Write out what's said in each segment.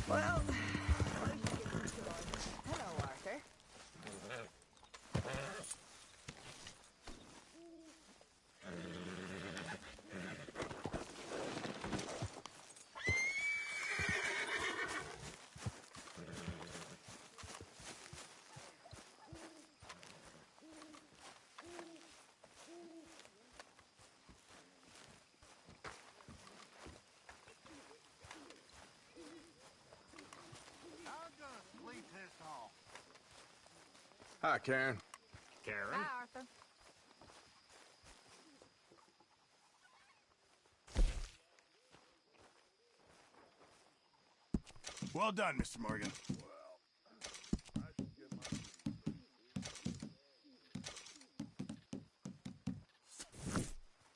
Well, hello, Arthur. Hi, Karen. Karen? Hi, Arthur. Well done, Mr. Morgan.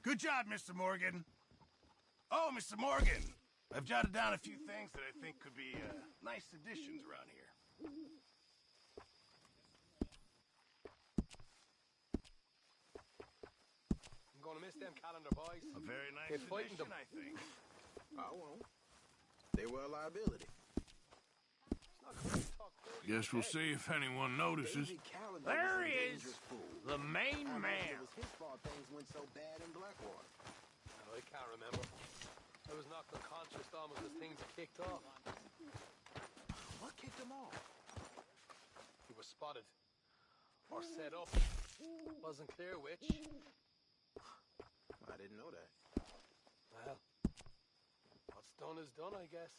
Good job, Mr. Morgan. Oh, Mr. Morgan, I've jotted down a few things that I think could be nice additions around here. I'm gonna miss them calendar boys. A very nice Keep fighting addition, them. I think. I won't. They were a liability. Guess we'll see if anyone notices. There he is, the main man. It was his fault things went so bad in Blackwater. I can't remember. I was knocked unconscious almost as things kicked off. What kicked him off? He was spotted. Or set up. Wasn't clear which. I didn't know that. Well, what's done is done, I guess.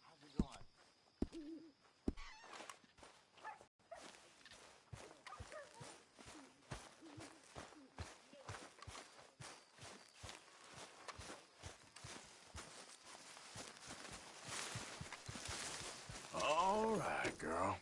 How's it going? All right, girl.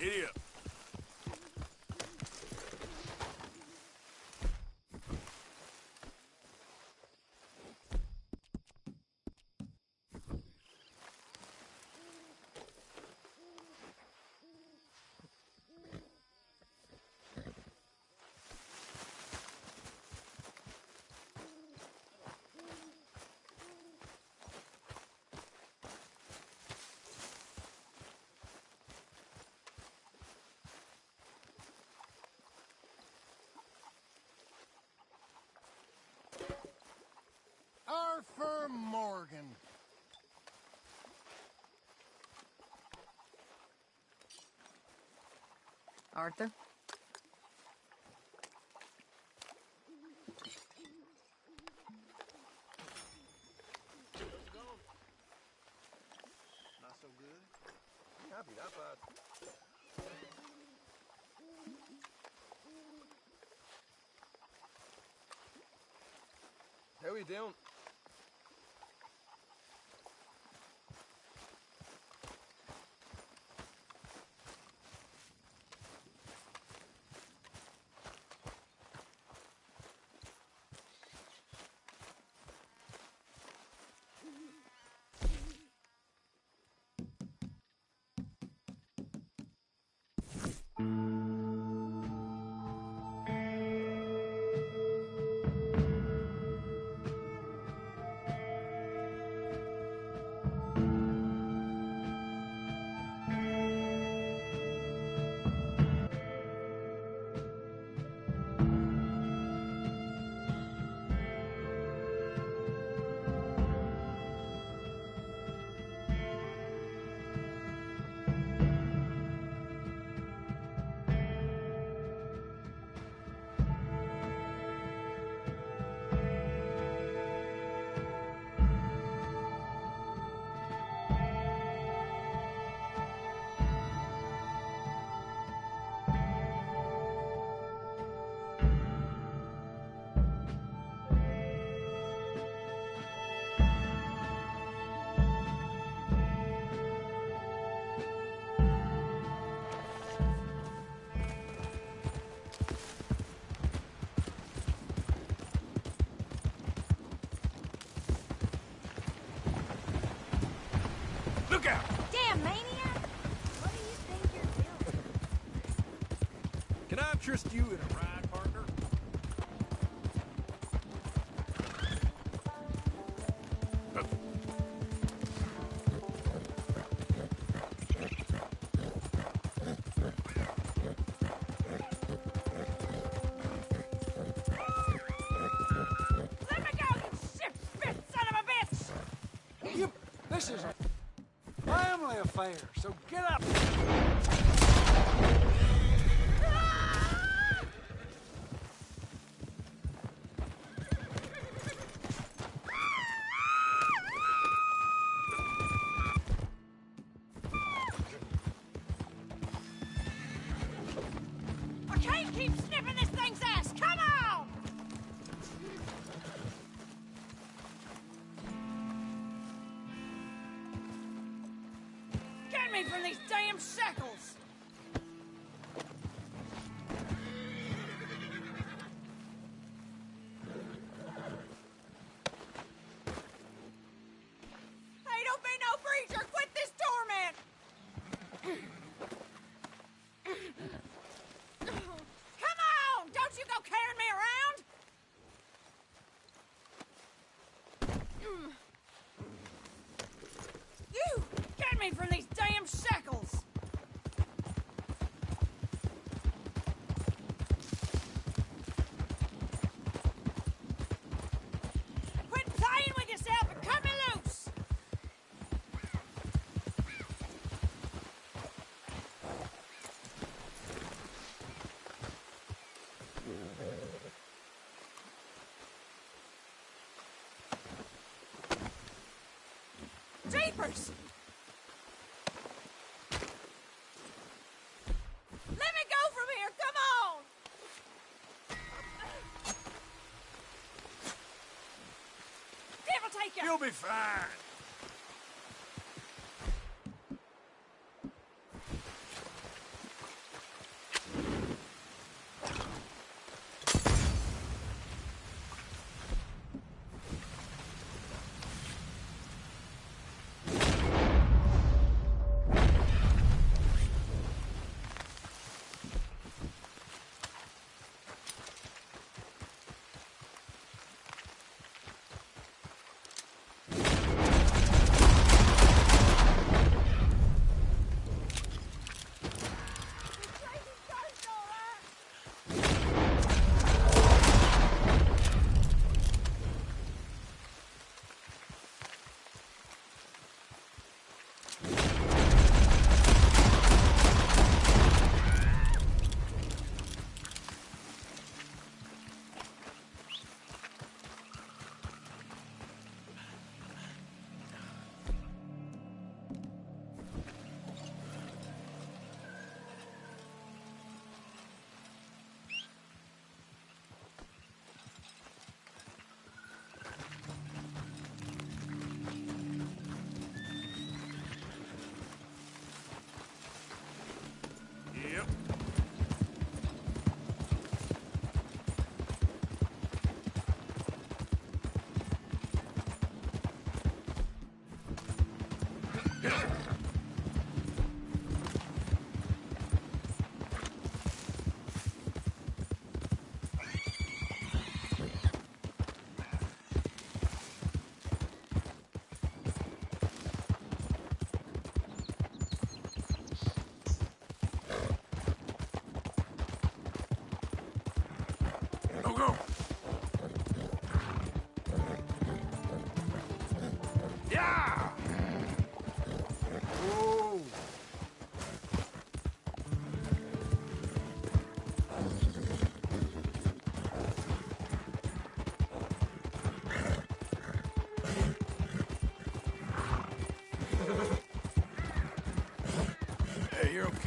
Giddy up. Arthur Morgan. Arthur? Not so good. Can't be that bad. How we doing? Look out! Damn maniac! What do you think you're doing? Can I interest you in a ride, partner? Let me go, you shit spit son of a bitch! This is a family affair, so get up. I can't keep sniffing this thing's ass! Come on! Get me from these damn shackles! Hey, don't be no preacher! Quit this torment! Come on! Don't you go carrying me around! You! Get me from these damn shackles! Quit playing with yourself and cut me loose! Jeepers! Let me go from here! Come on! Devil take you! You'll be fine.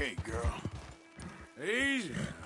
okay, girl. Easy now.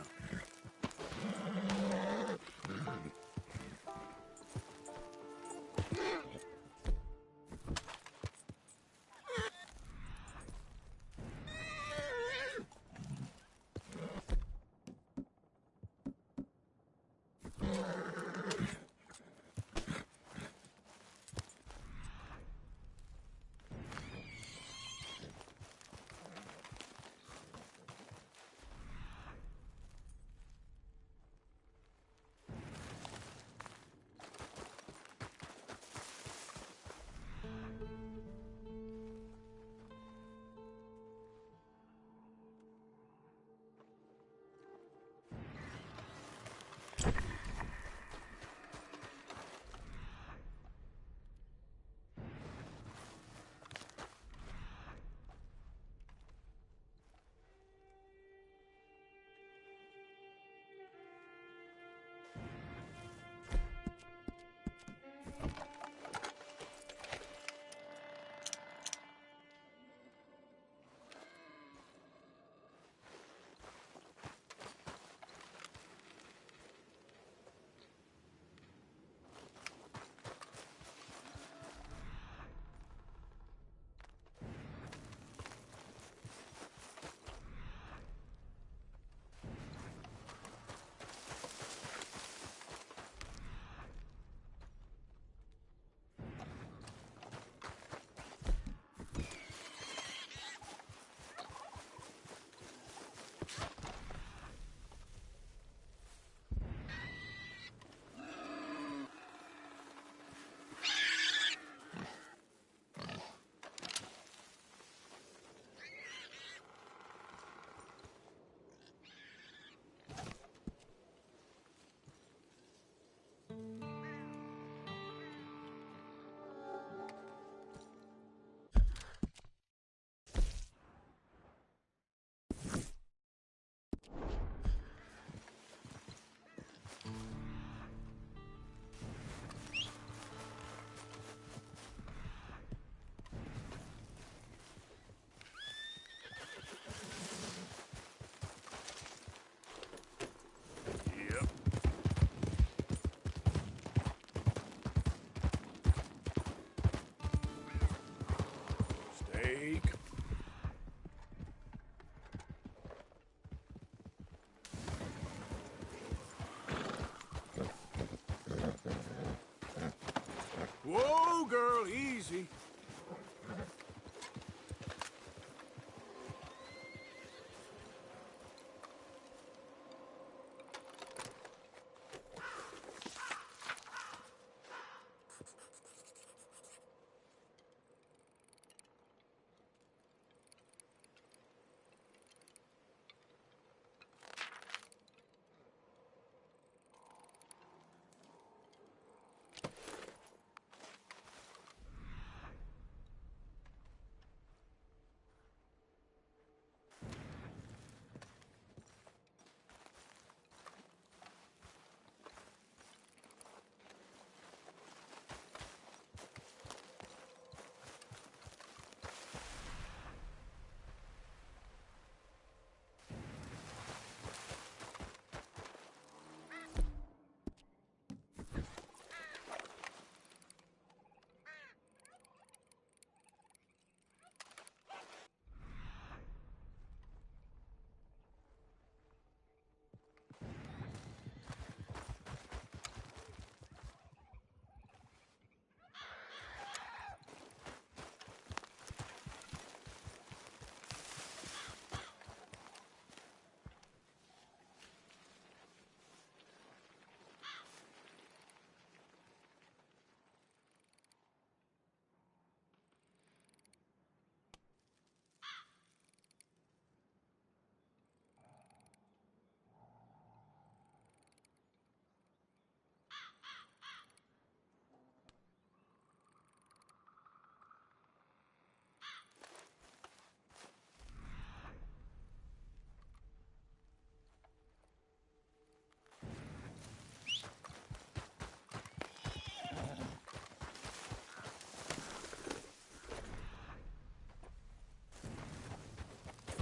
Steak. Whoa, girl, easy.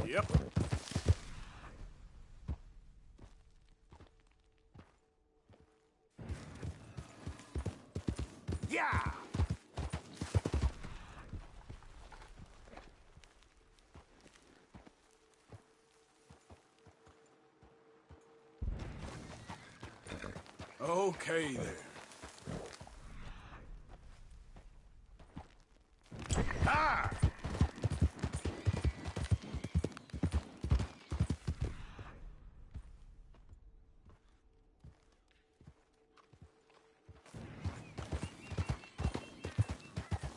Yep. Okay, there. Ah!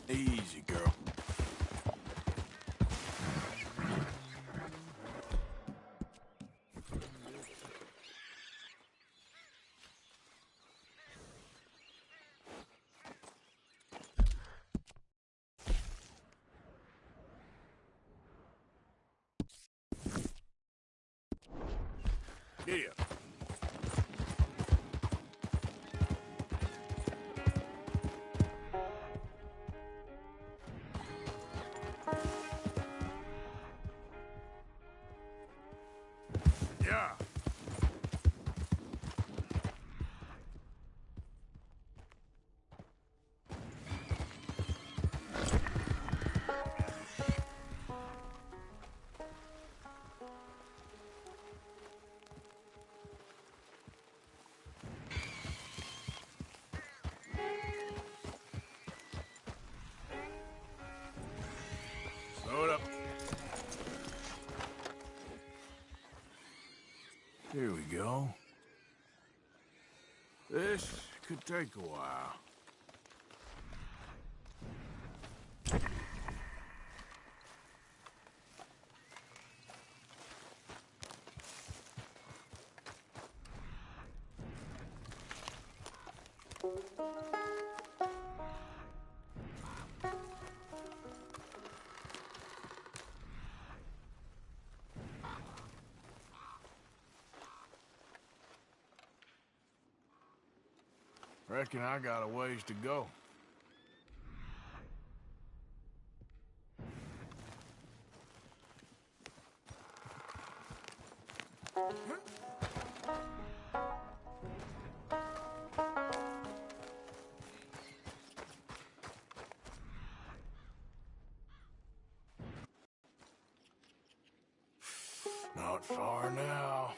Easy, girl. Here. Yeah. Slow it up. Here we go. This could take a while. Reckon I got a ways to go. Not far now.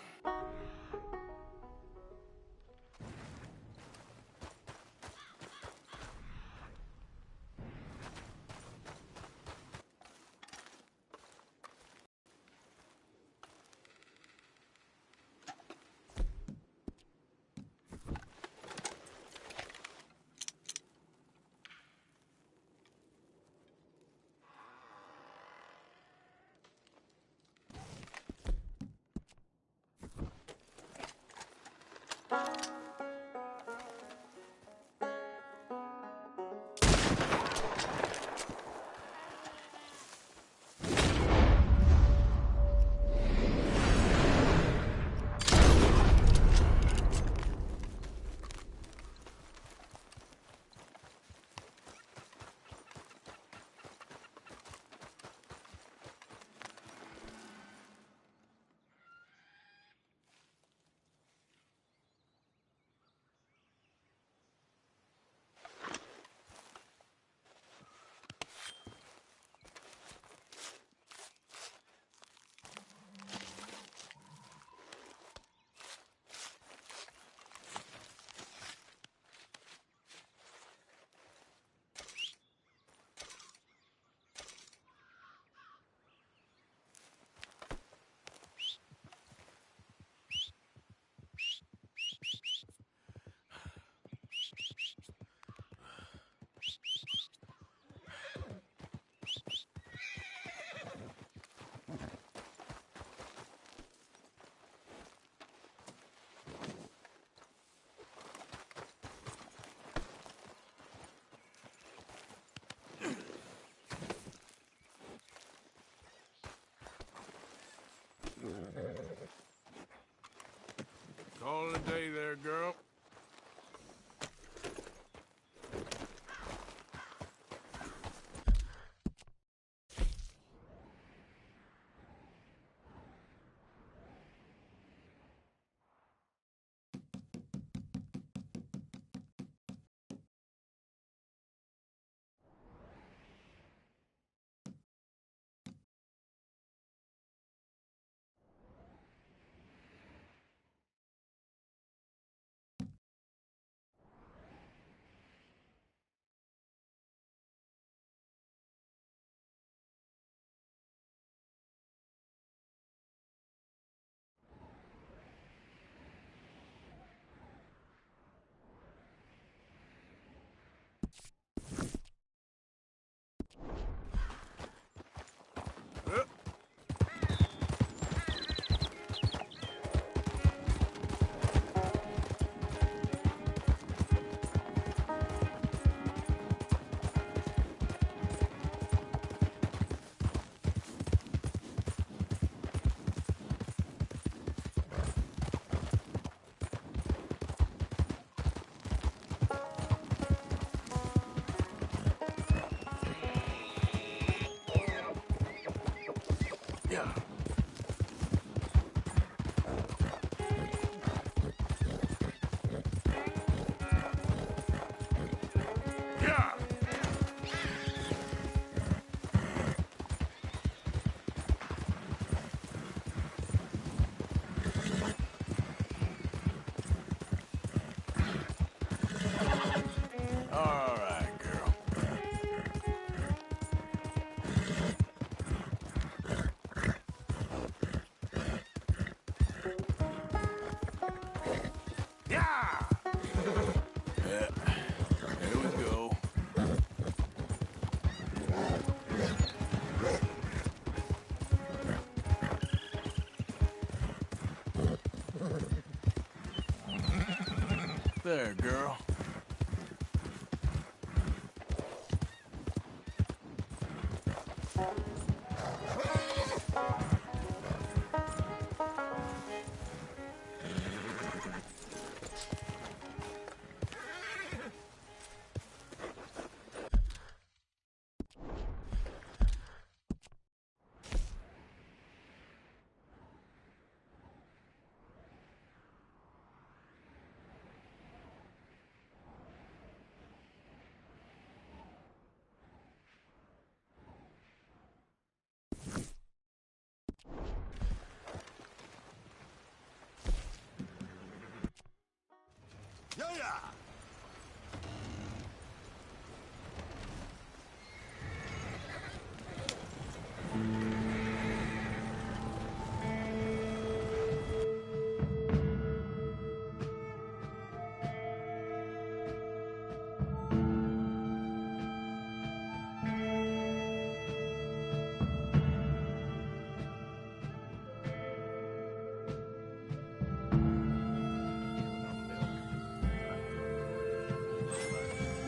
there, girl. Yo-ya!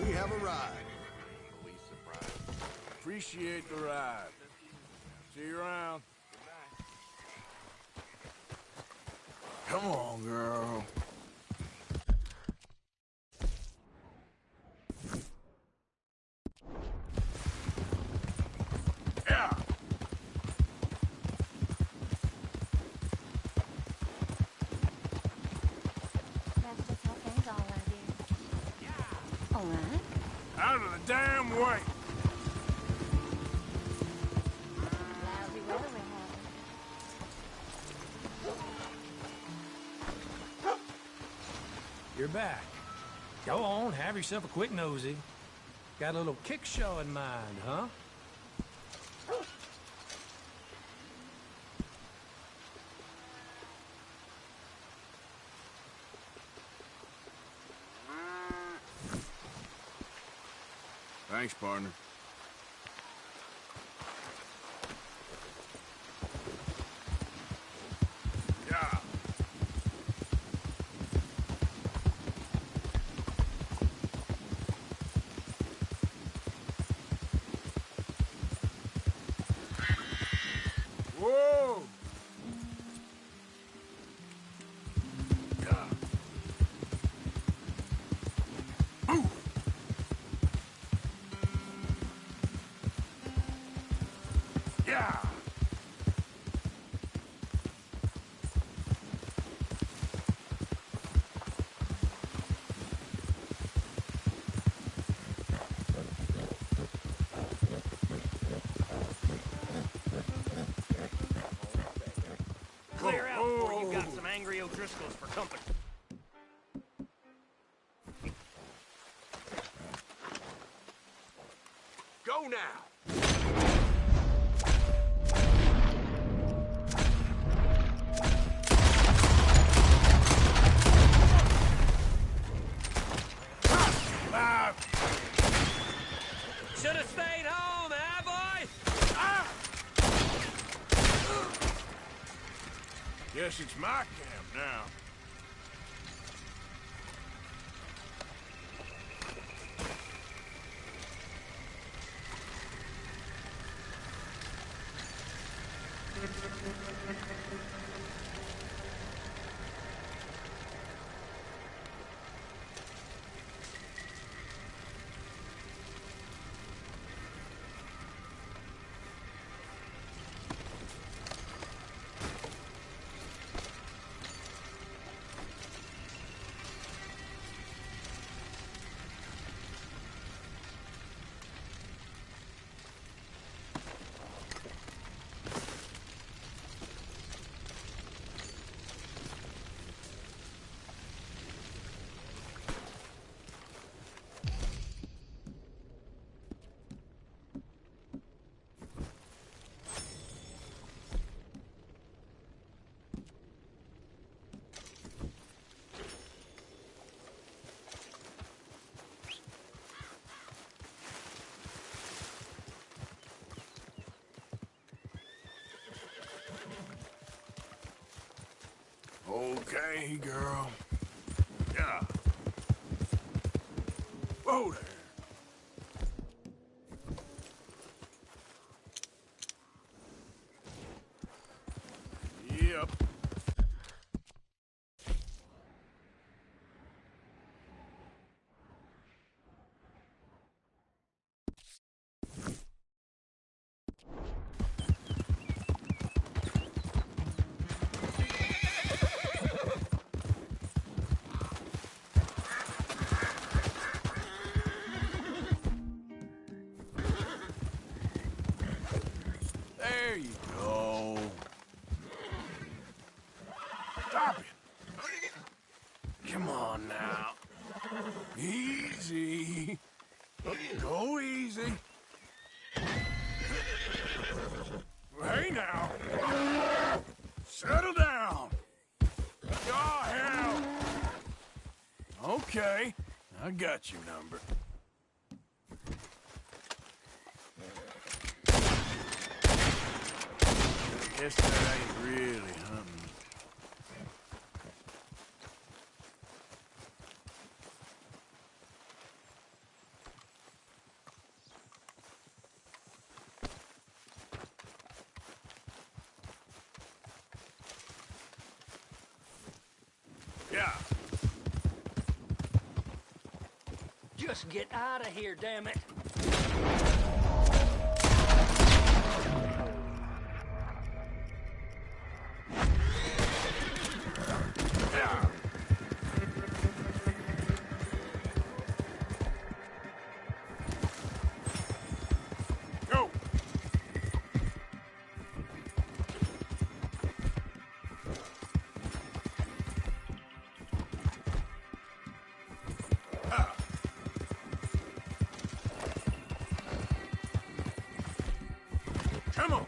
We have arrived. Appreciate the ride. See you around. Come on, girl. Yeah. That's just how things are around here. All right. Out of the damn way. Lousy weather we're having. You're back. Go on, have yourself a quick nosy. Got a little kick show in mind, huh? Thanks, partner. Yeah. Whoa! Yeah. Ooh. Yeah. Clear out before you got some angry O'Driscolls for company. Go now. Should have stayed home, boy? Guess it's my camp now. Okay, girl. Yeah. Oh, there. Yep. There you go. Stop it. Come on now. Easy. Go easy. Hey now. Settle down. Oh, hell. Okay. I got your number. Guess that ain't really hunting. Yeah. Just get out of here, damn it. Yeah. Go. Come on.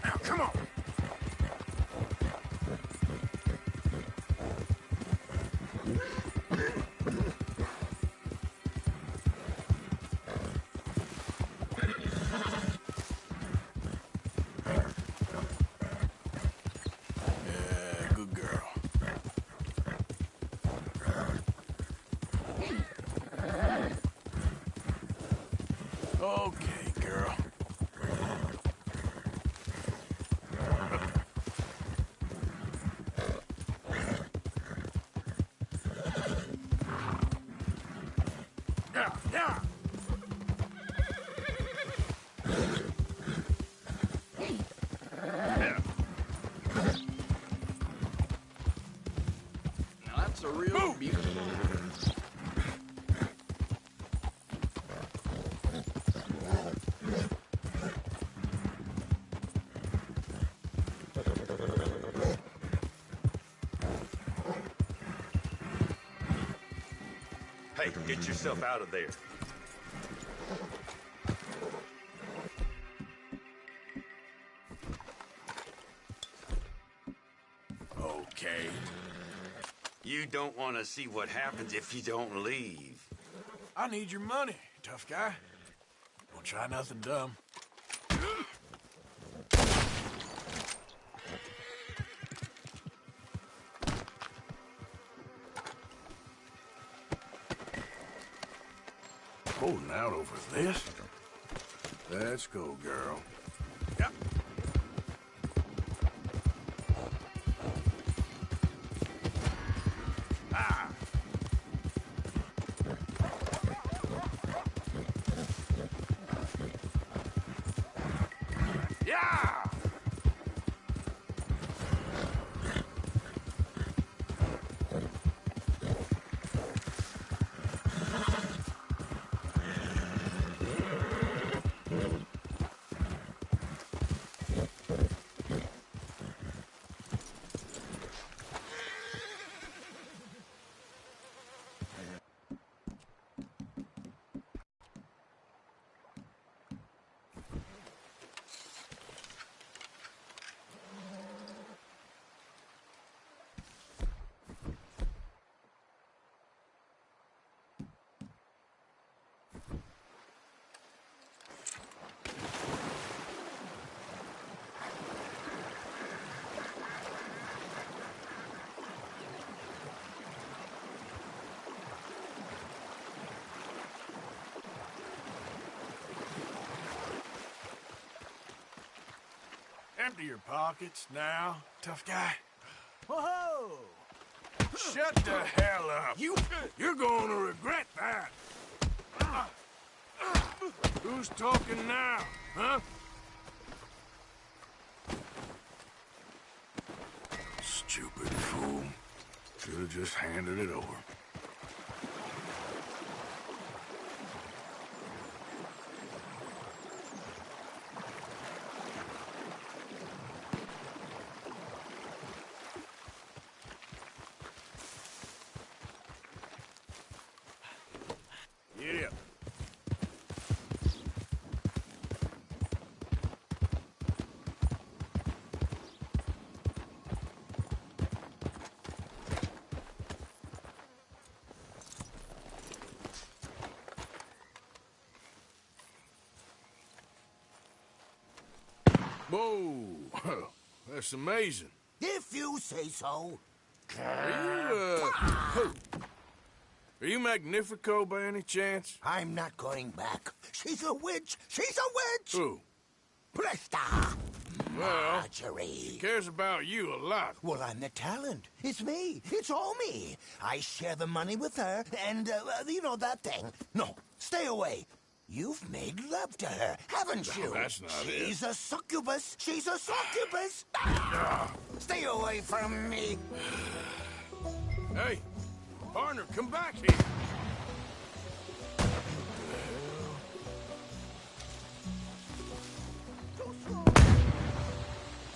Now, come on. Yeah, good girl. Okay, girl. Yeah, yeah. Yeah. Now that's a real beauty. Hey, get yourself out of there. Okay. You don't want to see what happens if you don't leave. I need your money, tough guy. Don't try nothing dumb. Holding out over this? Let's go, girl. Yep. Ah! Yeah! Empty your pockets now, tough guy. Whoa! Shut the hell up. You're going to regret that. Who's talking now, huh? Stupid fool. Should have just handed it over. Yeah. Whoa, that's amazing. If you say so. Are you Magnifico by any chance? I'm not going back. She's a witch. She's a witch. Who? Presta. Well, Marjorie. she cares about you a lot. Well, I'm the talent. It's me. It's all me. I share the money with her, and, you know, that thing. No, stay away. You've made love to her, haven't you? No, that's not it. She's a succubus. She's a succubus. Stay away from me. Hey, partner, come back here.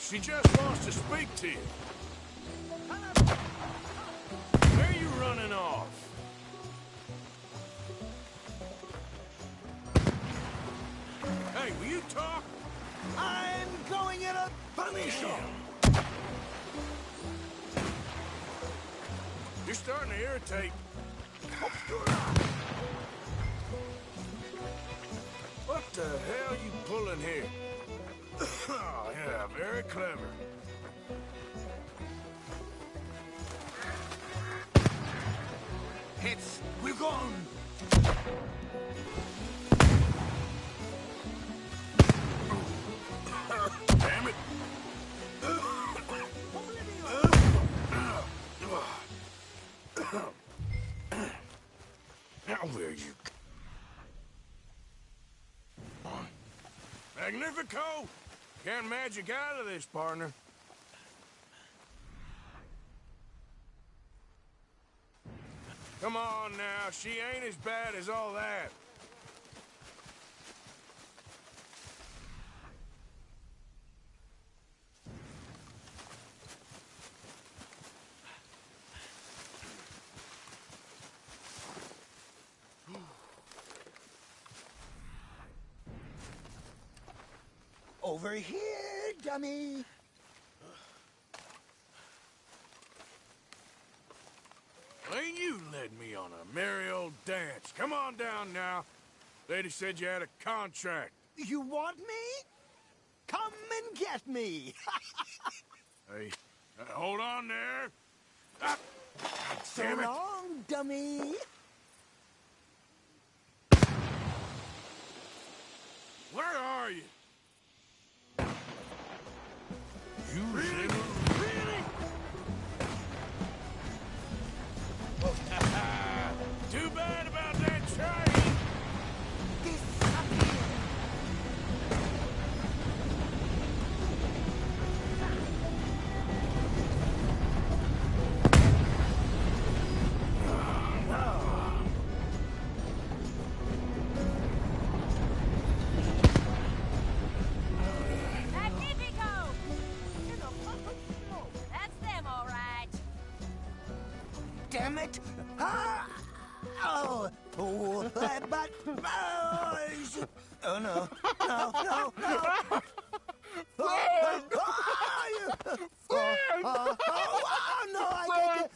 She just wants to speak to you. Where are you running off? Hey, will you talk? I'm going in a punish him. You're starting to irritate. What the hell you pulling here? Oh, yeah, very clever. We're gone. Damn it. Now where you on? Magnifico! Can't magic out of this, partner. Come on now, she ain't as bad as all that. Over here, dummy. Ain't you led me on a merry old dance. Come on down now. Lady said you had a contract. You want me? Come and get me. Hey, hold on there. Ah, So damn it. long, dummy. Where are you? You really? Too bad about that train. Magnifico! That's them, all right. Damn it! Ah! Oh, but oh no, no, no, I can't.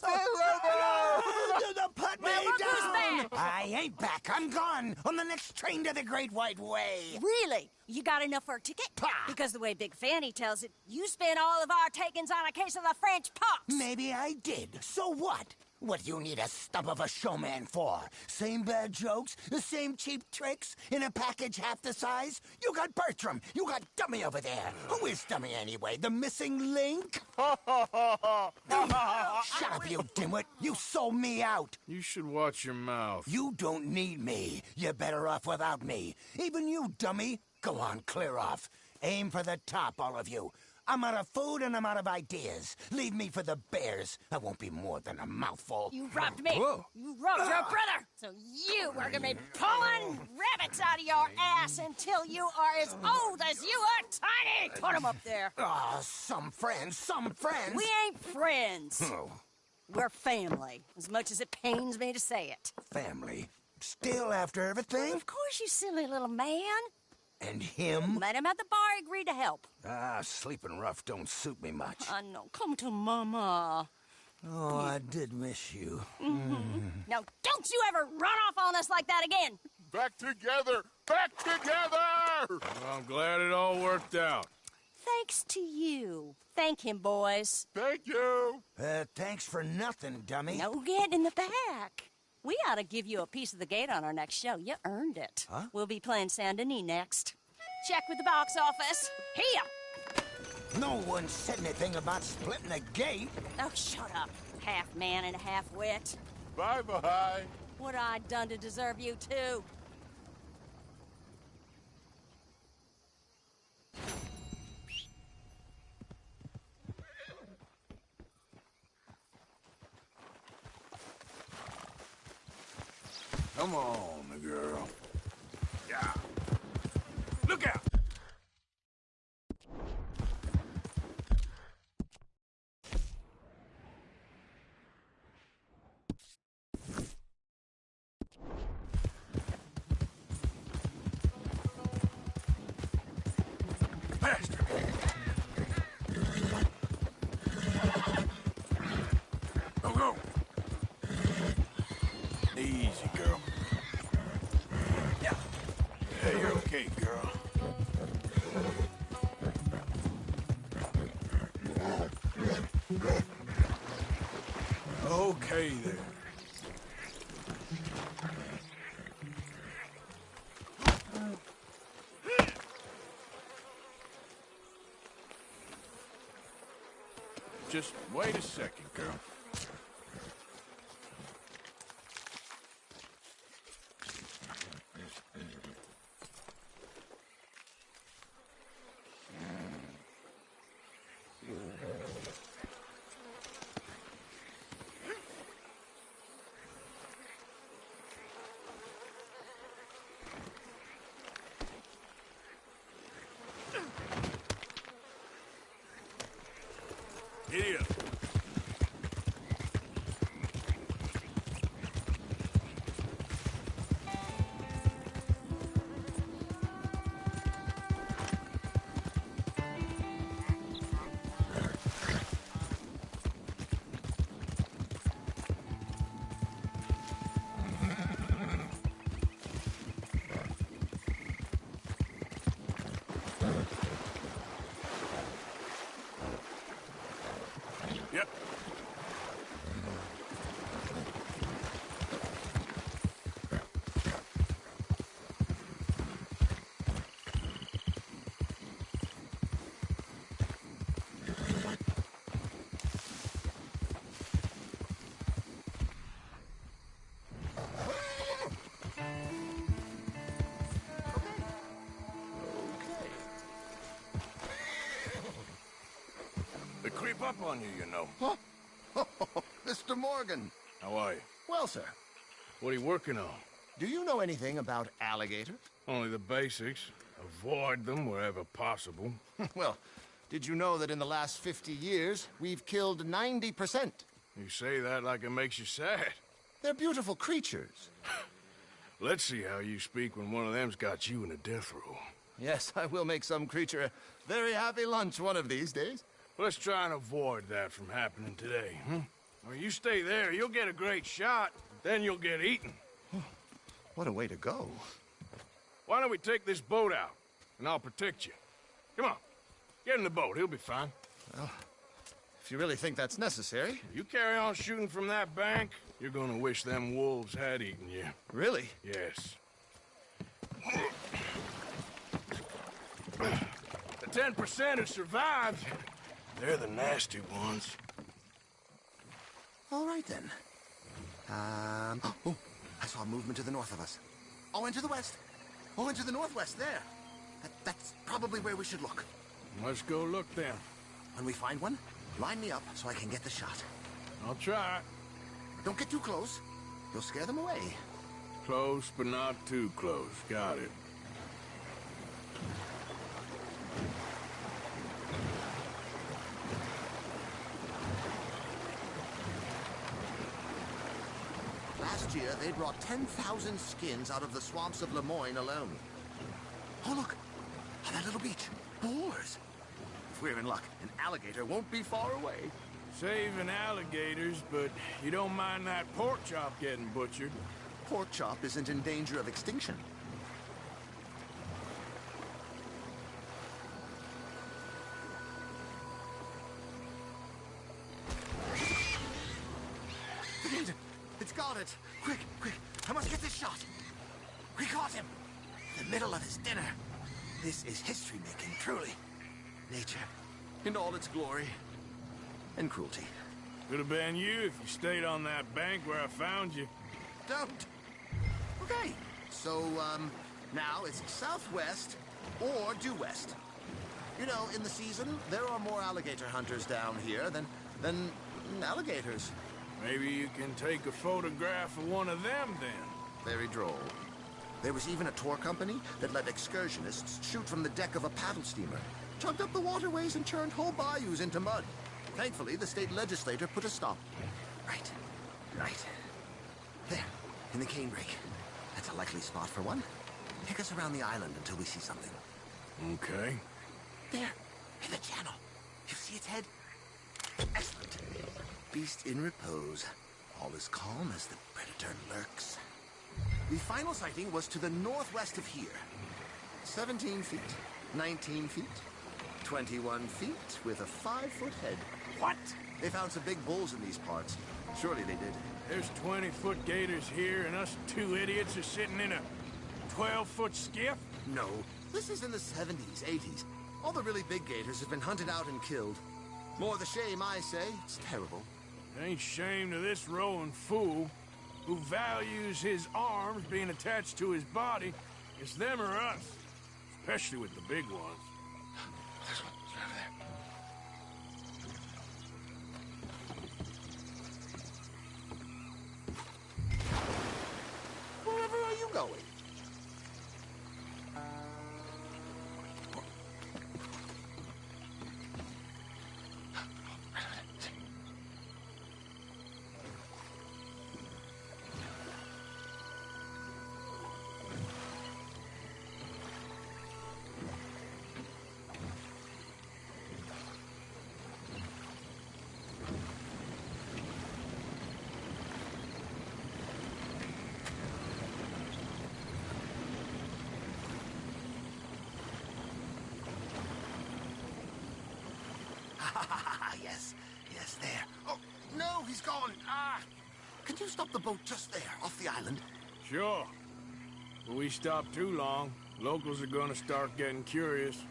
Put me Well, look who's down. back. I ain't back. I'm gone on the next train to the Great White Way. Really? You got enough for a ticket? Pah. Because the way Big Fanny tells it, you spent all of our takings on a case of the French pox. Maybe I did. So what? What you need a stub of a showman for? Same bad jokes? The same cheap tricks? In a package half the size? You got Bertram. You got Dummy over there. Who is Dummy anyway? The missing link? Shut up, you dimwit. You sold me out. You should watch your mouth. You don't need me. You're better off without me. Even you, Dummy. Go on, clear off. Aim for the top, all of you. I'm out of food and I'm out of ideas. Leave me for the bears. I won't be more than a mouthful. You robbed me. Whoa. You robbed your brother. So you are gonna be pulling rabbits out of your ass until you are as old as you are tiny. Put them up there. Ah, some friends. We ain't friends. Oh, We're family, as much as it pains me to say it. family. Still after everything? Of course, you silly little man. And him? Met him at the bar, agreed to help. Ah, sleeping rough don't suit me much. I know. Come to Mama. Oh, I did miss you. Now, don't you ever run off on us like that again. Back together! Back together! Well, I'm glad it all worked out. Thanks to you. Thank him, boys. Thank you! Thanks for nothing, Dummy. No get in the back. We ought to give you a piece of the gate on our next show. You earned it. Huh? We'll be playing Saint Denis next. Check with the box office. Here! No one said anything about splitting the gate. Oh, shut up. Half man and half wit. Bye-bye! What I done to deserve you, too? Come on, girl. Yeah. Look out! Faster! Go, go! Easy, girl. Yeah. Yeah, you're okay, girl. Okay, there. Just wait a second, girl. Giddy up. Yep. They creep up on you, you know. Huh? Mr. Morgan. How are you? Well, sir, What are you working on? do you know anything about alligators? Only the basics. Avoid them wherever possible. Well, did you know that in the last 50 years, we've killed 90%? You say that like it makes you sad. They're beautiful creatures. Let's see how you speak when one of them's got you in a death row. Yes, I will make some creature a very happy lunch one of these days. Let's try and avoid that from happening today, huh? Well, you stay there, you'll get a great shot, then you'll get eaten. What a way to go. Why don't we take this boat out, and I'll protect you. Come on, get in the boat, he'll be fine. If you really think that's necessary. You carry on shooting from that bank, you're gonna wish them wolves had eaten you. Really? Yes. The 10% who survived, they're the nasty ones. All right, then. Oh, I saw movement to the north of us. Oh, and to the west. Oh, and to the northwest, there. That's probably where we should look. Let's go look then. When we find one, line me up so I can get the shot. I'll try. Don't get too close. You'll scare them away. Close, but not too close. Got it. Last year, they brought 10,000 skins out of the swamps of Lemoyne alone. Oh, look. On that little beach. Boars. If we're in luck, an alligator won't be far away. Saving alligators, but you don't mind that pork chop getting butchered. Pork chop isn't in danger of extinction. The gator! It's got it! Quick, quick! I must get this shot! We caught him! In the middle of his dinner. This is history-making, truly. Nature, in all its glory and cruelty. Could have been you if you stayed on that bank where I found you. Don't. Okay. So, now it's southwest or due west. You know, in the season, there are more alligator hunters down here than alligators. Maybe you can take a photograph of one of them then. Very droll. There was even a tour company that let excursionists shoot from the deck of a paddle steamer, chugged up the waterways and turned whole bayous into mud. Thankfully, the state legislature put a stop. Right. There, in the canebrake. That's a likely spot for one. Take us around the island until we see something. Okay. There, in the channel. You see its head? Excellent. Beast in repose. All as calm as the predator lurks. The final sighting was to the northwest of here. 17 feet, 19 feet, 21 feet with a 5-foot head. What? They found some big bulls in these parts. Surely they did. There's 20-foot gators here, and us two idiots are sitting in a 12-foot skiff? No, this is in the 70s, 80s. All the really big gators have been hunted out and killed. More the shame, I say. It's terrible. Ain't shame to this rowing fool who values his arms being attached to his body. It's them or us, especially with the big ones. There's one. It's right over there. Wherever are you going? Yes, there. Oh, no, he's gone. Can you stop the boat just there, off the island? Sure. If we stop too long, locals are gonna start getting curious.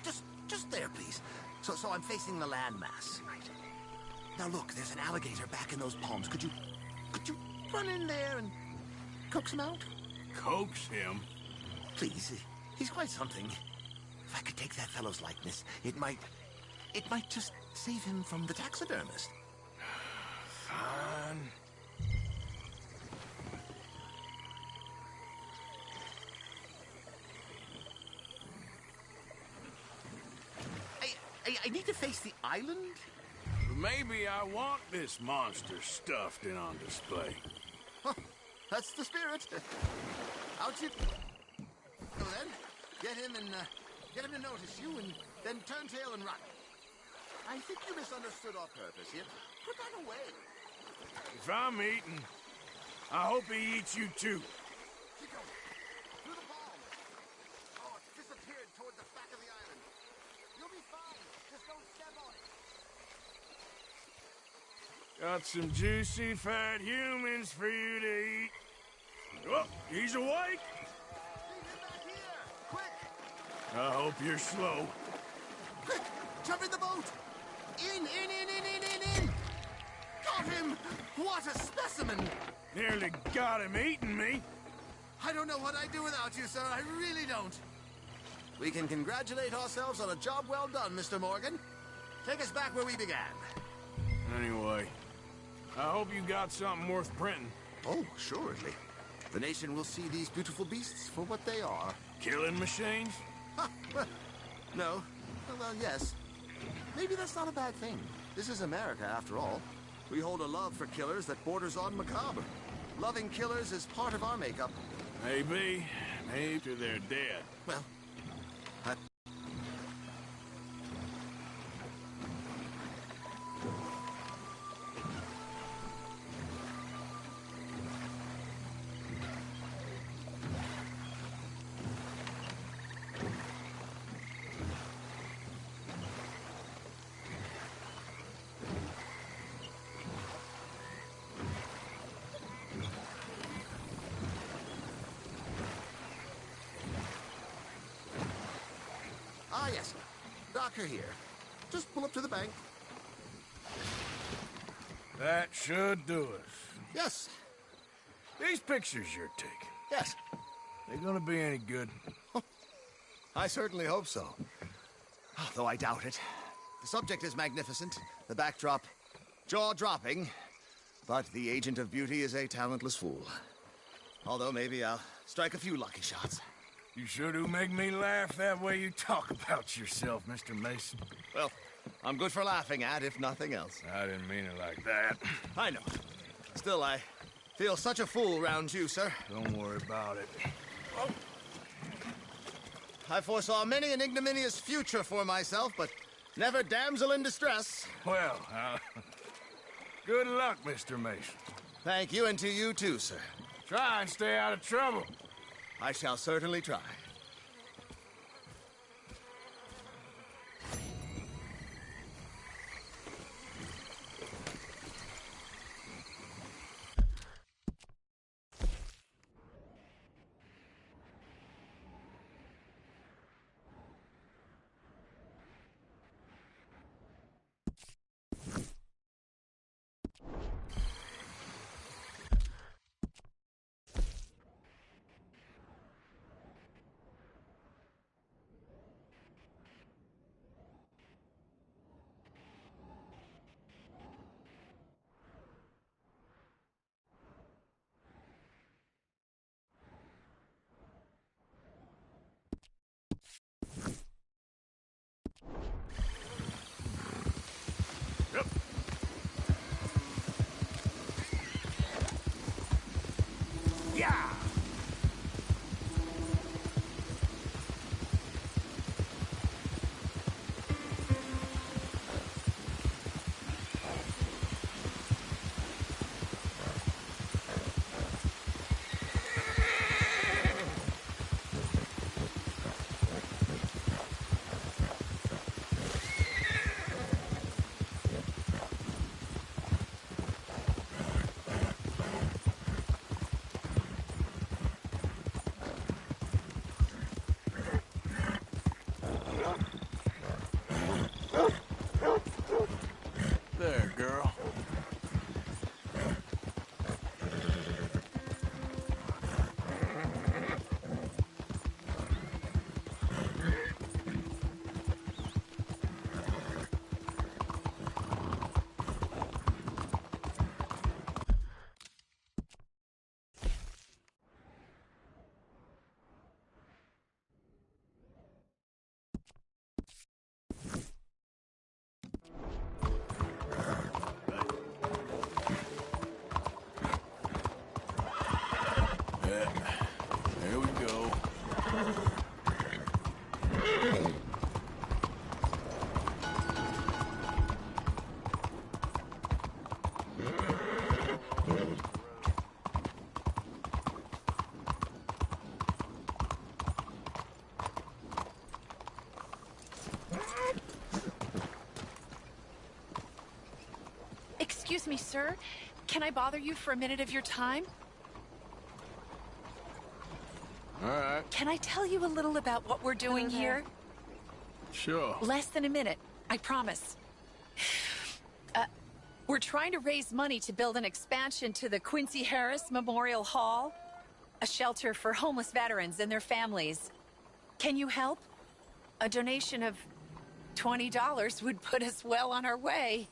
Just there, please. So I'm facing the landmass. Right. Now look, there's an alligator back in those palms. Could you run in there and coax him out? Coax him? Please, he's quite something. If I could take that fellow's likeness, it might just save him from the taxidermist. Fine. I need to face the island? Maybe I want this monster stuffed and on display. Huh, that's the spirit. Out you... So then, get him to notice you, and then turn tail and run. I think you misunderstood our purpose here. Put that away. If I'm eating, I hope he eats you too. Keep going. Through the palm. Oh, it's disappeared toward the back of the island. You'll be fine. Just don't step on it. got some juicy, fat humans for you to eat. Oh, he's awake! I hope you're slow. Quick! Jump in the boat! In! Got him! What a specimen! Nearly got him eating me. I don't know what I'd do without you, sir. I really don't. We can congratulate ourselves on a job well done, Mr. Morgan. Take us back where we began. Anyway, I hope you got something worth printing. Oh, assuredly. The nation will see these beautiful beasts for what they are. Killing machines? Ha! Well, no. Well, yes. Maybe that's not a bad thing. This is America, after all. We hold a love for killers that borders on macabre. Loving killers is part of our makeup. Maybe. Maybe till they're dead. Well, yes. Docker here. Just pull up to the bank. That should do us. Yes. These pictures you're taking, Yes. they gonna be any good? I certainly hope so. Though I doubt it. The subject is magnificent, the backdrop jaw-dropping, but the agent of beauty is a talentless fool. Although maybe I'll strike a few lucky shots. You sure do make me laugh that way you talk about yourself, Mr. Mason. Well, I'm good for laughing at, if nothing else. I didn't mean it like that. I know. Still, I feel such a fool round you, sir. Don't worry about it. I foresaw many an ignominious future for myself, but never damsel in distress. Well, good luck, Mr. Mason. Thank you, and to you too, sir. Try and stay out of trouble. I shall certainly try. There, girl. There we go. Excuse me, sir. Can I bother you for a minute of your time? All right. Can I tell you a little about what we're doing here? Sure. Less than a minute, I promise. We're trying to raise money to build an expansion to the Quincy Harris Memorial Hall, a shelter for homeless veterans and their families. Can you help? A donation of $20 would put us well on our way.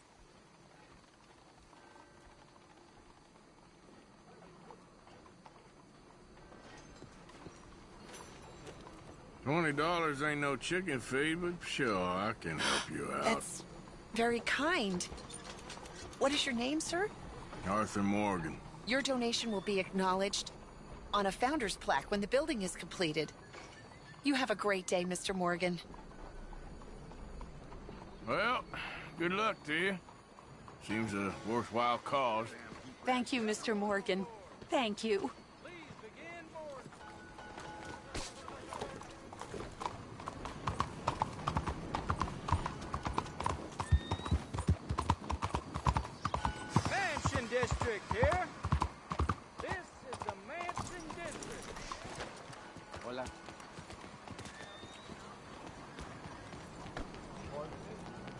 $20 ain't no chicken feed, but sure, I can help you out. That's very kind. What is your name, sir? Arthur Morgan. Your donation will be acknowledged on a founder's plaque when the building is completed. You have a great day, Mr. Morgan. Well, good luck to you. Seems a worthwhile cause. Thank you, Mr. Morgan. Thank you. Mansion District here. This is the Mansion District. Hola.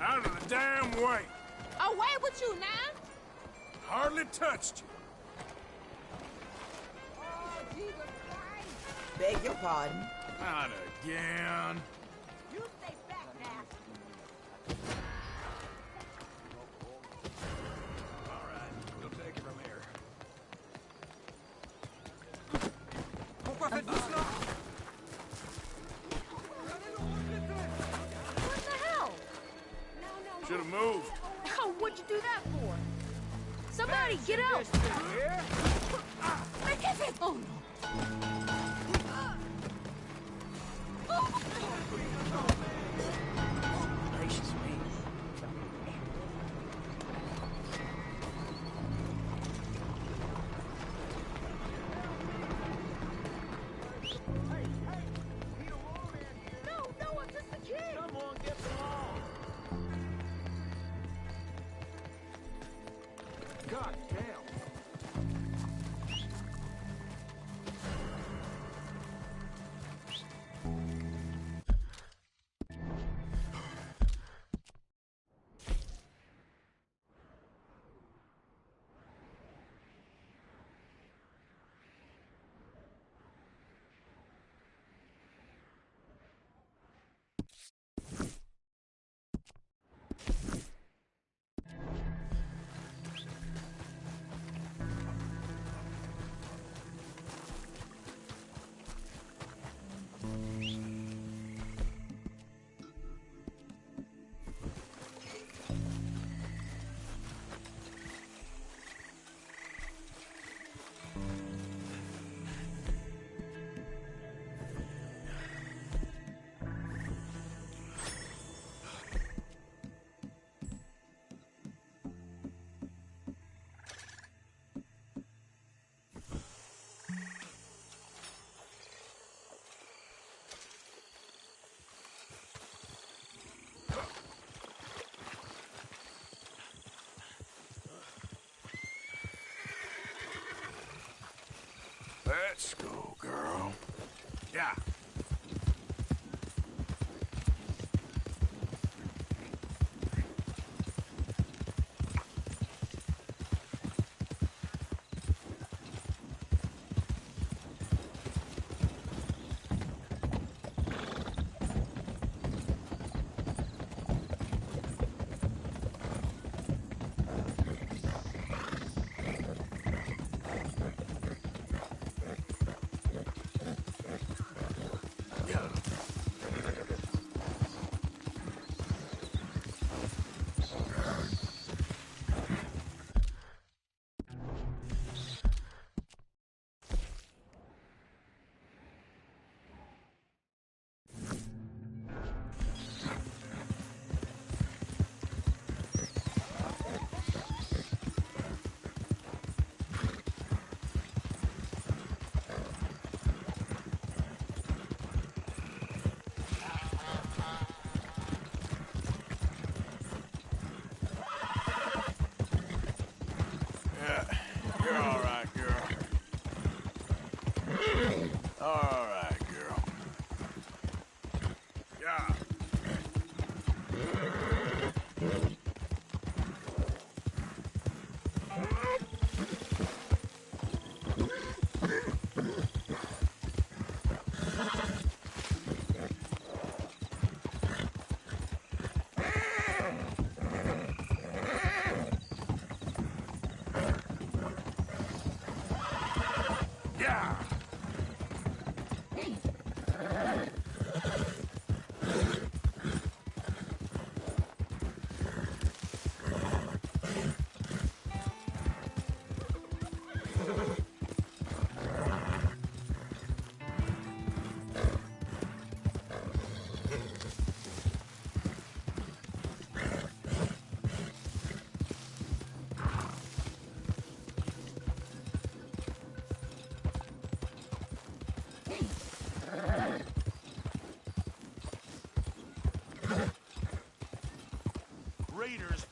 Out of the damn way! Away with you now! Hardly touched you. Beg your pardon. Not again. You stay back now. All right, we'll take it from here. What the hell? Should have moved. Oh, what'd you do that for? Somebody, get out! Magnificent! Oh, no. Gracious me. No, I'm just a kid! Someone get them all. God damn. Let's go, girl. Yeah.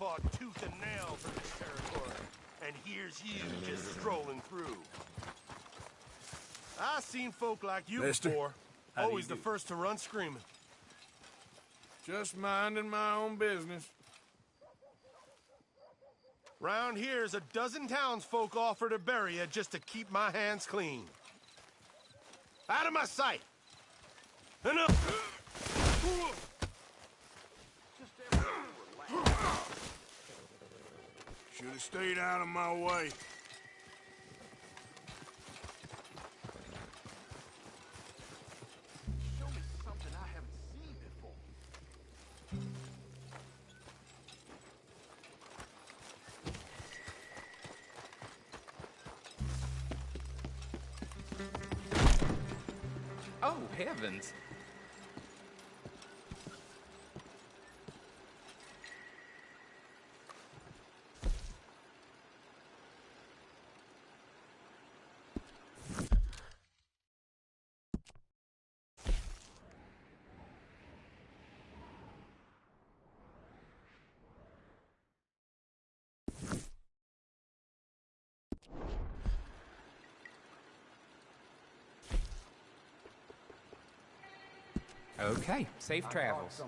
fought tooth and nail for this territory, and here's you just strolling through. I seen folk like you Mister, before. how do Always you the do? first to run screaming. Just minding my own business. Round here's a dozen townsfolk offer to bury you just to keep my hands clean. Out of my sight! Enough! Should have stayed out of my way. Show me something I haven't seen before. Oh, heavens. Okay, safe travels.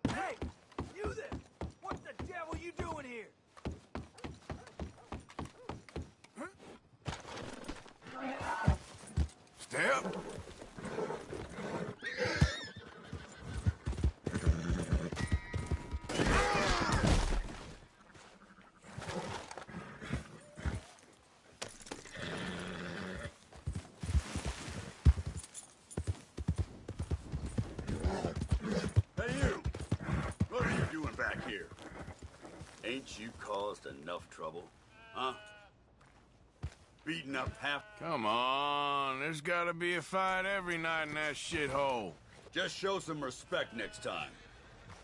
Hey! You there! What the devil you doing here? Step. Hey, you! What are you doing back here? Ain't you caused enough trouble? Huh? Beating up half... Come on, there's gotta be a fight every night in that shithole. Just show some respect next time.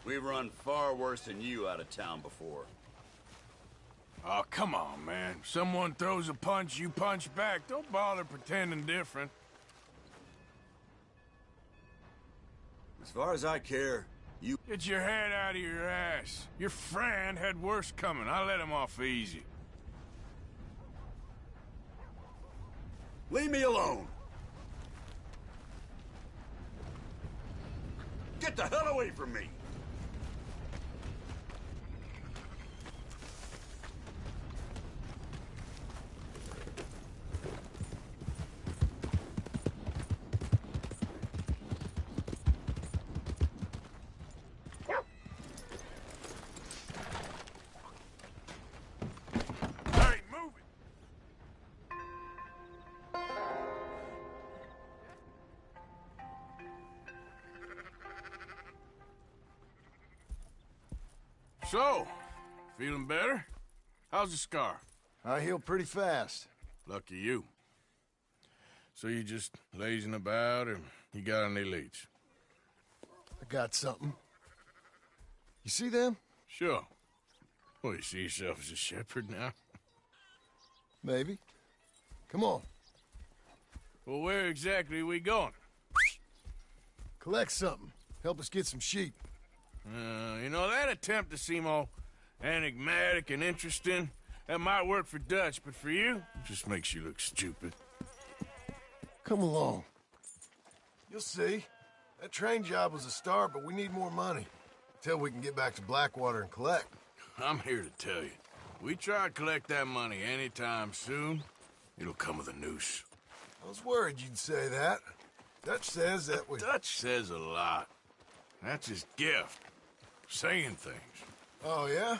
We've run far worse than you out of town before. Oh, come on, man. Someone throws a punch, you punch back. Don't bother pretending different. As far as I care, you... Get your head out of your ass. Your friend had worse coming. I let him off easy. Leave me alone! Get the hell away from me! Hey, move it! So, feeling better? How's the scar? I heal pretty fast. Lucky you. So you just lazing about, or you got any leads? I got something. You see them? Sure. Well, you see yourself as a shepherd now? Maybe. Come on. Well, where exactly are we going? Collect something. Help us get some sheep. You know, that attempt to seem all enigmatic and interesting, that might work for Dutch, but for you, it just makes you look stupid. Come along. You'll see. That train job was a start, but we need more money. Till we can get back to Blackwater and collect. I'm here to tell you. We try to collect that money anytime soon, it'll come with a noose. I was worried you'd say that. Dutch says that we... Dutch says a lot. That's his gift. Saying things. Oh, yeah?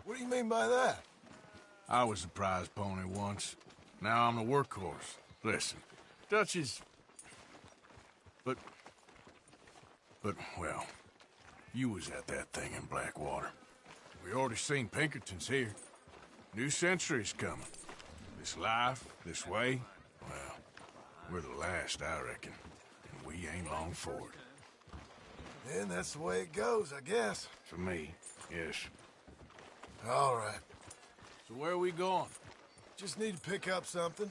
What do you mean by that? I was the prize pony once. Now I'm the workhorse. Listen, Dutch is... But, well, you was at that thing in Blackwater. We already seen Pinkertons here. New century's coming. This life, this way, well, we're the last, I reckon. And we ain't long for it. And that's the way it goes, I guess. For me, yes. All right. So where are we going? Just need to pick up something.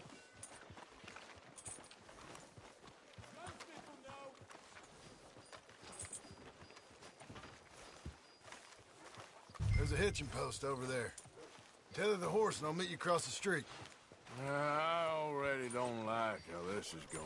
There's a hitching post over there. Tether the horse and I'll meet you across the street. I already don't like how this is going.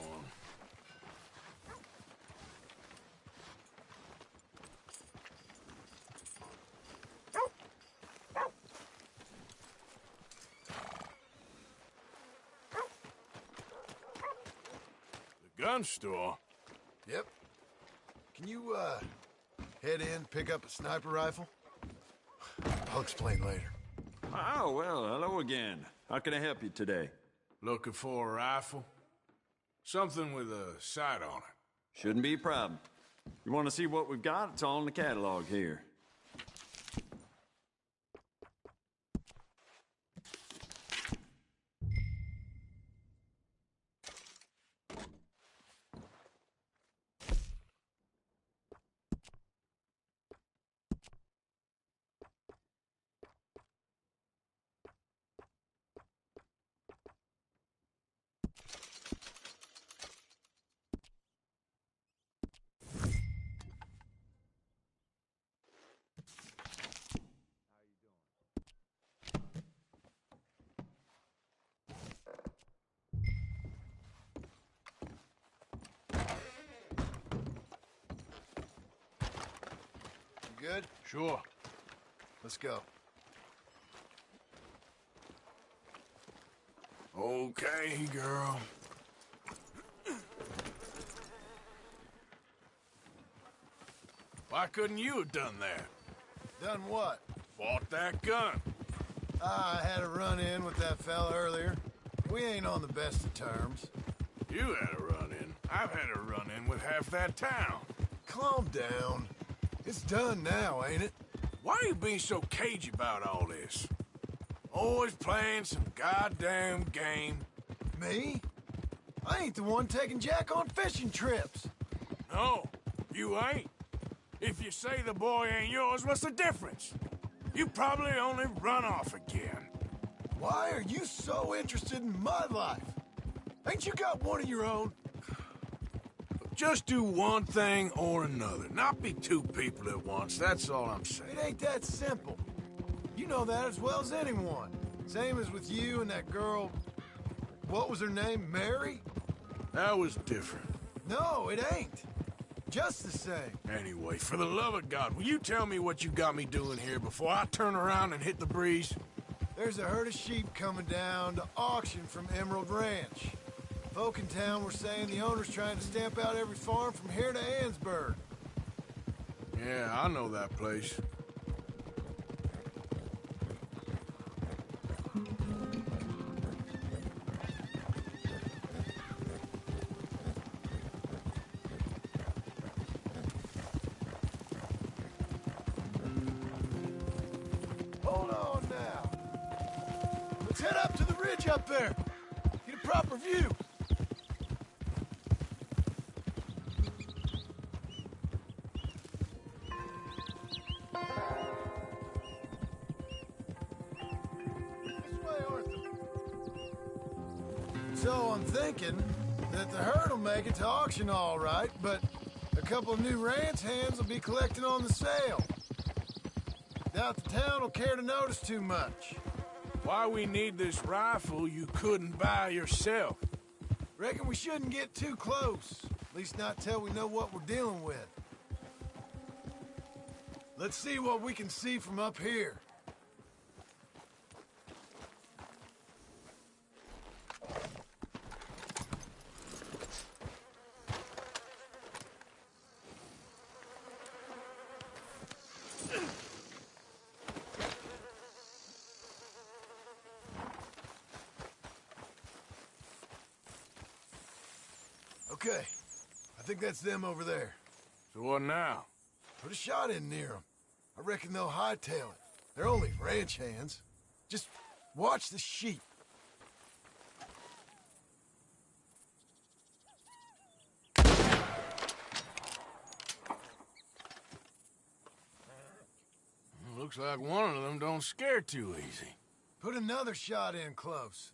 The gun store? Yep. Can you, head in, pick up a sniper rifle? I'll explain later. Oh, well, hello again. How can I help you today? Looking for a rifle? Something with a sight on it. Shouldn't be a problem. You want to see what we've got? It's all in the catalog here. Good? Sure. Let's go. Okay, girl. Why couldn't you have done that? Done what? Bought that gun. I had a run-in with that fella earlier. We ain't on the best of terms. You had a run-in. I've had a run-in with half that town. Calm down. It's done now, ain't it? Why are you being so cagey about all this? Always playing some goddamn game. Me? I ain't the one taking Jack on fishing trips. No, you ain't. If you say the boy ain't yours, what's the difference? You probably only run off again. Why are you so interested in my life? Ain't you got one of your own? Just do one thing or another. Not be two people at once, that's all I'm saying. It ain't that simple. You know that as well as anyone. Same as with you and that girl... What was her name? Mary? That was different. No, it ain't. Just the same. Anyway, for the love of God, will you tell me what you got me doing here before I turn around and hit the breeze? There's a herd of sheep coming down to auction from Emerald Ranch. Folk in town were saying the owner's trying to stamp out every farm from here to Ansburg. Yeah, I know that place. Hold on now. Let's head up to the ridge up there. Get a proper view. So I'm thinking that the herd will make it to auction all right, but a couple of new ranch hands will be collecting on the sale. Doubt the town will care to notice too much. Why we need this rifle you couldn't buy yourself? Reckon we shouldn't get too close. At least not till we know what we're dealing with. Let's see what we can see from up here. Okay, I think that's them over there. So what now? Put a shot in near them. I reckon they'll hightail it. They're only ranch hands. Just watch the sheep. Looks like one of them don't scare too easy. Put another shot in close.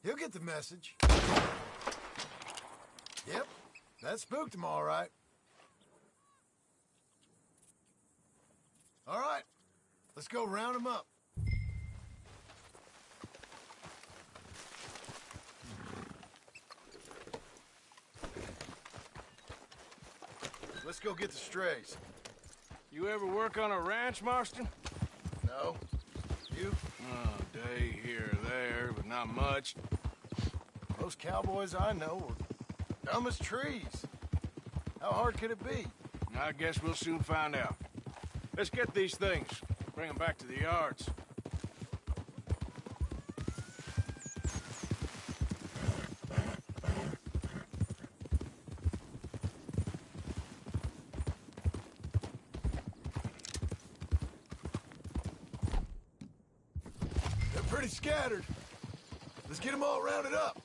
He'll get the message. Yep, that spooked him all right. All right, let's go round him up. Let's go get the strays. You ever work on a ranch, Marston? No. You? Oh, day here or there, but not much. Most cowboys I know are dumb as trees. How hard could it be? I guess we'll soon find out. Let's get these things. Bring them back to the yards. They're pretty scattered. Let's get them all rounded up.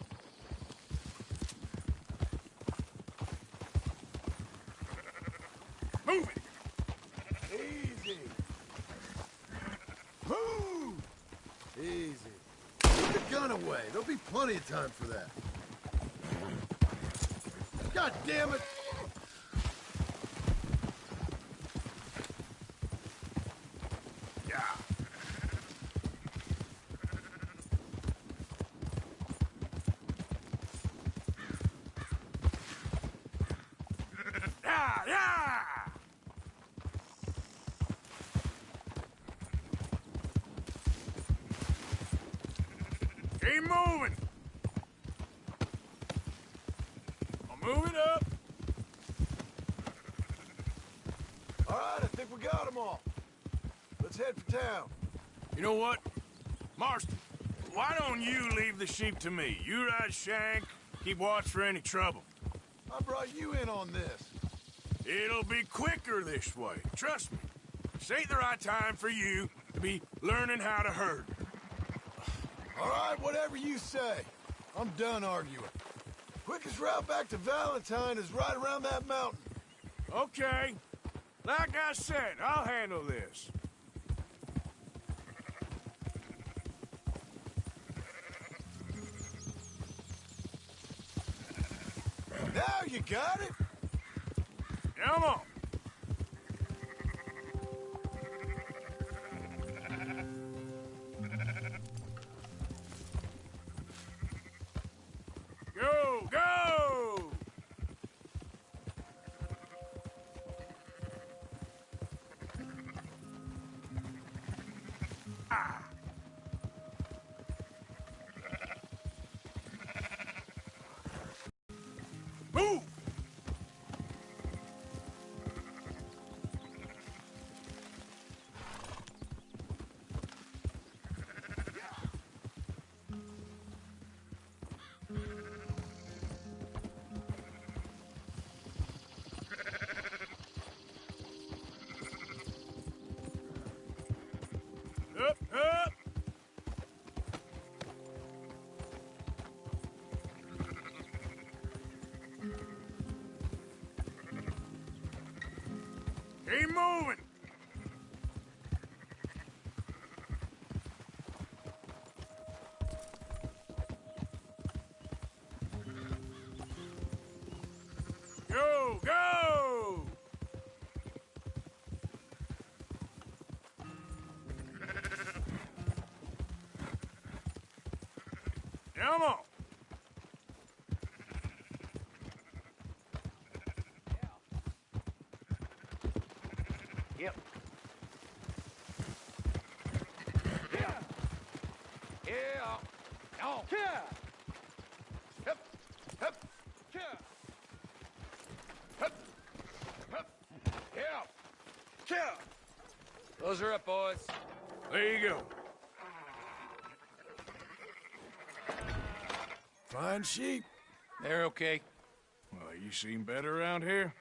Move it! Easy. Move! Easy. Put the gun away. There'll be plenty of time for that. God damn it! Yeah. Yeah, yeah! Keep moving. I'll move it up. All right, I think we got them all. Let's head for town. You know what? Marston, why don't you leave the sheep to me? You ride Shank, keep watch for any trouble. I brought you in on this. It'll be quicker this way. Trust me. This ain't the right time for you to be learning how to herd. All right, whatever you say. I'm done arguing. Quickest route back to Valentine is right around that mountain. Okay. Like I said, I'll handle this. Now you got it? Come on. Go, go! Ah. Move! Up, up! Keep moving! Go, go! Come on! Yep. Yeah. Yeah. No. Yeah. Hip. Hip. Yeah. Hip. Hip. Yeah. Yeah. Those are up, boys. There you go. Fine sheep. They're okay. Well, you seen better around here?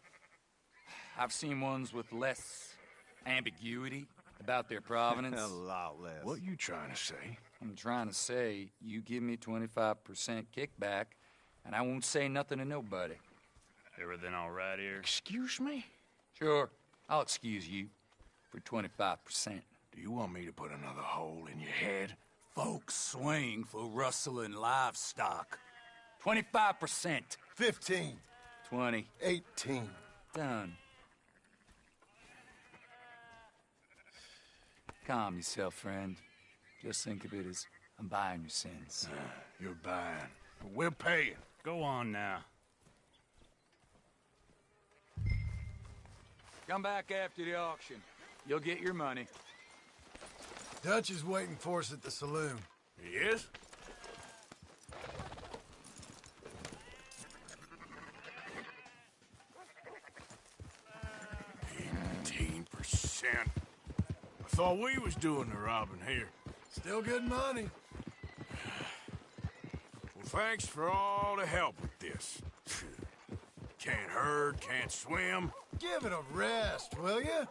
I've seen ones with less ambiguity about their provenance. A lot less. What you trying to say? I'm trying to say, you give me 25% kickback, and I won't say nothing to nobody. Everything all right here? Excuse me? Sure, I'll excuse you for 25%. Do you want me to put another hole in your head? Folks swing for rustling livestock. 25%. 15. 20. 18. Done. Calm yourself, friend. Just think of it as I'm buying your sins. You're buying. But we're paying. Go on now. Come back after the auction. You'll get your money. Dutch is waiting for us at the saloon. He is? %. I thought we was doing the robbing here. Still good money. Well, thanks for all the help with this. Can't herd, can't swim. Give it a rest, will you?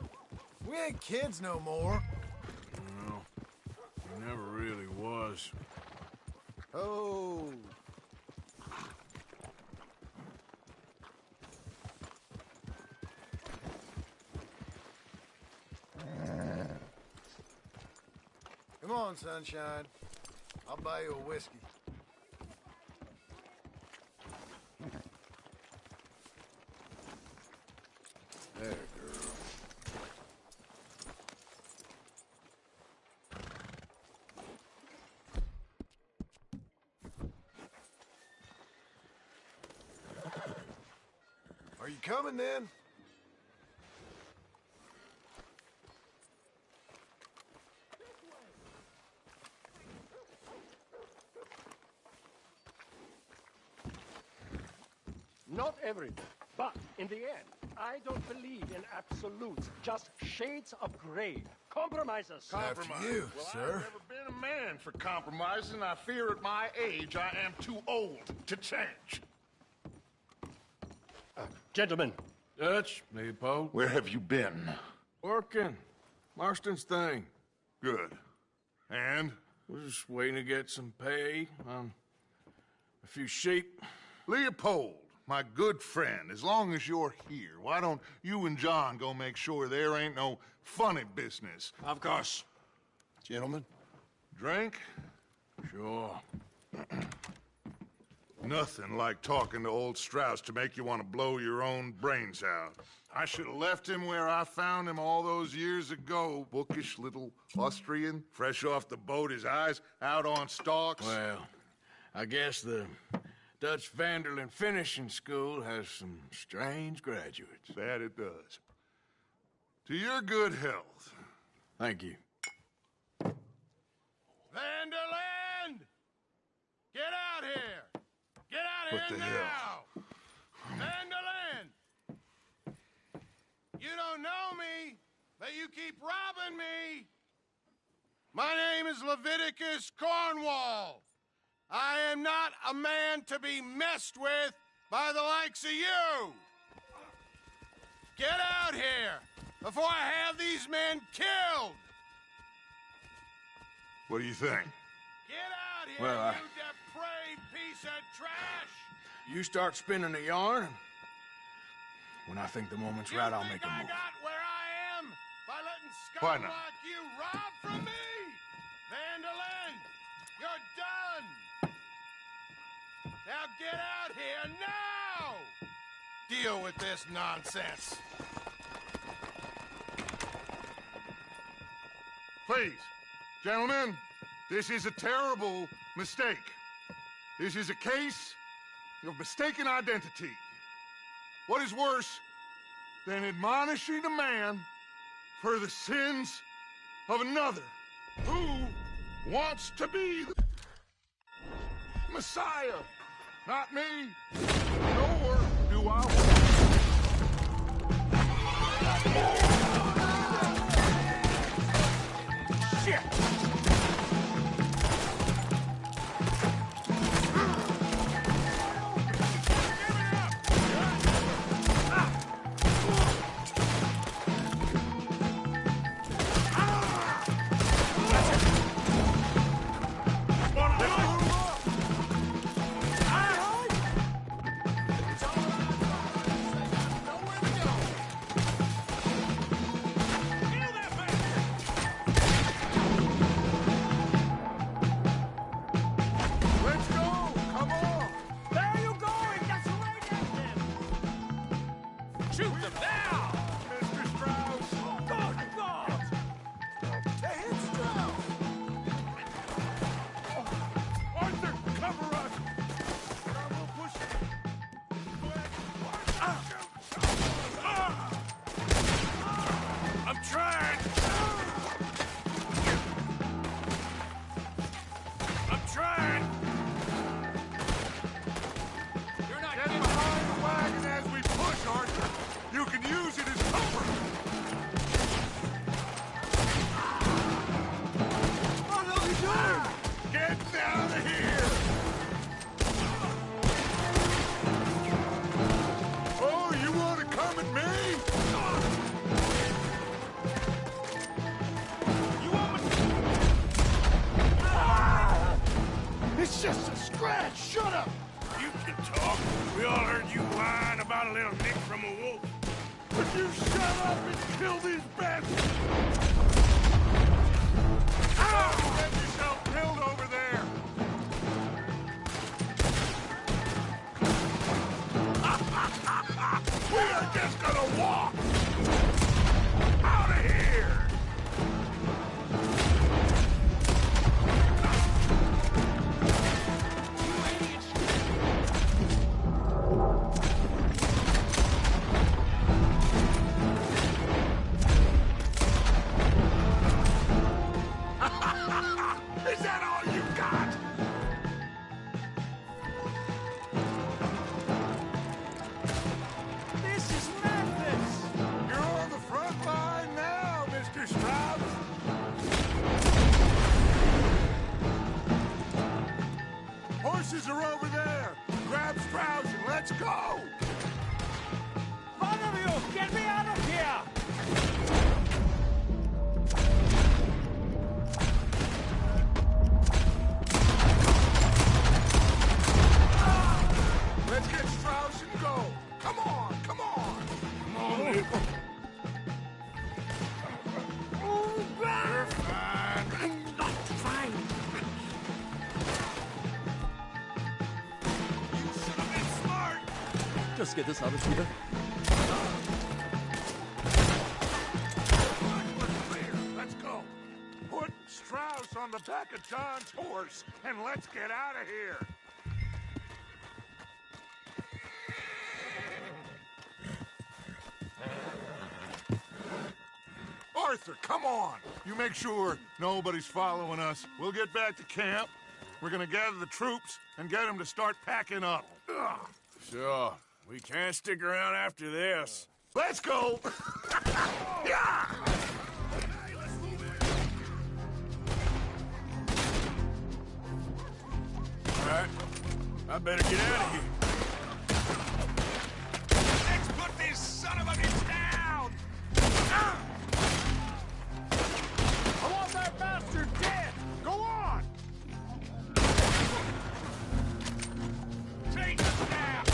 We ain't kids no more. No, he never really was. Oh. Come on, sunshine. I'll buy you a whiskey. There, girl. Are you coming then? Not everything, but in the end, I don't believe in absolutes, just shades of gray. Compromises. After you, well, sir. I've never been a man for compromising. I fear at my age I am too old to change. Gentlemen. Dutch, Leopold. Where have you been? Working. Marston's thing. Good. And? We're just waiting to get some pay on a few sheep. Leopold, my good friend, as long as you're here, why don't you and John go make sure there ain't no funny business? Of course. Gentlemen? Drink? Sure. Nothing like talking to old Strauss to make you want to blow your own brains out. I should have left him where I found him all those years ago. Bookish little Austrian, fresh off the boat, his eyes out on stalks. Well, I guess the Dutch Vanderlyn Finishing School has some strange graduates. That it does. To your good health. Thank you. Vanderland! Get out here! Get out What here the now! Vanderland! You don't know me, but you keep robbing me! My name is Leviticus Cornwall. I am not a man to be messed with by the likes of you! Get out here before I have these men killed! What do you think? Get out here, Well, you depraved piece of trash! You start spinning the yarn, and when I think the moment's right, I'll make a I move. got where I am by letting Why scum not? like you rob from me! Vanderlyn, you're done! Now get out here now! Deal with this nonsense. Please, gentlemen, this is a terrible mistake. This is a case of mistaken identity. What is worse than admonishing a man for the sins of another. Who wants to be the Messiah? Not me, nor do I want. Shit! Just get this out of here. Let's go. Put Strauss on the back of John's horse, and let's get out of here. Arthur, come on. You make sure nobody's following us. We'll get back to camp. We're gonna gather the troops and get them to start packing up. Ugh. Sure. We can't stick around after this. Let's go! Yeah! All right. I better get out of here. Let's put this son of a bitch down! I want that bastard dead! Go on! Take us down!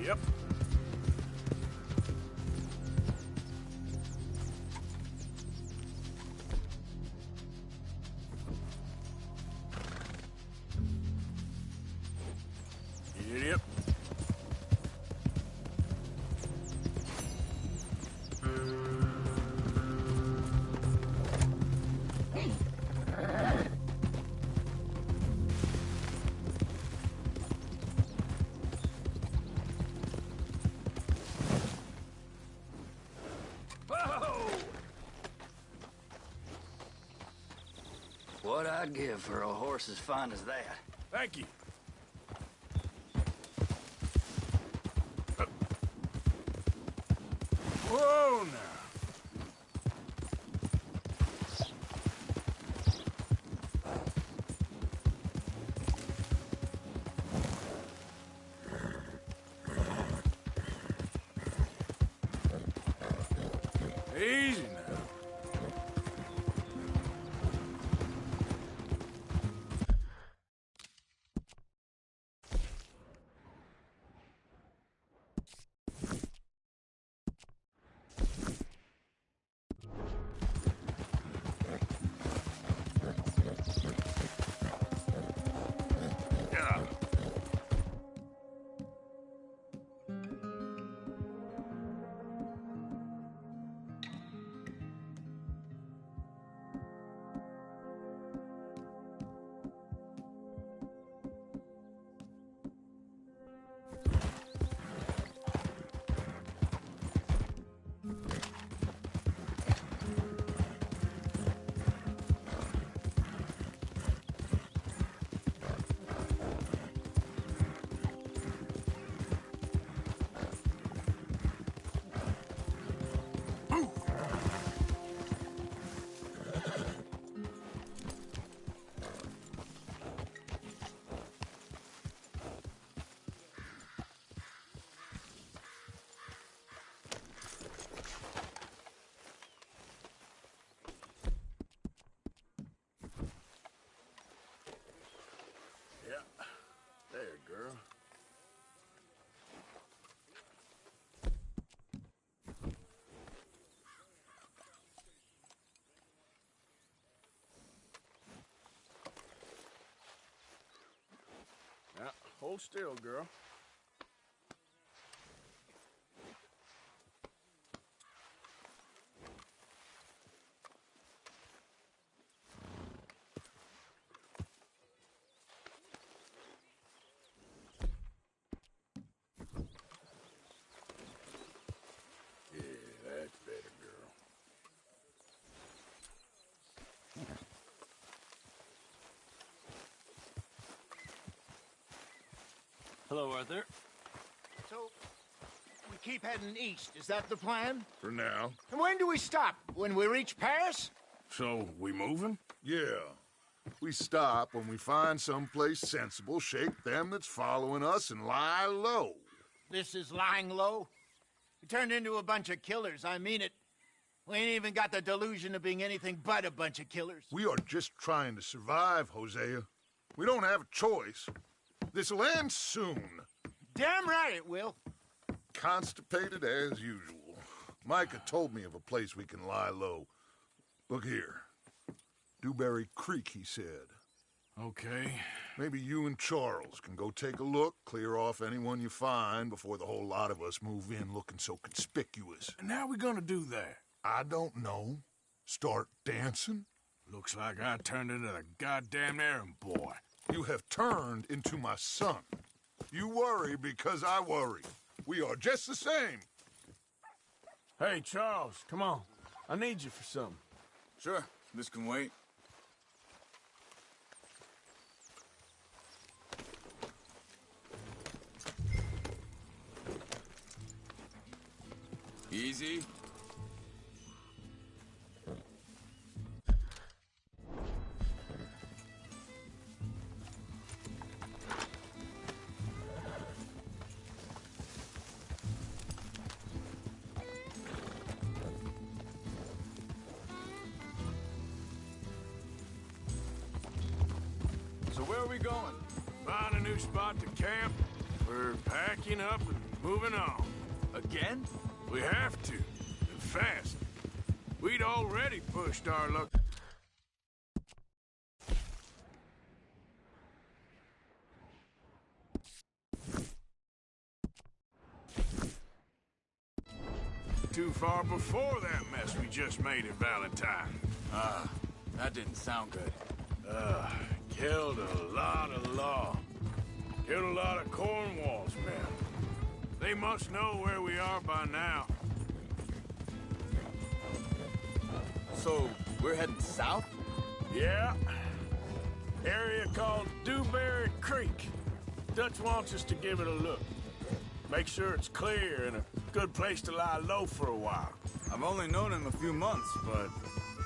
Yep. Yep. What I'd give for a horse as fine as that. Thank you. Whoa, now. Easy now. There, girl. Now, hold still, girl. That's better, girl. Hello, Arthur. So, we keep heading east. Is that the plan? For now. And when do we stop? When we reach Paris? So, we moving? Yeah. We stop when we find someplace sensible, shake them that's following us, and lie low. This is lying low? We turned into a bunch of killers, I mean it. We ain't even got the delusion of being anything but a bunch of killers. We are just trying to survive, Hosea. We don't have a choice. This'll end soon. Damn right it will. Constipated as usual. Micah told me of a place we can lie low. Look here. Dewberry Creek, he said. Okay. Maybe you and Charles can go take a look, clear off anyone you find before the whole lot of us move in looking so conspicuous. And how we gonna do that? I don't know. Start dancing? Looks like I turned into the goddamn errand boy. You have turned into my son. You worry because I worry. We are just the same. Hey, Charles, come on. I need you for something. Sure, this can wait. Easy. So where are we going? Find a new spot to camp. We're packing up and moving on. Again? We have to, and fast. We'd already pushed our luck. Too far before that mess we just made in Valentine. That didn't sound good. Killed a lot of law. Killed a lot of Cornwall's men. They must know where we are by now. So, we're heading south? Yeah. Area called Dewberry Creek. Dutch wants us to give it a look. Make sure it's clear and a good place to lie low for a while. I've only known him a few months, but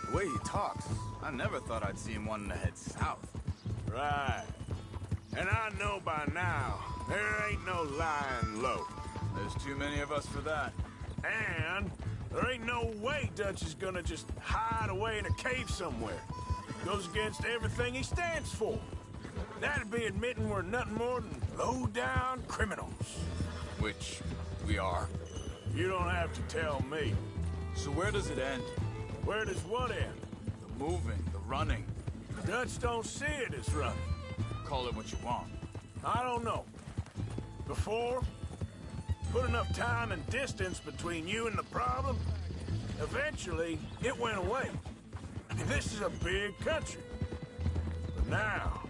the way he talks, I never thought I'd see him wanting to head south. Right. And I know by now, there ain't no lying low. There's too many of us for that. And there ain't no way Dutch is gonna just hide away in a cave somewhere. Goes against everything he stands for. That'd be admitting we're nothing more than low-down criminals. Which we are. You don't have to tell me. So where does it end? Where does what end? The moving, the running. Dutch don't see it as running. Call it what you want. I don't know. Before, put enough time and distance between you and the problem, eventually it went away. I mean, this is a big country. But now,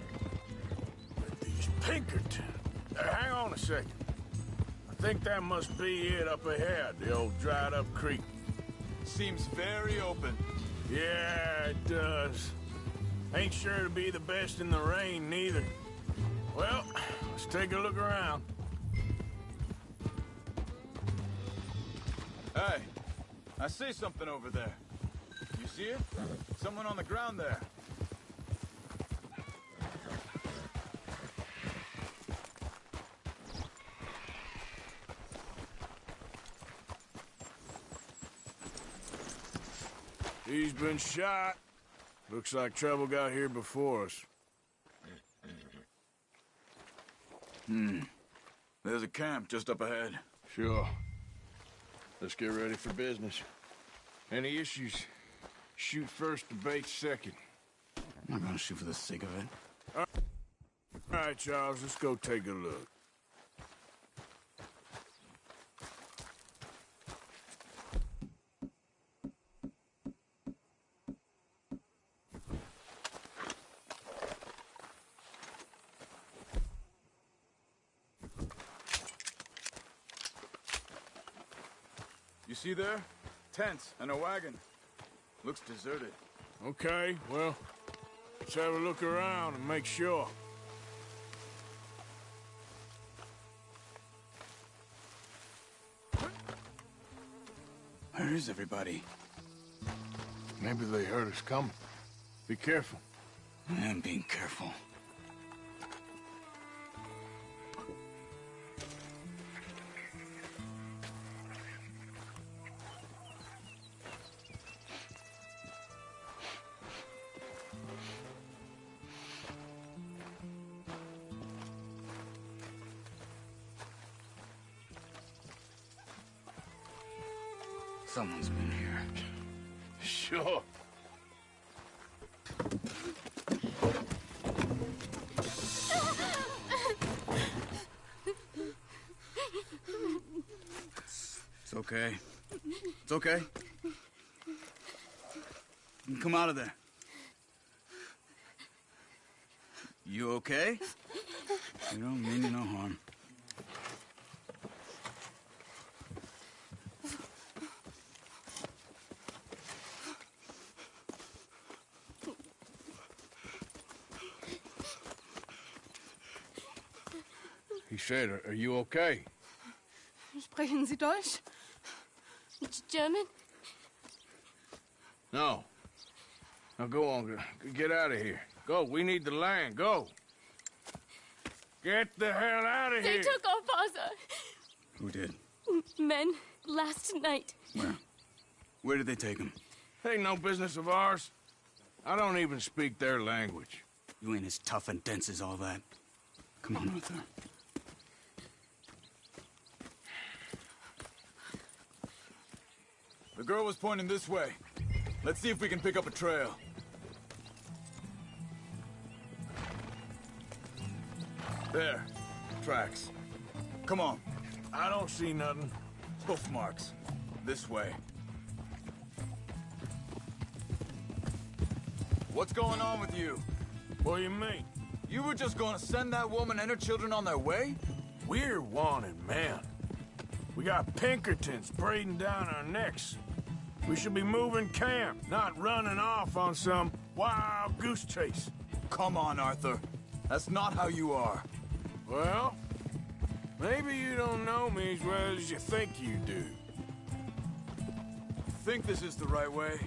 with these Pinkerton... hang on a second. I think that must be it up ahead, the old dried-up creek. Seems very open. Yeah, it does. Ain't sure to be the best in the rain, neither. Well, let's take a look around. Hey, I see something over there. You see it? Someone on the ground there. He's been shot. Looks like trouble got here before us. There's a camp just up ahead. Sure. Let's get ready for business. Any issues? Shoot first, debate second. I'm not gonna shoot for the sake of it. All right, Charles, let's go take a look. You see there? Tents and a wagon. Looks deserted. Okay, well, let's have a look around and make sure. Where is everybody? Maybe they heard us coming. Be careful. I am being careful. Someone's been here. Sure. It's okay. It's okay. You can come out of there. You okay? You don't mean you no harm. He said, are you okay? Sprechen Sie Deutsch? German? No. Now go on, get out of here. Go, we need the land, go. Get the hell out of They here. took our father. Who did? Men last night. Where? Where did they take him? Ain't no business of ours. I don't even speak their language. You ain't as tough and dense as all that. Come on, Arthur. The girl was pointing this way. Let's see if we can pick up a trail. There. Tracks. Come on. I don't see nothing. Hoof marks. This way. What's going on with you? What do you mean? You were just gonna send that woman and her children on their way? We're wanted men. We got Pinkertons breathing down our necks. We should be moving camp, not running off on some wild goose chase. Come on, Arthur. That's not how you are. Well, maybe you don't know me as well as you think you do. Think this is the right way?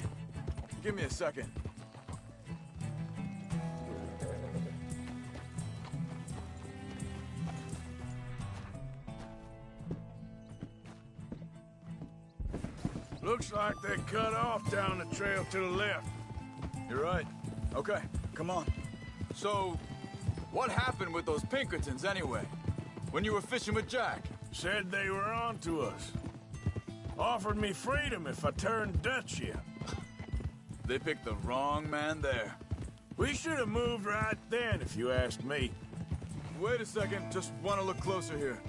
Give me a second. Looks like they cut off down the trail to the left. You're right. Okay, come on. So, what happened with those Pinkertons anyway? When you were fishing with Jack? Said they were on to us. Offered me freedom if I turned Dutch yet. They picked the wrong man there. We should have moved right then, if you asked me. Wait a second, just want to look closer here.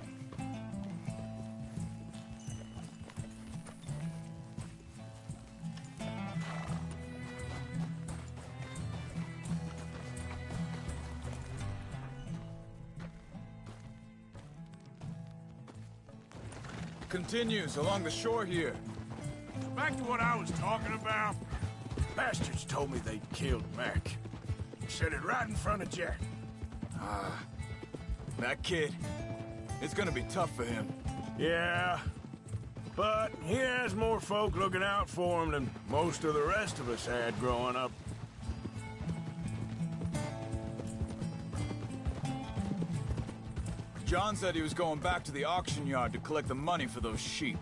Continues along the shore here. Back to what I was talking about. Bastards told me they'd killed Mac. Said it right in front of Jack. That kid. It's gonna be tough for him. Yeah, but he has more folk looking out for him than most of the rest of us had growing up. John said he was going back to the auction yard to collect the money for those sheep.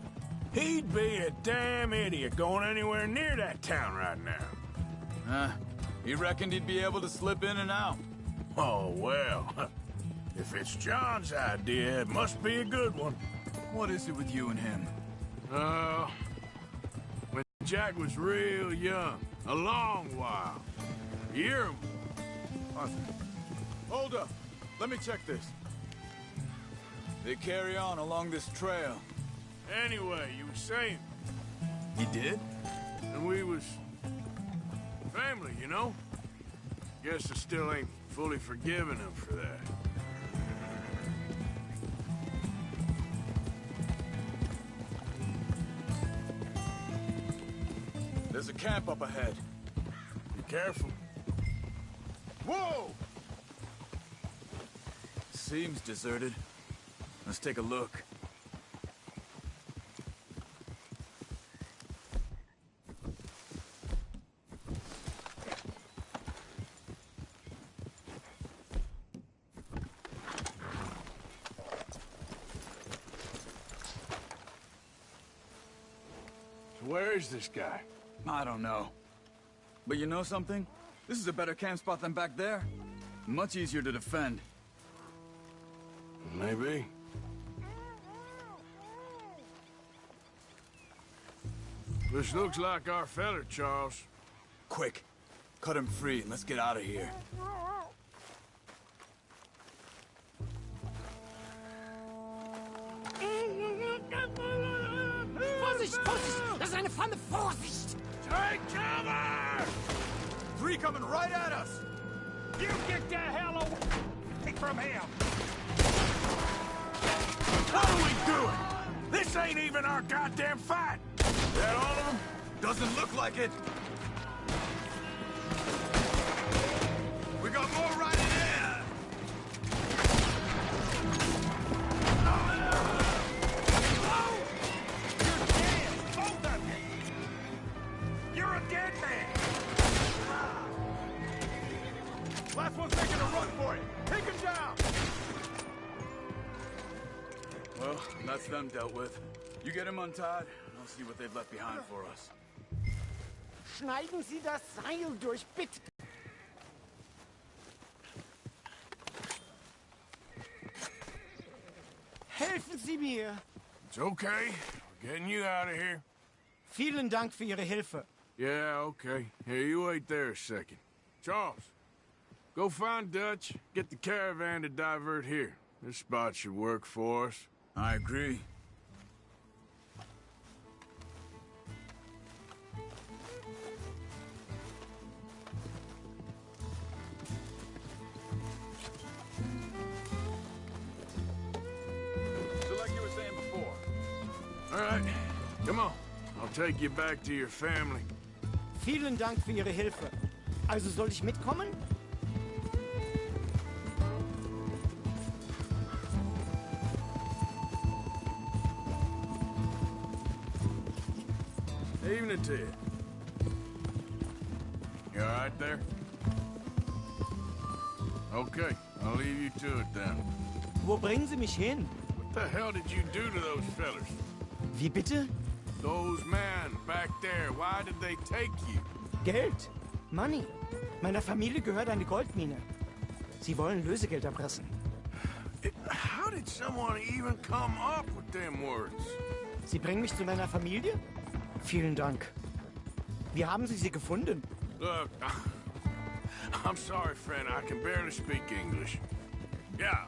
He'd be a damn idiot going anywhere near that town right now. He reckoned he'd be able to slip in and out. Oh, well. If it's John's idea, it must be a good one. What is it with you and him? When Jack was real young, a long while. A year. Arthur, hold up. Let me check this. They carry on along this trail. Anyway, you were saying. He did? And we was family, you know? Guess I still ain't fully forgiven him for that. There's a camp up ahead. Be careful. Whoa! Seems deserted. Let's take a look. So where is this guy? I don't know. But you know something? This is a better camp spot than back there. Much easier to defend. Maybe. This looks like our feller, Charles. Quick. Cut him free and let's get out of here. Vorsicht, Vorsicht! Das ist eine Pfanne! Vorsicht! Take cover! 3 coming right at us! You get the hell away from him! What are we doing? This ain't even our goddamn fight! That all of them? Doesn't look like it. We got more right in there! You're a dead man! Last one's making a run for it! Take him down! Well, that's them dealt with. You get him untied, and I'll see what they've left behind for us. Schneiden Sie das Seil durch, bitte! Helfen Sie mir! It's okay. We're getting you out of here. Vielen Dank für Ihre Hilfe. Yeah, okay. Here, you wait there a second. Charles, go find Dutch, get the caravan to divert here. This spot should work for us. I agree. So like you were saying before. All right, come on. I'll take you back to your family. Vielen Dank für Ihre Hilfe. Also soll ich mitkommen? Evening to you. You all right there? Okay, I'll leave you to it then. Wo bringen Sie mich hin? What the hell did you do to those fellas? Wie bitte? Those men back there, why did they take you? Geld. Money. Meiner Familie gehört eine Goldmine. Sie wollen Lösegeld erpressen. How did someone even come up with them words? Sie bringen mich zu meiner Familie? Vielen Dank. Wie haben Sie sie gefunden? Look, I'm sorry, friend. I can barely speak English. Yeah.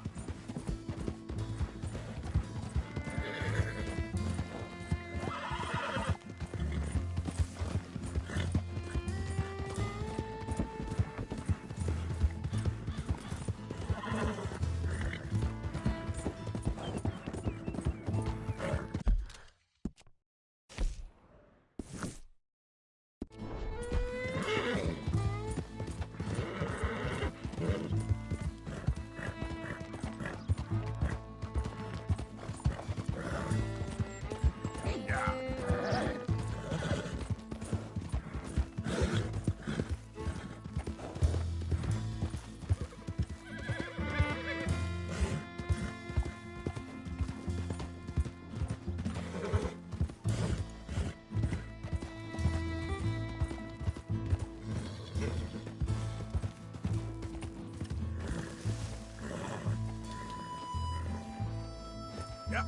Yeah.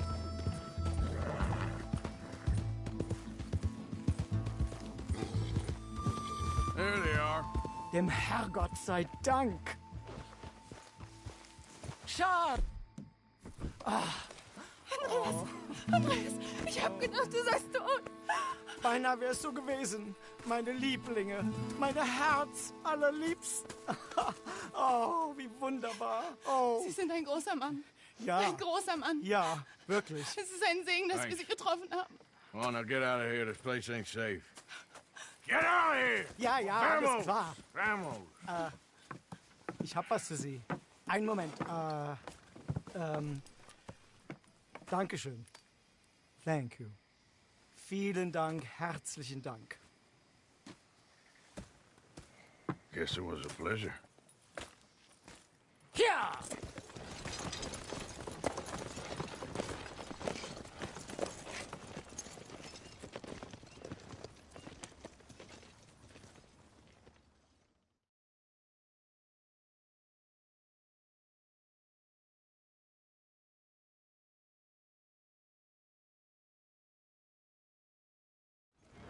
There they are. Dem Herrgott sei Dank. Schad! Andreas, ich hab gedacht, du seist tot. Beinahe wär's so gewesen. Meine Lieblinge, meine Herz allerliebsten. Oh, wie wunderbar. Oh. Sie sind ein großer Mann. Ja. Ein großer Mann. Ja, wirklich. Es ist ein Segen, dass wir Sie getroffen haben. Well, now get out of here. This place ain't safe. Get out of here! Ja, ja, Vamos! alles klar. Vamos! Ich hab was für Sie. Einen Moment. Dankeschön. Thank you. Vielen Dank, herzlichen Dank. Guess it was a pleasure. Ja!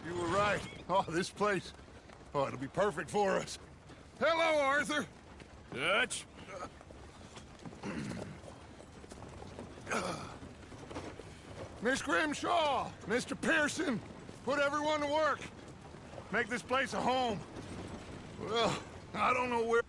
You were right. Oh, this place. Oh, it'll be perfect for us. Hello, Arthur. Dutch? Miss Grimshaw, Mr. Pearson, put everyone to work. Make this place a home. Well, I don't know where...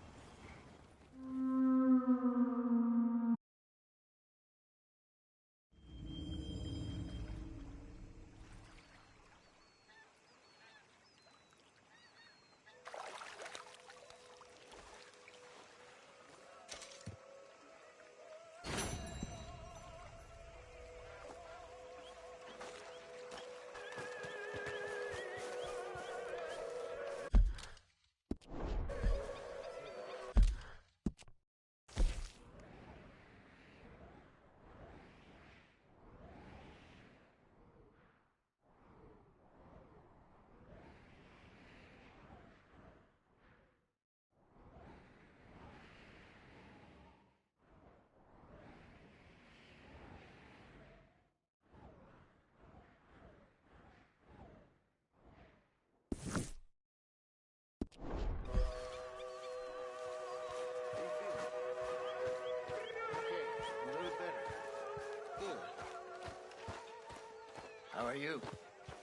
are you?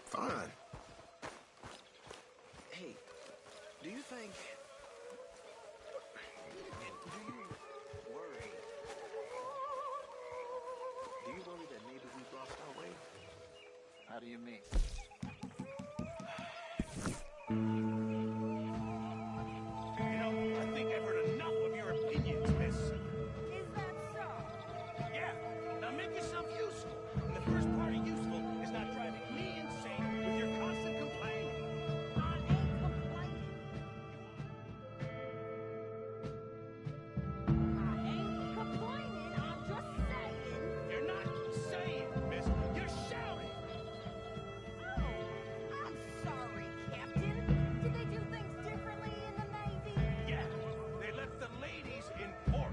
Fine. Hey, do you think... Do you worry that maybe we've lost our way? How do you mean? You know, I think I've heard enough of your opinions, miss. Is that so? Yeah, now make yourself useful. And the first part of useful is not driving me insane with your constant complaining. I ain't complaining. I'm just saying. You're not saying, miss. You're shouting. Oh, I'm sorry, Captain. Did they do things differently in the Navy? Yeah, they left the ladies in port.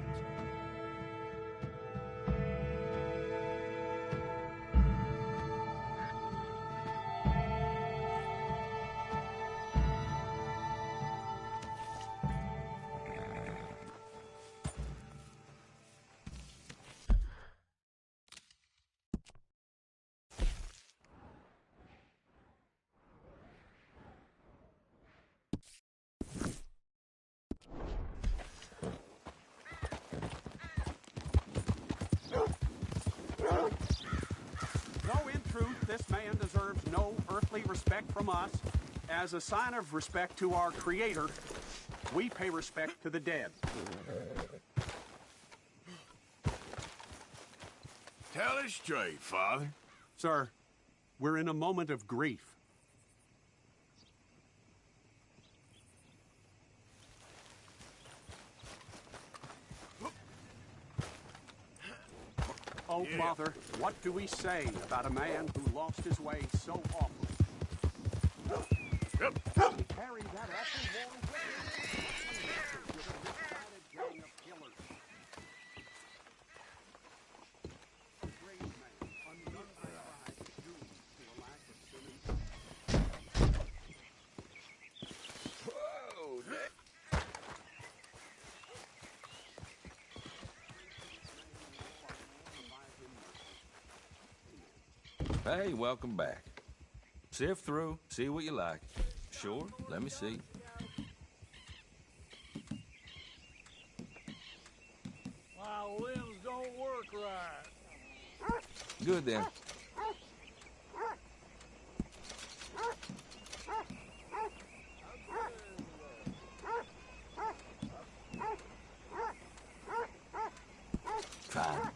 Though in truth this man deserves no earthly respect from us, as a sign of respect to our Creator, we pay respect to the dead. Tell us straight, Father. Sir, we're in a moment of grief. Oh, Father, what do we say about a man who lost his way so awfully? Carry that awful wall with him. With a misguided gang of killers. A brave man, undone by pride, doomed to a lack of sinning. Whoa, Nick. Hey, welcome back. Sift through, see what you like. Sure, let me see. My limbs don't work right. Good then. Fine.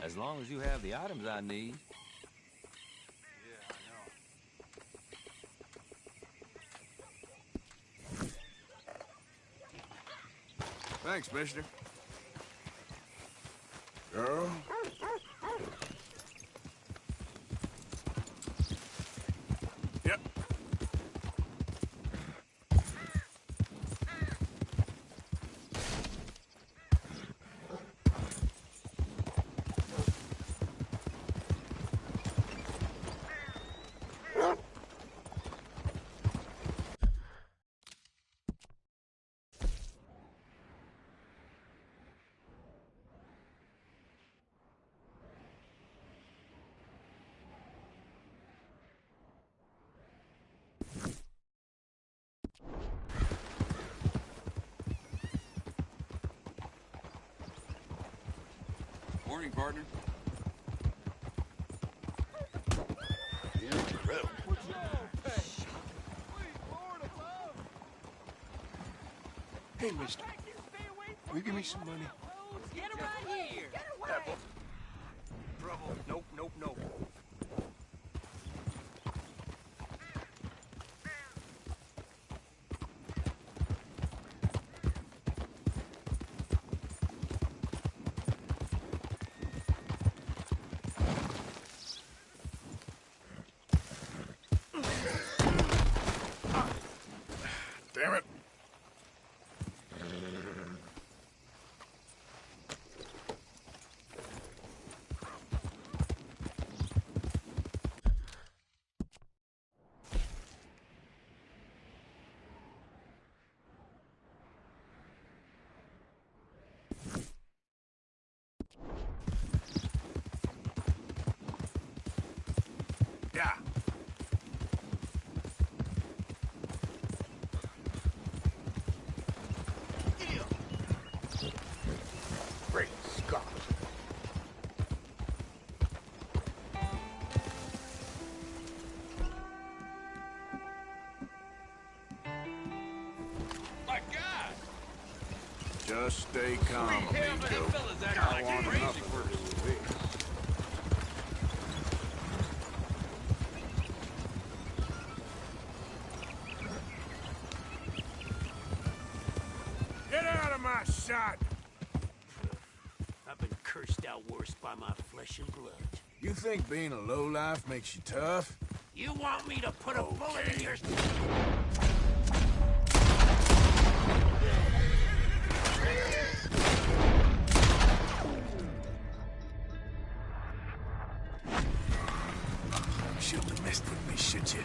As long as you have the items I need. Thanks, mister. Girl? Yep. Morning, partner. Incredible. Hey, mister. Will you give me some money? Get her right here. Get away. Trouble. Nope, nope, nope. Just stay calm, amigo. I want nothing to do with it. Get out of my sight! I've been cursed out worse by my flesh and blood. You think being a lowlife makes you tough? You want me to put a bullet in your... Shouldn't have messed with me, should you?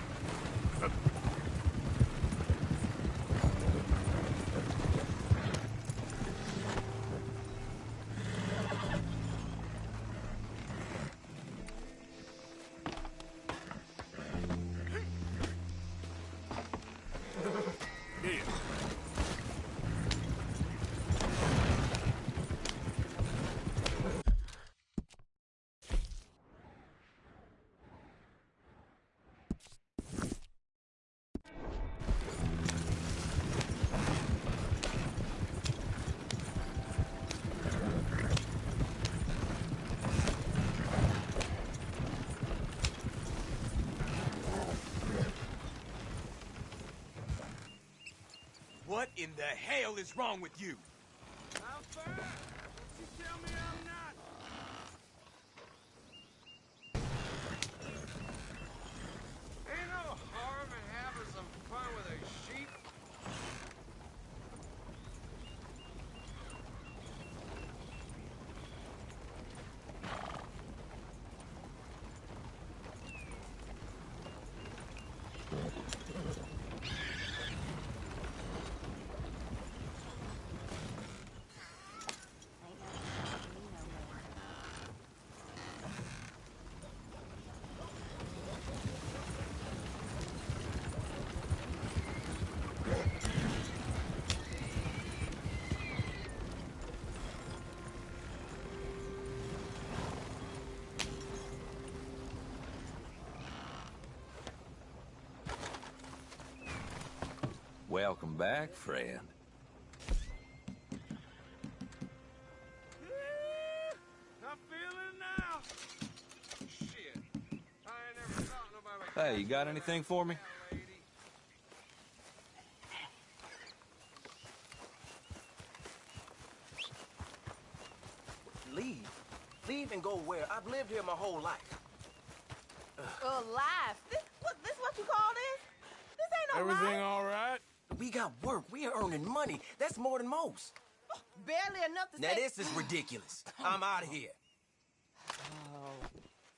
What in the hell is wrong with you? How far? Don't you tell me I'm not? Ain't no harm in having some fun with a sheep. Welcome back, friend. I feel it now. Shit. I ain't never thought nobody. Hey, you got anything for me? Leave? Leave and go where? I've lived here my whole life. Life? This what you call this? This ain't no Everything life. all right? We got work. We are earning money. That's more than most. Barely enough to Now say... this is ridiculous. I'm out of here.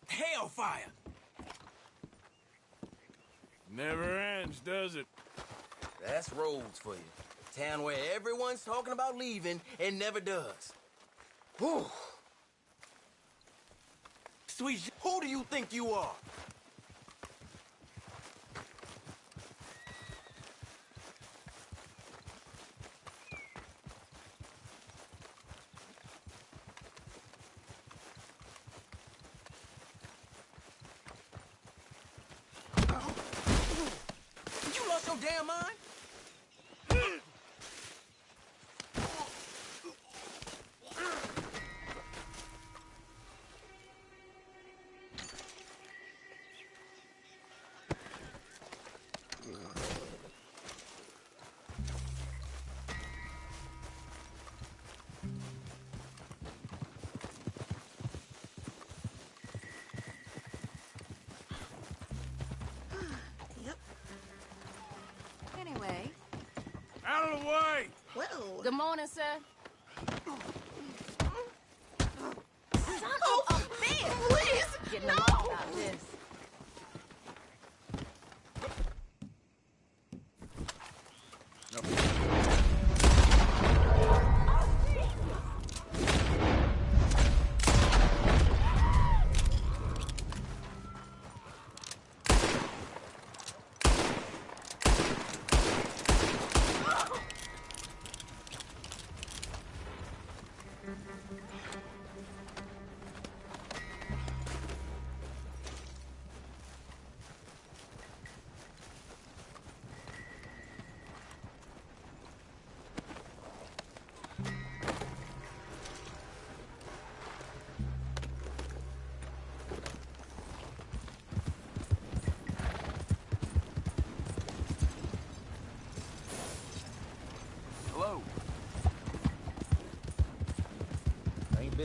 Hellfire! Never ends, does it? That's Rhodes for you. A town where everyone's talking about leaving and never does. Whew. Sweet, who do you think you are? You lost your damn mind? Anyway. Out of the way! Well. Good morning, sir. Son of a bitch! Please! Getting along about this.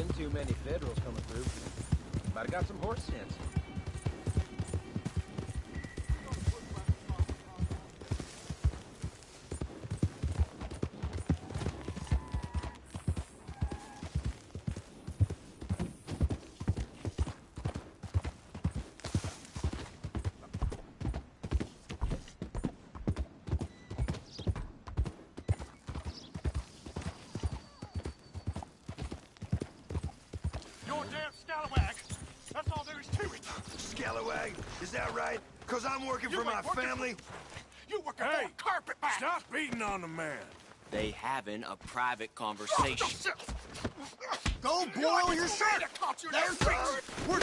been too many Federals coming through. Might have got some horse sense. Scalawag, is that right? Because I'm working for my family? You working for a carpetbag! Stop beating on the man! They having a private conversation. Go boil your shirt! There's We're...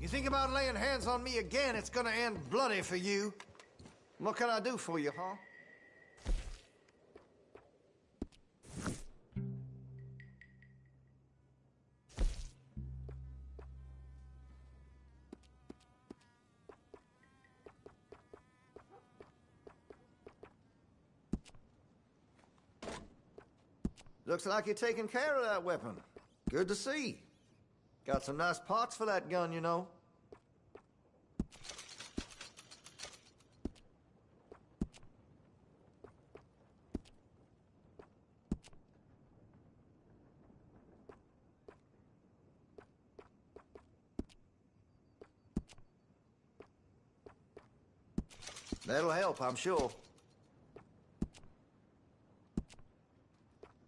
You think about laying hands on me again, it's gonna end bloody for you. What can I do for you, huh? Looks like you're taking care of that weapon. Good to see. Got some nice parts for that gun, you know. That'll help, I'm sure.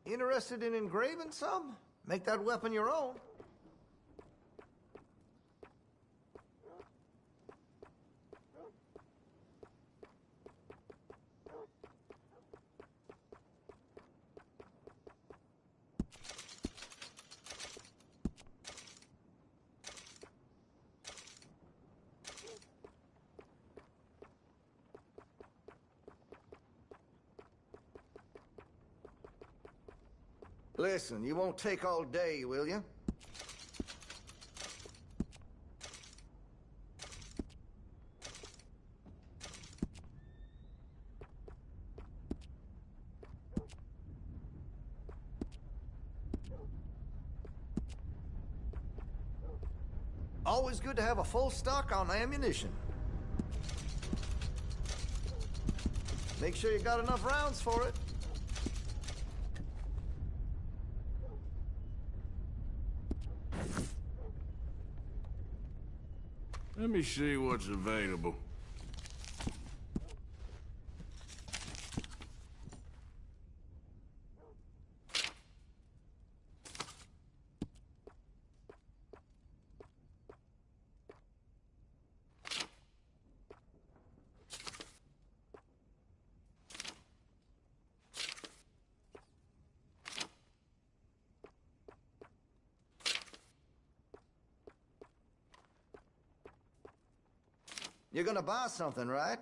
Interested in engraving some? Make that weapon your own. Listen, you won't take all day, will you? Always good to have a full stock on ammunition. Make sure you got enough rounds for it. Let me see what's available. You're gonna buy something, right?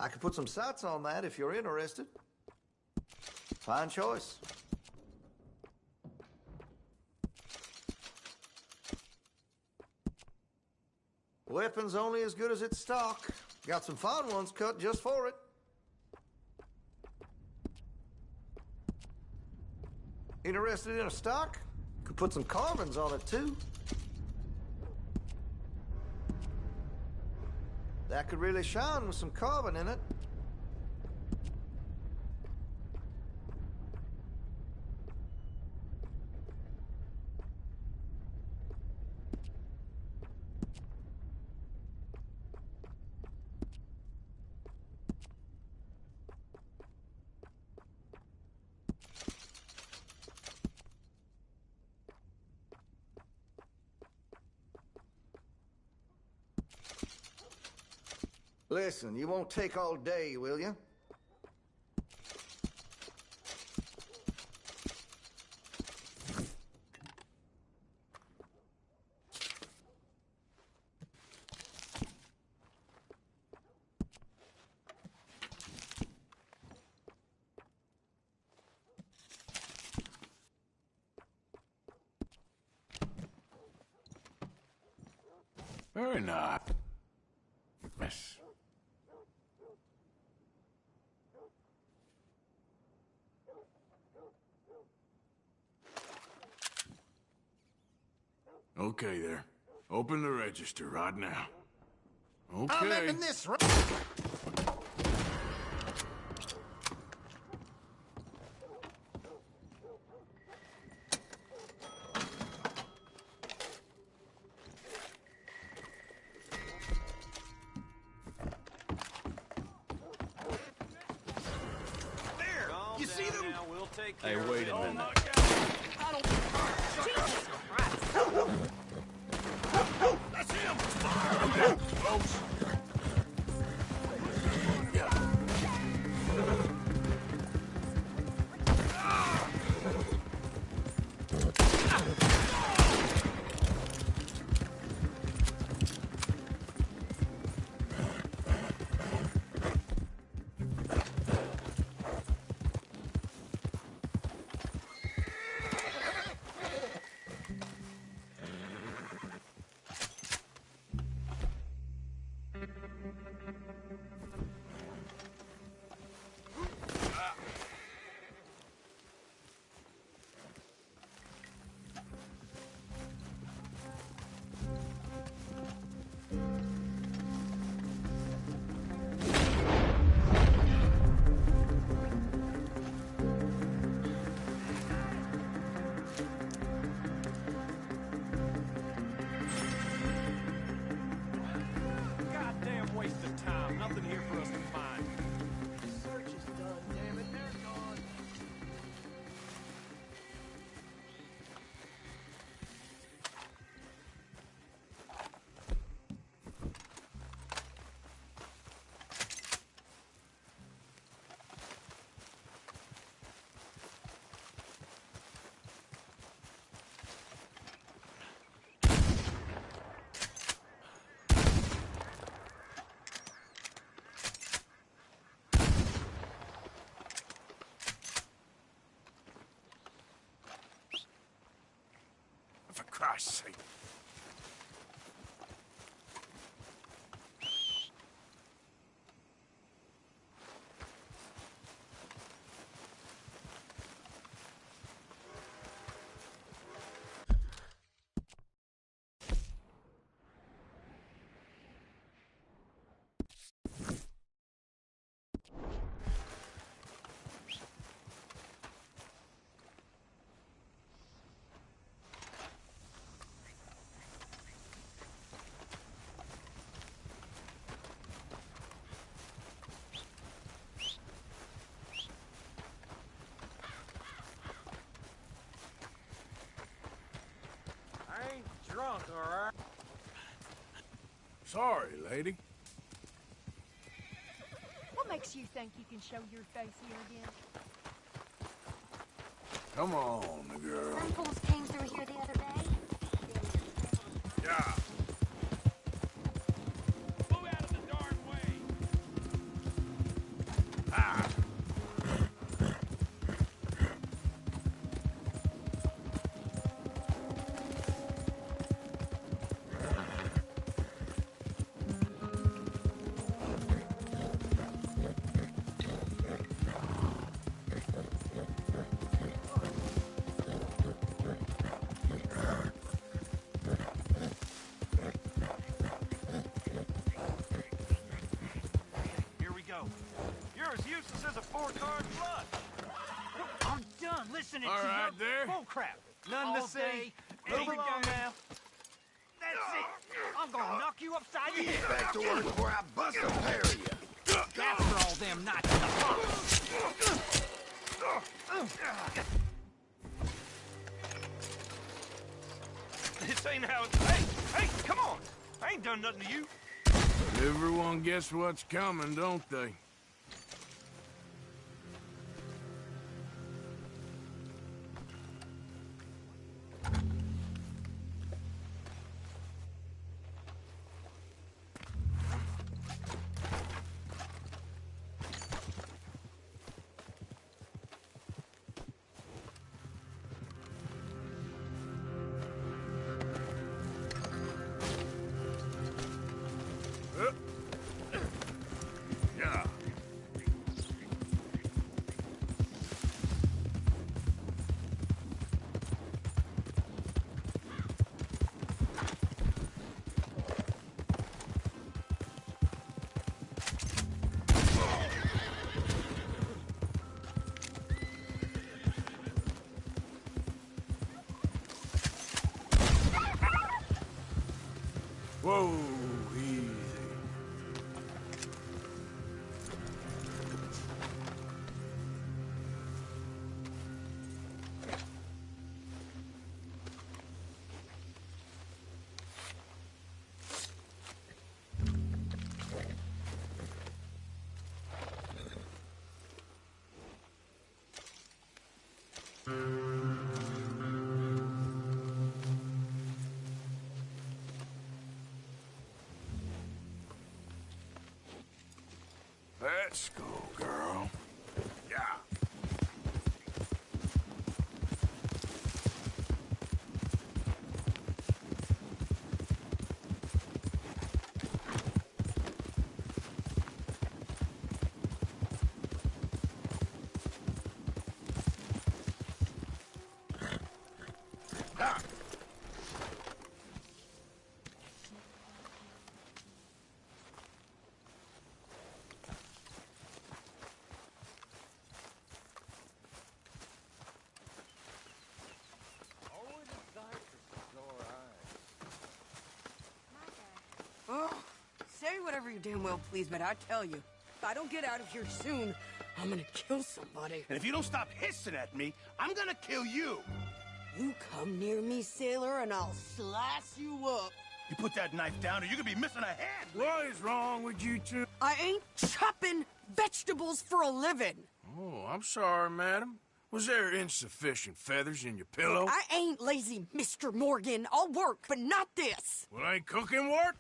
I could put some sights on that if you're interested. Fine choice. Weapon's only as good as its stock. Got some fine ones cut just for it. Interested in a stock? Could put some carvings on it, too. That could really shine with some carving in it. Listen, you won't take all day, will you? Very nice. Yes. Okay there. Open the register right now. Okay. I'm ending this right. There! You see them? We'll take Hey, care wait of a it. minute. I don't... Jesus Christ! That's him! Okay, folks. Goddamn waste of time. Nothing here for us to find. The search is done, damn it. They're gone. For Christ's sake. I ain't drunk, all right? Sorry, lady. What makes you think you can show your face here again? Come on, girl. Some fools came through here the other day. Yeah. Move out of the dark way. Ah. useless as a 4-card flush. I'm done listening All to right, your there. bull crap. None to All say. day, Move every along day. now. That's it. I'm gonna knock you upside your Get head. back to work before I bust a pair of you. After all them nights in the box. This ain't how it's... Hey, come on. I ain't done nothing to you. Everyone gets what's coming, don't they? Yeah. Whoa, easy. Let's go, girl. Yeah. Ha! Oh, say whatever you damn well please, but I tell you, if I don't get out of here soon, I'm gonna kill somebody. And if you don't stop hissing at me, I'm gonna kill you. You come near me, sailor, and I'll slice you up. You put that knife down or you're gonna be missing a hand. What is wrong with you two? I ain't chopping vegetables for a living. Oh, I'm sorry, madam. Was there insufficient feathers in your pillow? I ain't lazy, Mr. Morgan. I'll work, but not this. Well, ain't cooking work?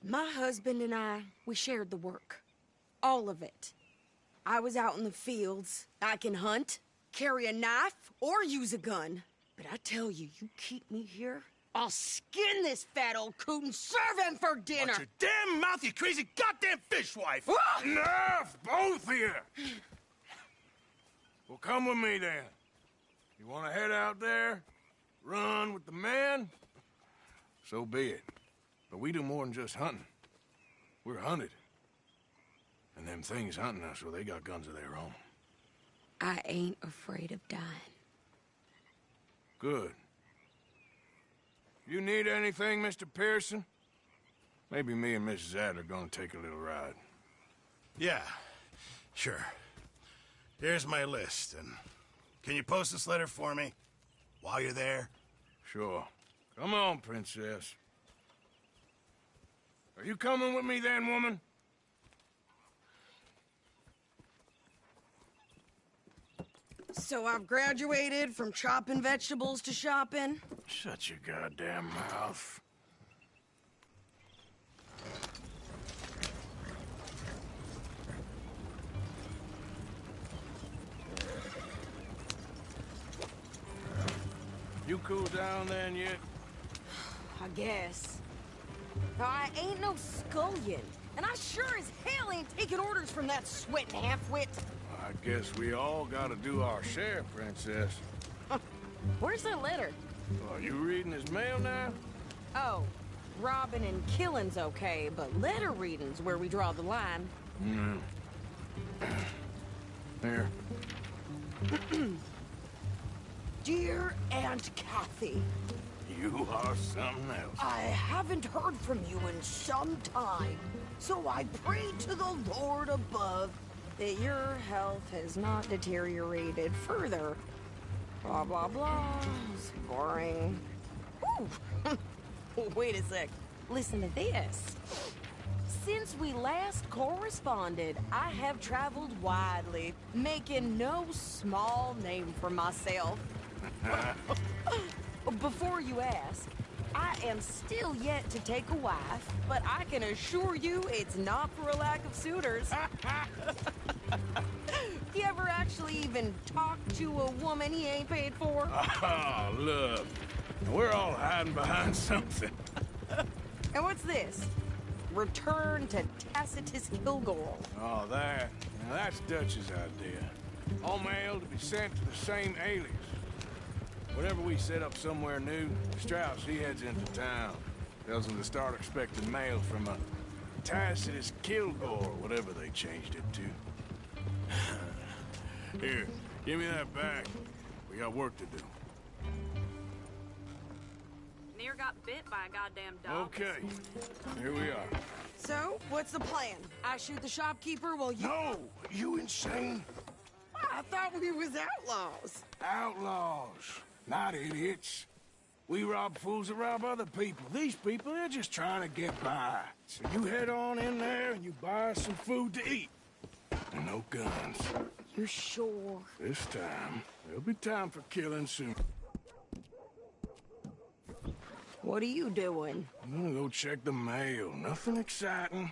My husband and I, we shared the work. All of it. I was out in the fields. I can hunt, carry a knife, or use a gun. But I tell you, you keep me here, I'll skin this fat old coot and serve him for dinner. Watch your damn mouth, you crazy goddamn fishwife! Enough, both of you! Well, come with me then. You want to head out there, run with the men? So be it. But we do more than just hunting. We're hunted. And them things hunting us, well, they got guns of their own. I ain't afraid of dying. Good. You need anything, Mr. Pearson? Maybe me and Mrs. Adler are gonna take a little ride. Yeah, sure. Here's my list, and can you post this letter for me while you're there? Sure. Come on, Princess. Are you coming with me then, woman? So I've graduated from chopping vegetables to shopping? Shut your goddamn mouth. You cool down then yet? I guess. I ain't no scullion, and I sure as hell ain't taking orders from that sweating half-wit. I guess we all gotta do our share, Princess. Where's that letter? Are you reading his mail now? Oh, robbing and killing's okay, but letter reading's where we draw the line. Here. Dear Aunt Kathy, You are something else. I haven't heard from you in some time, so I pray to the Lord above that your health has not deteriorated further. Blah, blah, blah. It's boring. Ooh. Wait a sec. Listen to this. Since we last corresponded, I have traveled widely, making no small name for myself. Before you ask, I am still yet to take a wife, but I can assure you it's not for a lack of suitors. You ever actually even talk to a woman he ain't paid for? Oh, look. We're all hiding behind something. And what's this? Return to Tacitus Kilgore. Oh, that. Now, that's Dutch's idea. All mail to be sent to the same alias. Whenever we set up somewhere new, Strauss, he heads into town. Tells them to start expecting mail from a Tacitus Kilgore, whatever they changed it to. Here, give me that back. We got work to do. Near got bit by a goddamn dog. Okay, here we are. So, what's the plan? I shoot the shopkeeper while you... No! You insane? I thought we was outlaws. Outlaws, not idiots. We rob fools that rob other people. These people, they're just trying to get by. So you head on in there and you buy us some food to eat. And no guns. You sure? This time, there'll be time for killing soon. What are you doing? I'm gonna go check the mail. Nothing exciting.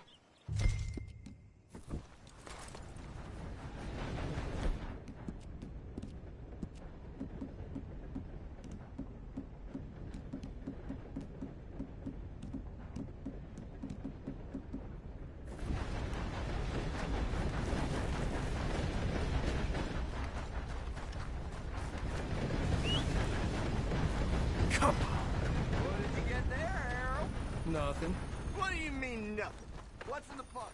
Come on. What did you get there, Harold? Nothing. What do you mean, nothing? What's in the pot?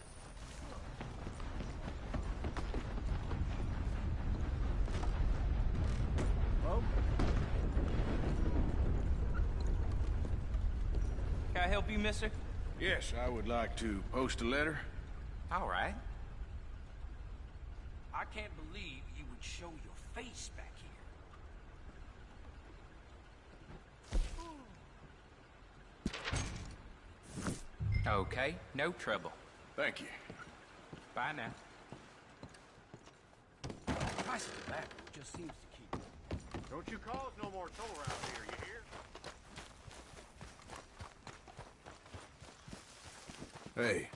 Hello? Can I help you, mister? Yes, I would like to post a letter. All right. I can't believe you would show your face back here. Okay, no trouble. Thank you. Bye now. Price of tobacco just seems to keep... Don't you cause no more trouble around here, you hear? Hey,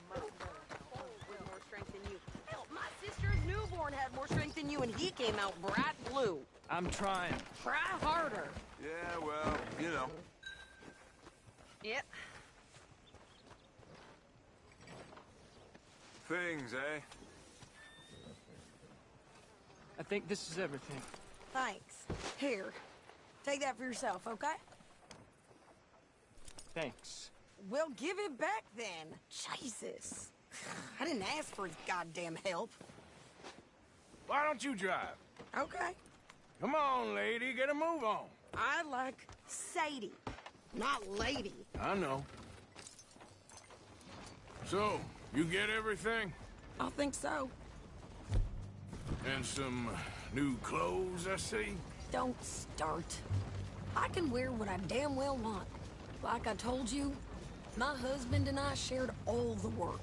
More strength than you. Hell, my sister's newborn had more strength than you, and he came out bright blue. I'm trying. Try harder. Yeah, well, you know. Yep. Things, eh? I think this is everything. Thanks. Here. Take that for yourself, okay? Thanks. Well, give it back then. Jesus. I didn't ask for his goddamn help. why don't you drive? Okay. Come on, lady, get a move on. I like Sadie, not lady. I know. So, you get everything? I think so. And some new clothes, I see? Don't start. I can wear what I damn well want. Like I told you, my husband and I shared all the work.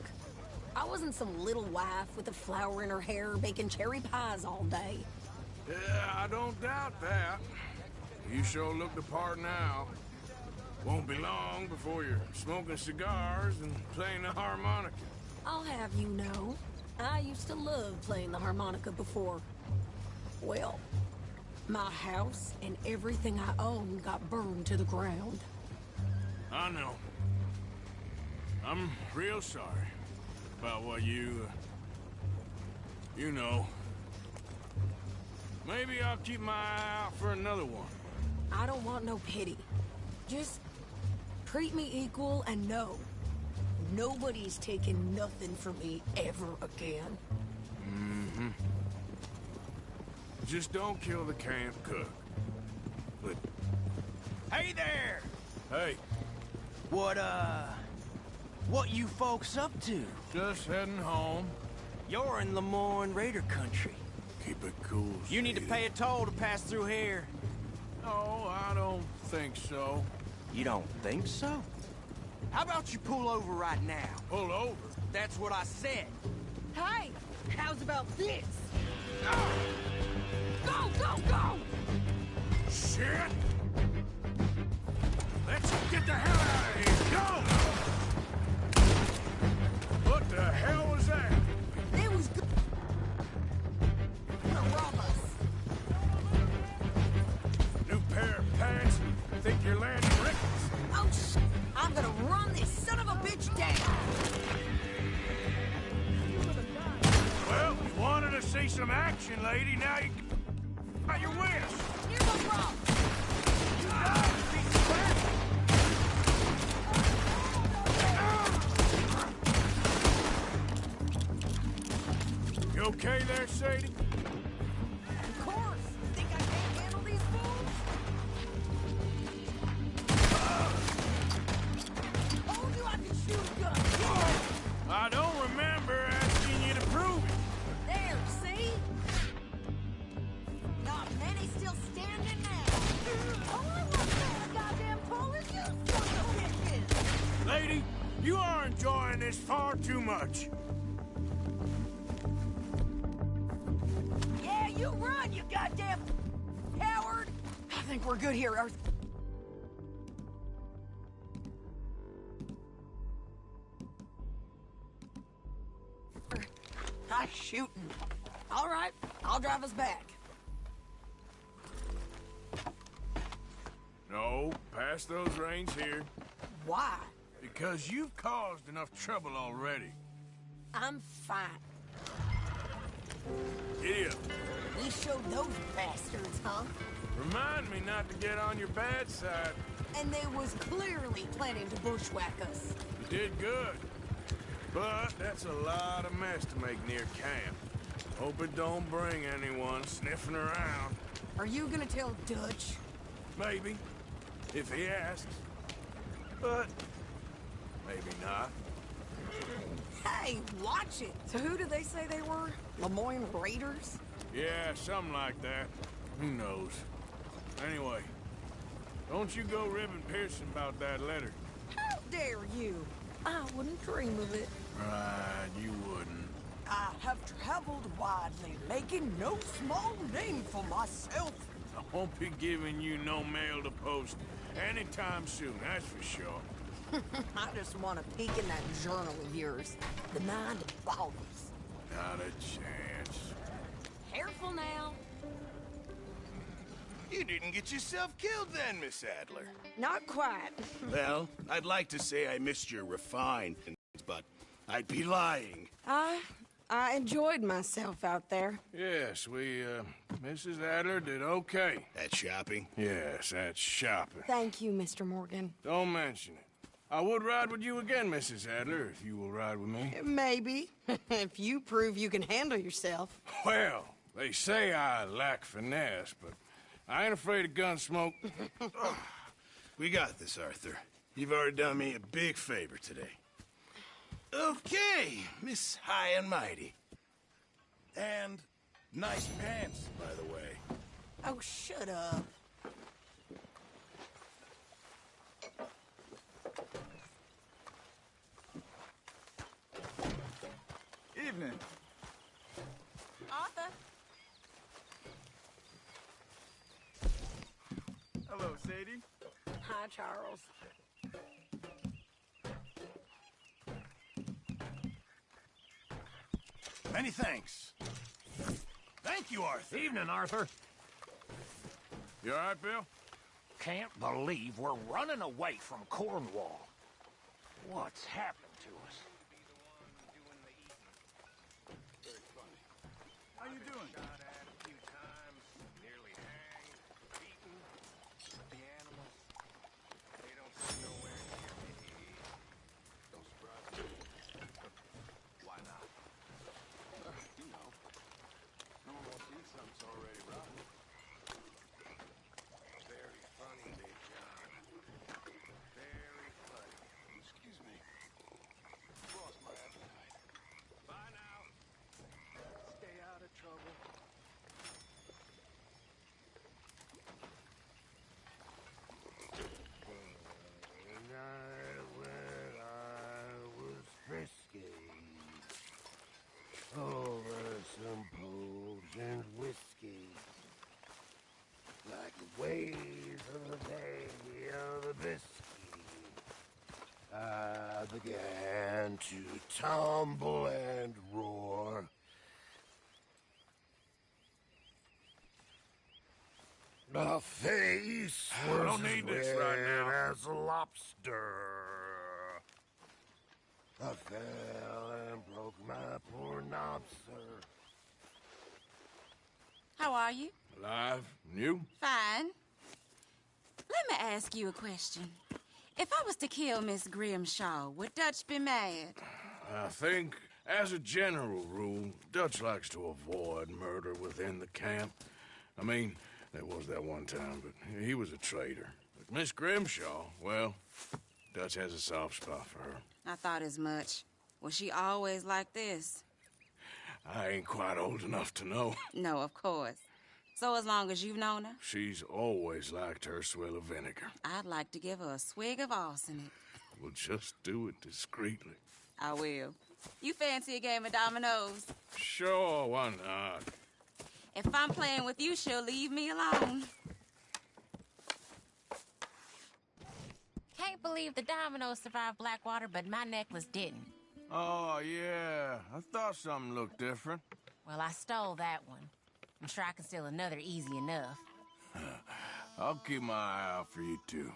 I wasn't some little wife with a flower in her hair baking cherry pies all day. Yeah, I don't doubt that. You sure look the part now. Won't be long before you're smoking cigars and playing the harmonica. I'll have you know, I used to love playing the harmonica before. Well, my house and everything I own got burned to the ground. I know. I'm real sorry about what you know. Maybe I'll keep my eye out for another one. I don't want no pity. Just treat me equal and know nobody's taking nothing from me ever again. Mm-hmm. Just don't kill the camp cook. But... Hey there! Hey. What you folks up to? Just heading home. You're in Lemoyne Raider country. Keep it cool, You need to pay a toll to pass through here. No, I don't think so. You don't think so? How about you pull over right now? Pull over? That's what I said. Hey, how's about this? Go, go, go! Shit! Let's get the hell out of here! Go! What the hell was that? It was good. Gonna rob us. New pair of pants? Think you're landing Ricketts? Oh, I'm gonna run this son of a bitch down. Well, you wanted to see some action, lady. Now you got your wish. Here's a rock. You got it, piece of crap. You okay there, Sadie? Of course. Think I can't handle these fools? Told you I could shoot a gun. I don't remember asking you to prove it. There, see? Not many still standing now. All I want to goddamn pull is you son of bitches. Lady, you are enjoying this far too much. Yeah, you run, you goddamn coward. I think we're good here, Arthur. Nice shooting. All right, I'll drive us back. No, pass those reins here. Why? Because you've caused enough trouble already. I'm fine. Giddy up. We showed those bastards, huh? Remind me not to get on your bad side. And they was clearly planning to bushwhack us. You did good. But that's a lot of mess to make near camp. Hope it don't bring anyone sniffing around. Are you gonna tell Dutch? Maybe, if he asks. But maybe not. Hey, watch it! So who did they say they were? Lemoyne Raiders? Yeah, something like that. Who knows? Anyway, don't you go ribbing Pearson about that letter. How dare you? I wouldn't dream of it. Right, you wouldn't. I have traveled widely, making no small name for myself. I won't be giving you no mail to post anytime soon, that's for sure. I just want to peek in that journal of yours. The Mind of Baldies. Not a chance. Careful now. You didn't get yourself killed then, Miss Adler. Not quite. Well, I'd like to say I missed your refinements, but I'd be lying. I enjoyed myself out there. Yes, Mrs. Adler did okay. At shopping? Yes, at shopping. Thank you, Mr. Morgan. Don't mention it. I would ride with you again, Mrs. Adler, if you will ride with me. Maybe. If you prove you can handle yourself. Well, they say I lack finesse, but I ain't afraid of gun smoke. We got this, Arthur. You've already done me a big favor today. Okay, Miss High and Mighty. And nice pants, by the way. Oh, shut up. Evening. Arthur. Hello, Sadie. Hi, Charles. Many thanks. Thank you, Arthur. Evening, Arthur. You all right, Bill? Can't believe we're running away from Cornwall. What's happened to us? How you doing? began to tumble and roar. The face I was don't need this right red now. as a lobster. I fell and broke my poor knobster. How are you? Alive? And you? Fine. Let me ask you a question. If I was to kill Miss Grimshaw, would Dutch be mad? I think, as a general rule, Dutch likes to avoid murder within the camp. I mean, there was that one time, but he was a traitor. But Miss Grimshaw, well, Dutch has a soft spot for her. I thought as much. Was she always like this? I ain't quite old enough to know. No, of course. So as long as you've known her? She's always liked her swill of vinegar. I'd like to give her a swig of arsenic. We'll just do it discreetly. I will. You fancy a game of dominoes? Sure, why not? If I'm playing with you, she'll leave me alone. Can't believe the dominoes survived Blackwater, but my necklace didn't. Oh, yeah. I thought something looked different. Well, I stole that one. I'm sure I can steal another easy enough. I'll keep my eye out for you, too.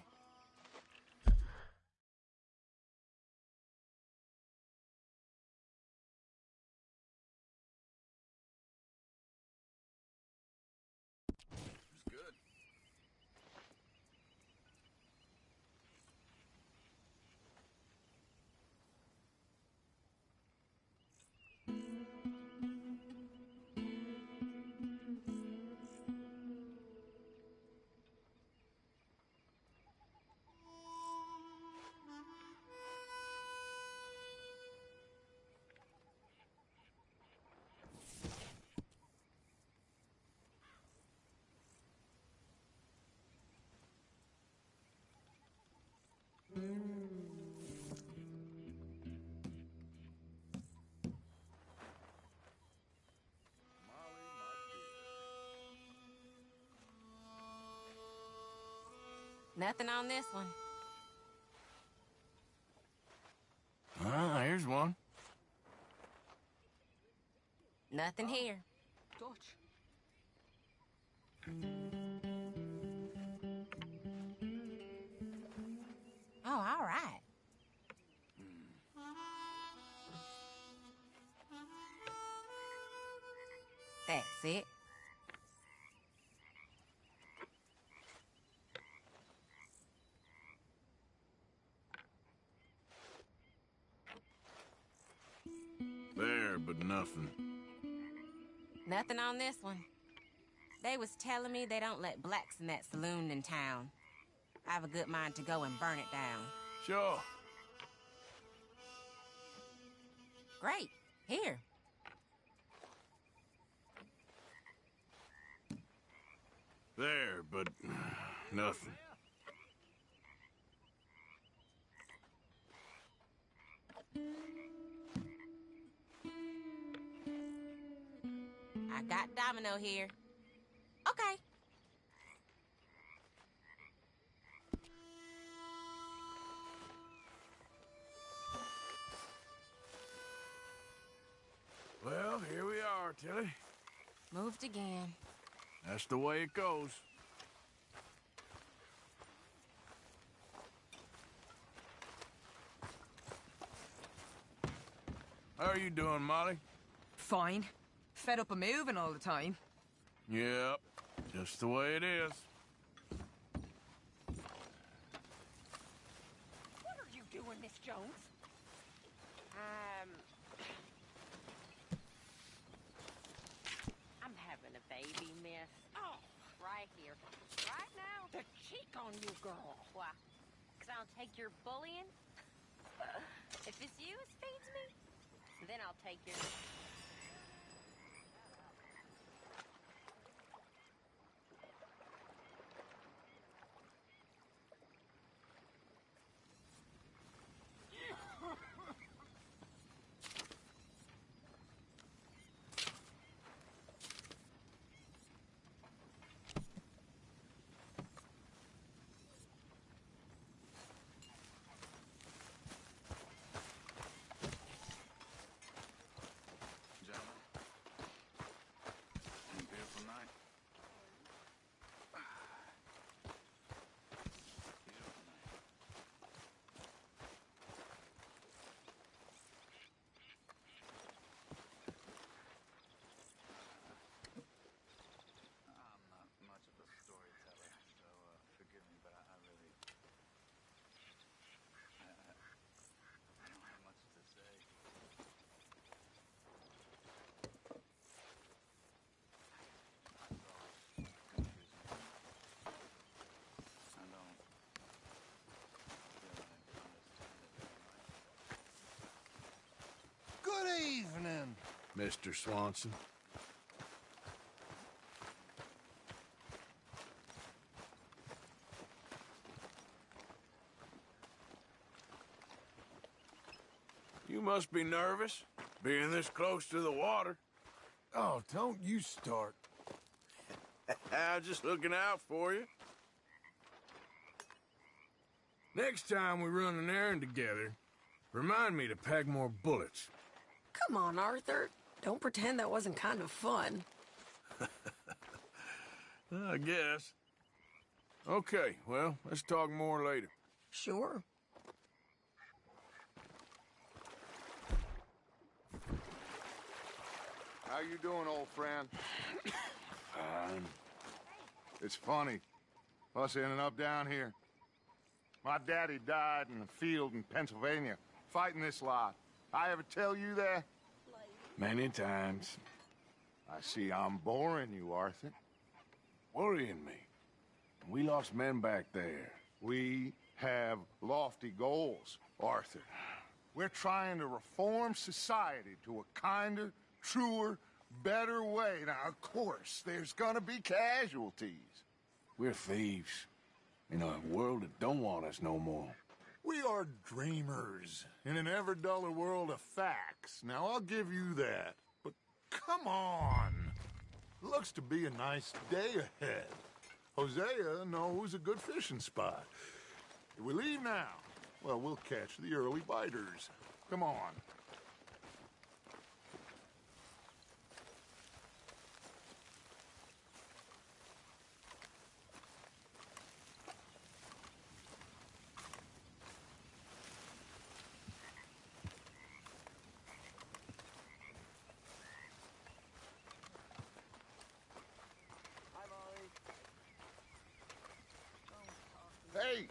Nothing on this one. Ah, here's one. Nothing here. Dutch. Oh, all right. That's it. There, but nothing. Nothing on this one. They was telling me they don't let blacks in that saloon in town. I have a good mind to go and burn it down. Sure. Great. Here. There, but nothing. I got Domino here. Okay. Well, here we are, Tilly. Moved again. That's the way it goes. How are you doing, Molly? Fine. Fed up of moving all the time. Yep, just the way it is. What are you doing, Miss Jones? I'm having a baby, miss. Oh, right here. Right now. The cheek on you, girl. Why? 'Cause I'll take your bullying? If it's you as feeds me, then I'll take your... Mr. Swanson. You must be nervous, being this close to the water. Oh, don't you start. I'm just looking out for you. Next time we run an errand together, remind me to pack more bullets. Come on, Arthur. Don't pretend that wasn't kind of fun. I guess. Okay, well, let's talk more later. Sure. How you doing, old friend? Fine. It's funny, us ending up down here. My daddy died in the field in Pennsylvania, fighting this lot. I ever tell you that? Many times. I see I'm boring you, Arthur. Worrying me. We lost men back there. We have lofty goals, Arthur. We're trying to reform society to a kinder, truer, better way. Now, of course, there's gonna be casualties. We're thieves. In a world that don't want us no more. We are dreamers in an ever duller world of facts. Now, I'll give you that. But come on. Looks to be a nice day ahead. Hosea knows a good fishing spot. If we leave now, well, we'll catch the early biters. Come on. Hey,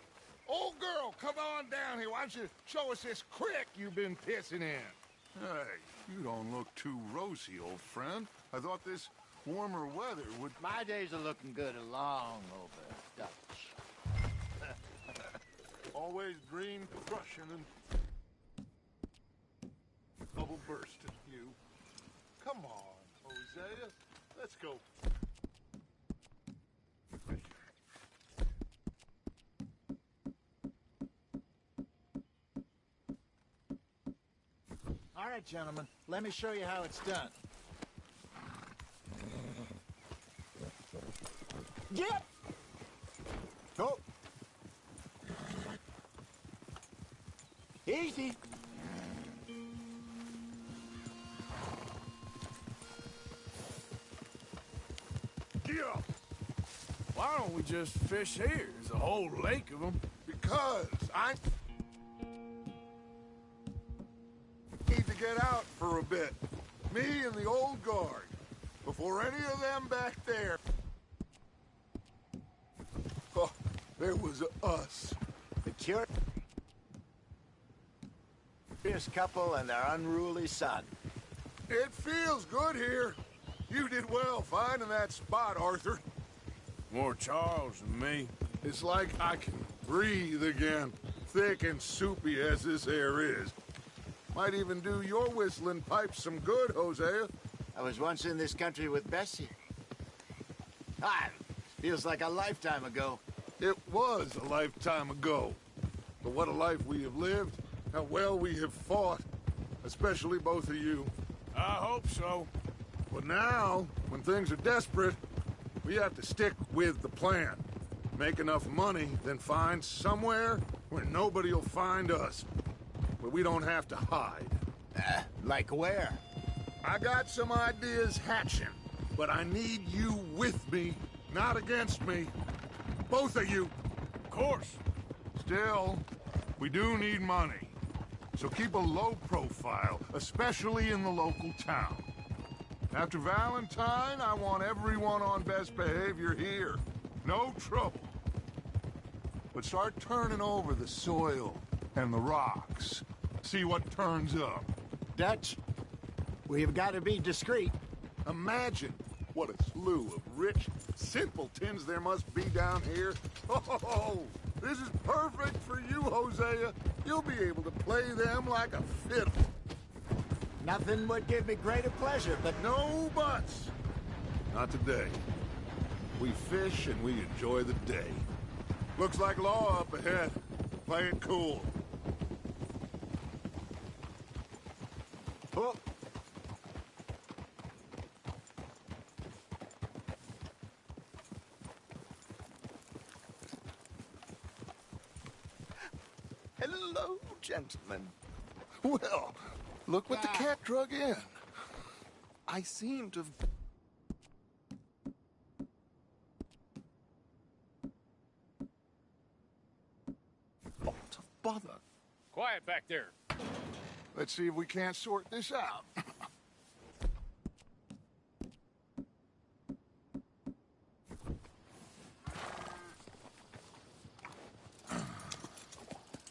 old girl, come on down here. Why don't you show us this creek you've been pissing in? Hey, you don't look too rosy, old friend. I thought this warmer weather would... My days are looking good along over Dutch. Always green, crushing, and bubble bursting, you. Come on, Hosea. Let's go. All right, gentlemen, let me show you how it's done. Get! Oh. Easy. Yeah. Why don't we just fish here? There's a whole lake of them. Because I need to get out for a bit. Me and the old guard. Before any of them back there. Oh, there was us. The curious couple and their unruly son. It feels good here. You did well finding that spot, Arthur. More Charles than me. It's like I can breathe again, thick and soupy as this air is. Might even do your whistling pipes some good, Hosea. I was once in this country with Bessie. Ah, feels like a lifetime ago. It was a lifetime ago. But what a life we have lived. How well we have fought. Especially both of you. I hope so. But now, when things are desperate, we have to stick with the plan. Make enough money, then find somewhere where nobody will find us. Where we don't have to hide. Like where? I got some ideas hatching, but I need you with me, not against me. Both of you. Of course. Still, we do need money. So keep a low profile, especially in the local town. After Valentine, I want everyone on best behavior here. No trouble. But start turning over the soil and the rocks. See what turns up. Dutch, we've got to be discreet. Imagine what a slew of rich simpletons there must be down here. Oh, this is perfect for you, Hosea. You'll be able to play them like a fiddle. Nothing would give me greater pleasure, but... No buts! Not today. We fish and we enjoy the day. Looks like law up ahead. Play it cool. Oh. Hello, gentlemen. Well, look what the cat drug in. I seem to have... What a bother. Quiet back there. Let's see if we can't sort this out.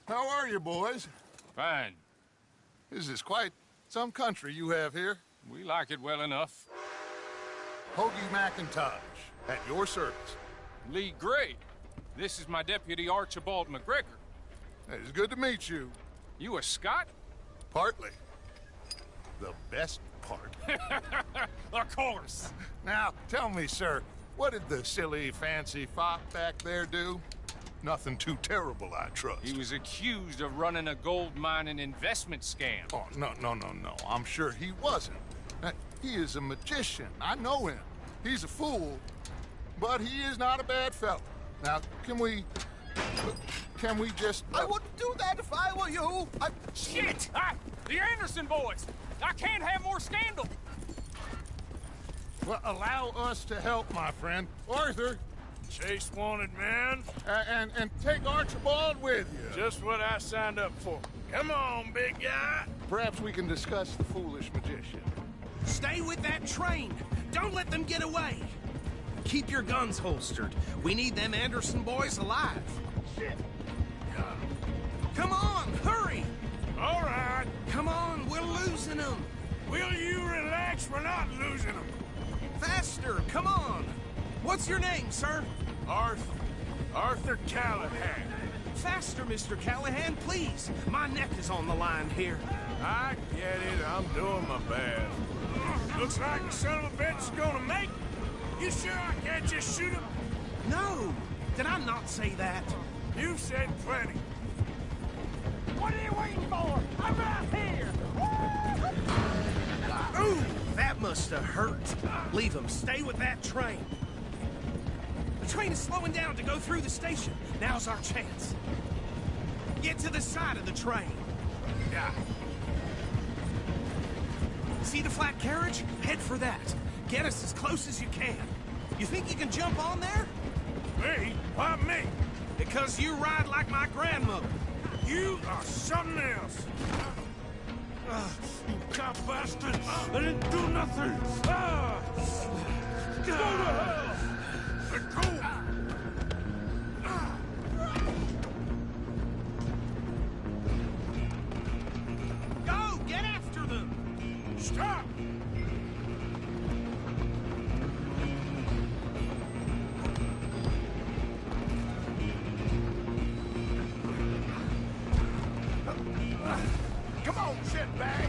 How are you, boys? Fine. This is quite some country you have here. We like it well enough. Hoagie McIntosh, at your service. Lee Gray. This is my deputy, Archibald McGregor. It's good to meet you. You a Scot? Partly. The best part. Of course. Now, tell me, sir, what did the silly, fancy fop back there do? Nothing too terrible, I trust. He was accused of running a gold mining investment scam. Oh, no. I'm sure he wasn't. He is a magician. I know him. He's a fool, but he is not a bad fellow. Now, can we just... I wouldn't do that if I were you. Shit! The Anderson boys! I can't have more scandal! Well, allow us to help, my friend. Arthur! Chase wanted man. And take Archibald with you. Just what I signed up for. Come on, big guy. Perhaps we can discuss the foolish magician. Stay with that train. Don't let them get away. Keep your guns holstered. We need them Anderson boys alive. Shit. Come on, hurry. All right. Come on, we're losing them. Will you relax? We're not losing them. Faster, come on. What's your name, sir? Arthur Callahan. Faster, Mr. Callahan, please. My neck is on the line here. I get it. I'm doing my best. Looks like the son of a bitch is gonna make it. You sure I can't just shoot him? No. Did I not say that? You said plenty. What are you waiting for? I'm right here! Ooh, that must have hurt. Leave him. Stay with that train. The train is slowing down to go through the station. Now's our chance. Get to the side of the train. Yeah. See the flat carriage? Head for that. Get us as close as you can. You think you can jump on there? Me? Why me? Because you ride like my grandmother. You are something else. You cop bastard! I didn't do nothing! Go to hell! Let go! Go! Get after them! Stop! Come on, shitbag!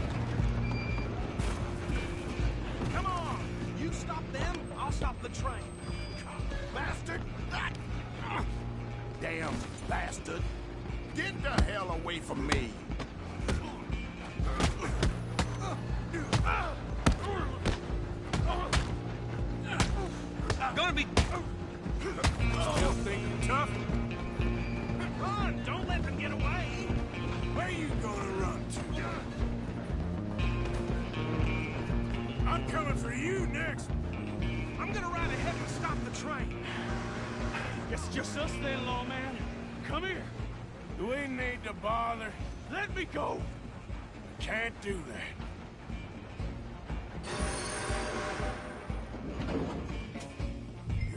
Come on! You stop them, I'll stop the train. Bastard! Damn bastard. Get the hell away from me! Gonna be... Still think you're tough? Run! Don't let them get away! Where you gonna run to? I'm coming for you next. I'm gonna ride ahead and stop the train. Guess just us then, lawman. Come here. Do we need to bother? Let me go. Can't do that.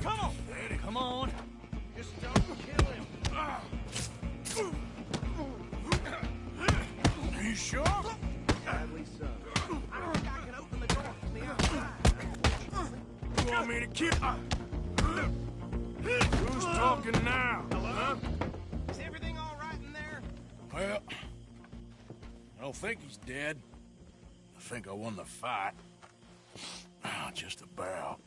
Come on. Come on. Just don't kill him. Are you sure? Sadly so. I think I can open the door from the outside. You want me to kill? Who's talking now? Hello? Huh? Is everything all right in there? Well, I don't think he's dead. I think I won the fight. Just about.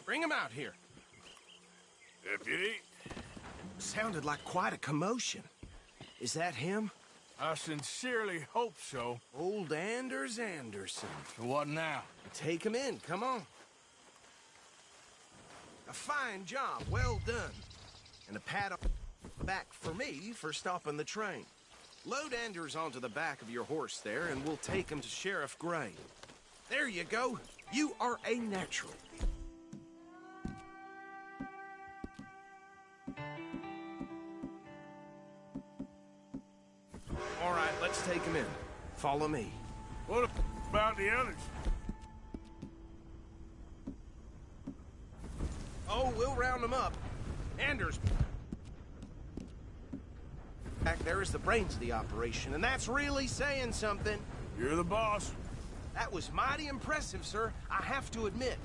Bring him out here. Deputy? Sounded like quite a commotion. Is that him? I sincerely hope so. Old Anders Anderson. So what now? Take him in, come on. A fine job, well done. And a pat on the back for me for stopping the train. Load Anders onto the back of your horse there, and we'll take him to Sheriff Gray. There you go. You are a natural. All right, let's take him in. Follow me. What about the others? Oh, we'll round them up. Anders. Back there is the brains of the operation, and that's really saying something. You're the boss. That was mighty impressive, sir. I have to admit.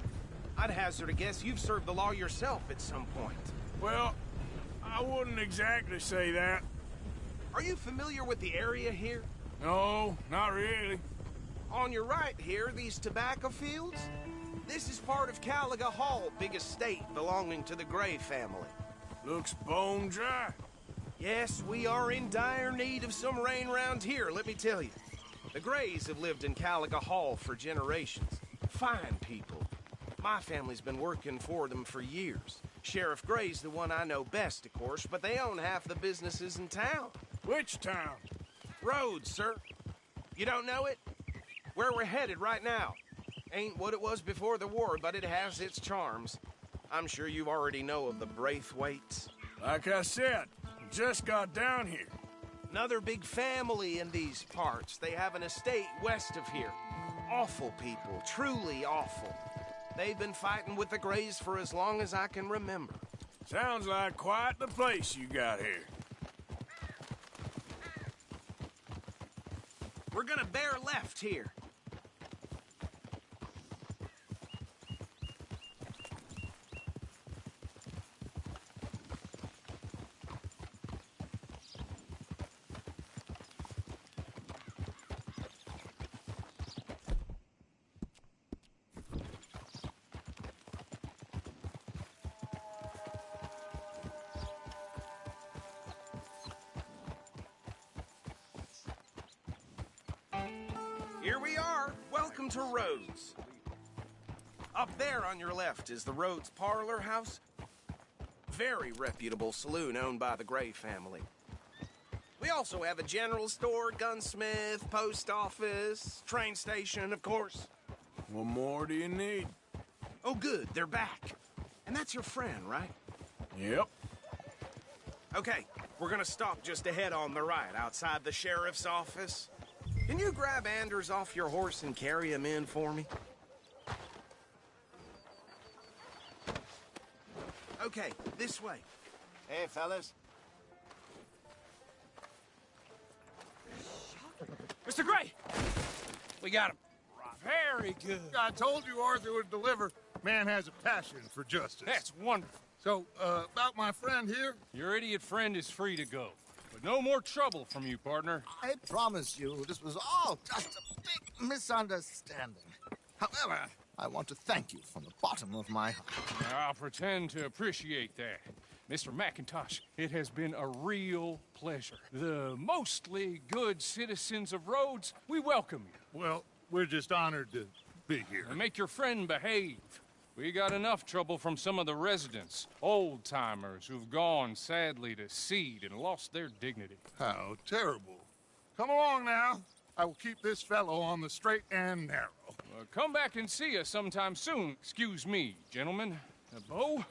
I'd hazard a guess you've served the law yourself at some point. Well, I wouldn't exactly say that. Are you familiar with the area here? No, not really. On your right here, these tobacco fields? This is part of Caliga Hall, big estate belonging to the Gray family. Looks bone dry. Yes, we are in dire need of some rain round here, let me tell you. The Grays have lived in Caliga Hall for generations. Fine people. My family's been working for them for years. Sheriff Gray's the one I know best, of course, but they own half the businesses in town. Which town? Rhodes, sir. You don't know it? Where we're headed right now. Ain't what it was before the war, but it has its charms. I'm sure you already know of the Braithwaites. Like I said, just got down here. Another big family in these parts. They have an estate west of here. Awful people, truly awful. They've been fighting with the Grays for as long as I can remember. Sounds like quite the place you got here. We're gonna bear left here. Here we are. Welcome to Rhodes. Up there on your left is the Rhodes Parlor House. Very reputable saloon owned by the Gray family. We also have a general store, gunsmith, post office, train station, of course. What more do you need? Oh, good. They're back. And that's your friend, right? Yep. Okay, we're gonna stop just ahead on the right, outside the sheriff's office. Can you grab Anders off your horse and carry him in for me? Okay, this way. Hey, fellas. Mr. Gray! We got him. Very good. I told you Arthur would deliver. Man has a passion for justice. That's wonderful. So, about my friend here? Your idiot friend is free to go. But no more trouble from you, partner. I promise you, this was all just a big misunderstanding. However, I want to thank you from the bottom of my heart. I'll pretend to appreciate that. Mr. McIntosh, it has been a real pleasure. The mostly good citizens of Rhodes, we welcome you. Well, we're just honored to be here. And make your friend behave. We got enough trouble from some of the residents, old-timers who've gone, sadly, to seed and lost their dignity. How terrible. Come along now. I will keep this fellow on the straight and narrow. Come back and see us sometime soon. Excuse me, gentlemen. Bo,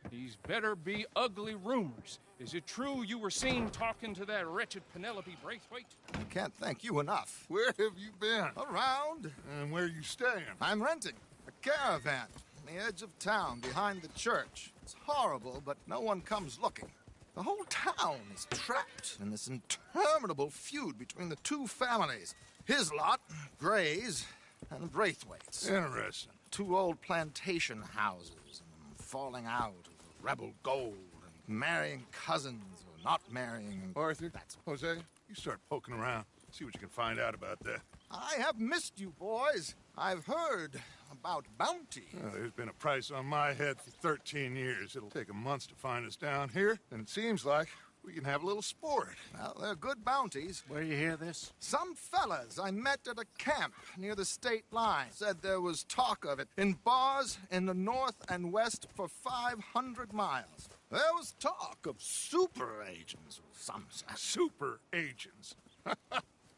these better be ugly rumors. Is it true you were seen talking to that wretched Penelope Braithwaite? I can't thank you enough. Where have you been? Around. And where are you staying? I'm renting a caravan on the edge of town behind the church. It's horrible, but no one comes looking. The whole town is trapped in this interminable feud between the two families. His lot, Gray's, and Braithwaites. Interesting. 2 old plantation houses, and falling out of the rebel gold, and marrying cousins or not marrying. And Arthur, Hosea, you start poking around. See what you can find out about that. I have missed you, boys. I've heard about bounty. Well, there's been a price on my head for 13 years. It'll take 'em months to find us down here, and it seems like we can have a little sport. Well, they're good bounties. Where you hear this? Some fellas I met at a camp near the state line said there was talk of it in bars in the north and west for 500 miles. There was talk of super agents or some such. Super agents?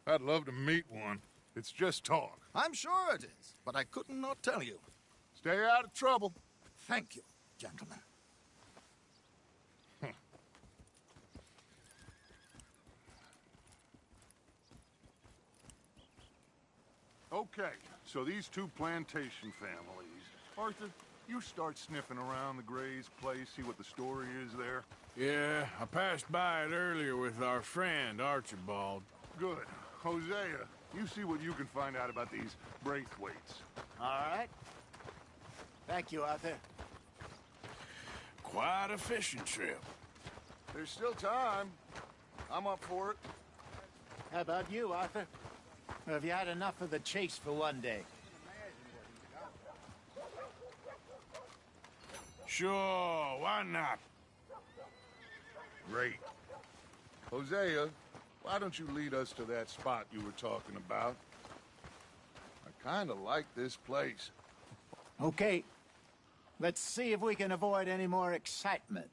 I'd love to meet one. It's just talk. I'm sure it is, but I couldn't not tell you. Stay out of trouble. Thank you, gentlemen. Okay, so these 2 plantation families. Arthur, you start sniffing around the Gray's place, see what the story is there. Yeah, I passed by it earlier with our friend, Archibald. Good. Hosea, you see what you can find out about these Braithwaites. All right. Thank you, Arthur. Quite a fishing trip. There's still time. I'm up for it. How about you, Arthur? Or have you had enough of the chase for one day? Sure, why not? Great. Hosea, why don't you lead us to that spot you were talking about? I kind of like this place. Okay. Let's see if we can avoid any more excitement.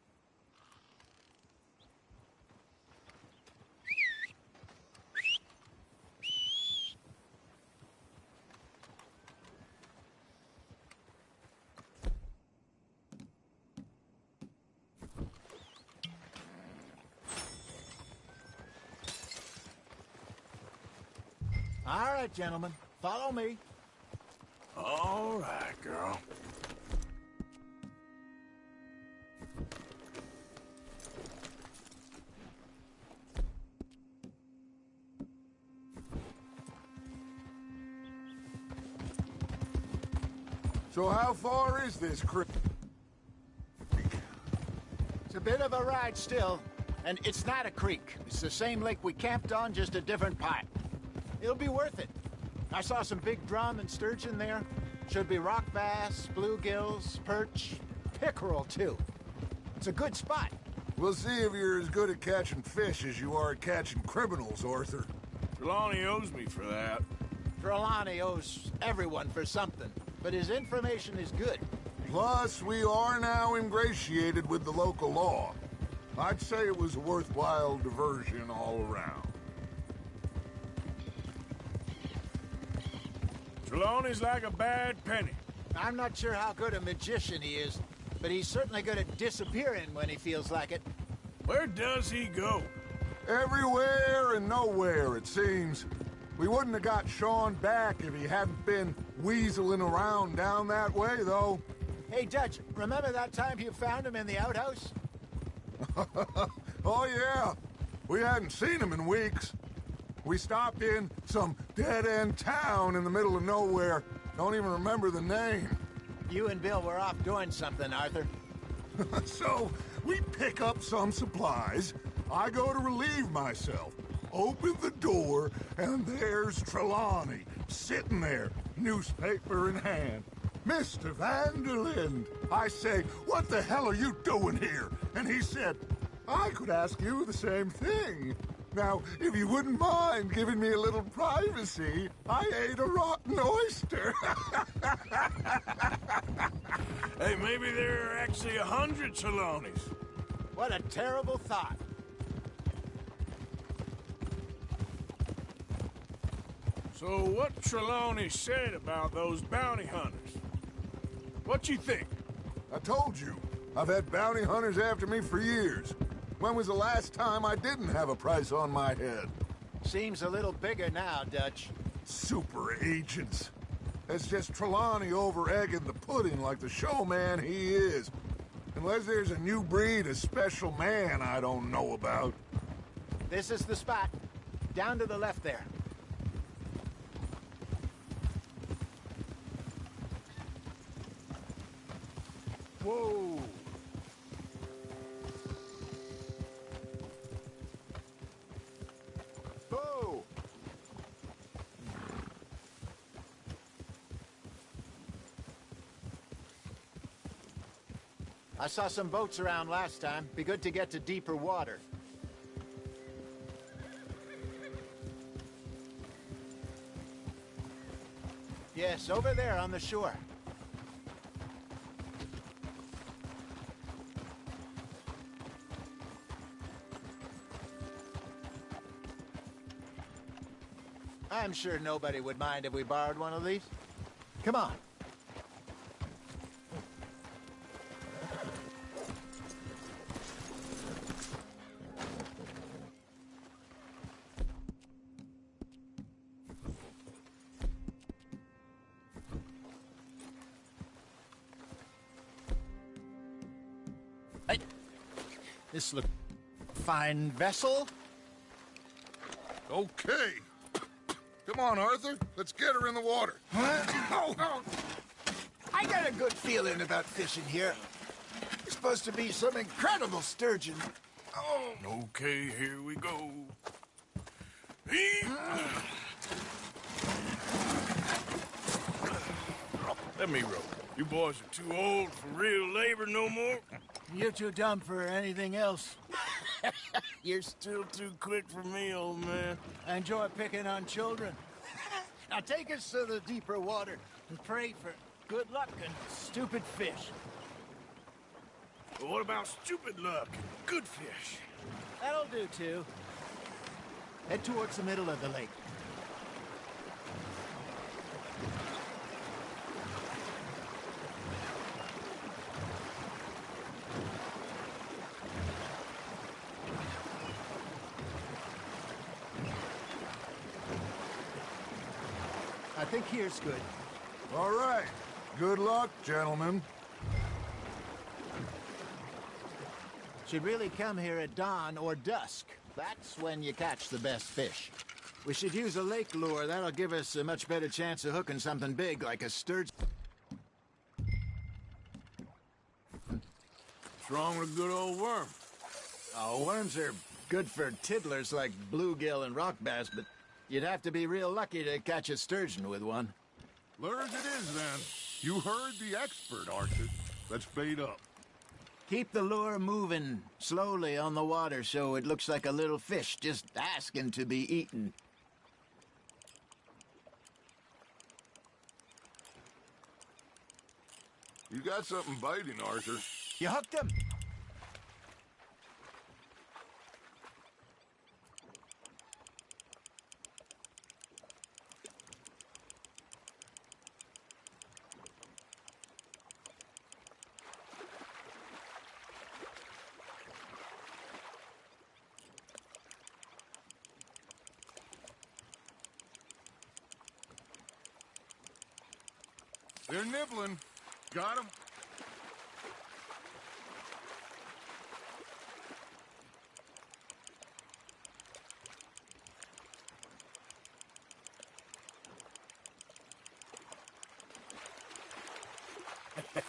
All right, gentlemen. Follow me. All right, girl. So how far is this creek? It's a bit of a ride still, and it's not a creek. It's the same lake we camped on, just a different part. It'll be worth it. I saw some big drum and sturgeon there. Should be rock bass, bluegills, perch, pickerel, too. It's a good spot. We'll see if you're as good at catching fish as you are at catching criminals, Arthur. Trelawney owes me for that. Trelawney owes everyone for something, but his information is good. Plus, we are now ingratiated with the local law. I'd say it was a worthwhile diversion all around. Trelawney's like a bad penny. I'm not sure how good a magician he is, but he's certainly good at disappearing when he feels like it. Where does he go? Everywhere and nowhere, it seems. We wouldn't have got Sean back if he hadn't been weaseling around down that way, though. Hey, Dutch, remember that time you found him in the outhouse? Oh, yeah. We hadn't seen him in weeks. We stopped in some dead-end town in the middle of nowhere. Don't even remember the name. You and Bill were off doing something, Arthur. So, we pick up some supplies. I go to relieve myself. Open the door, and there's Trelawney, sitting there, newspaper in hand. Mr. Van der Linde. I say, what the hell are you doing here? And he said, I could ask you the same thing. Now, if you wouldn't mind giving me a little privacy, I ate a rotten oyster. Hey, maybe there are actually 100 Trelawneys. What a terrible thought. So what Trelawney said about those bounty hunters? What you think? I told you. I've had bounty hunters after me for years. When was the last time I didn't have a price on my head? Seems a little bigger now, Dutch. Super agents. It's just Trelawney over-egging the pudding like the showman he is. Unless there's a new breed of special man I don't know about. This is the spot. Down to the left there. Whoa! Whoa! I saw some boats around last time. Be good to get to deeper water. Yes, over there on the shore. I'm sure nobody would mind if we borrowed one of these. Come on. This look fine vessel. Okay. Come on, Arthur. Let's get her in the water. Oh. I got a good feeling about fishing here. It's supposed to be some incredible sturgeon. Oh. Okay, here we go. Let me row. You boys are too old for real labor no more. You're too dumb for anything else. You're still too quick for me, old man. I enjoy picking on children. Now take us to the deeper water and pray for good luck and stupid fish. But what about stupid luck and good fish? That'll do, too. Head towards the middle of the lake. I think here's good. All right. Good luck, gentlemen. Should really come here at dawn or dusk. That's when you catch the best fish. We should use a lake lure. That'll give us a much better chance of hooking something big like a sturgeon. What's wrong with a good old worm? Oh, worms are good for tiddlers like bluegill and rock bass, but you'd have to be real lucky to catch a sturgeon with one. Lures it is, then. You heard the expert, Arthur. Let's bait up. Keep the lure moving slowly on the water so it looks like a little fish just asking to be eaten. You got something biting, Arthur. You hooked him. They're nibbling. Got him?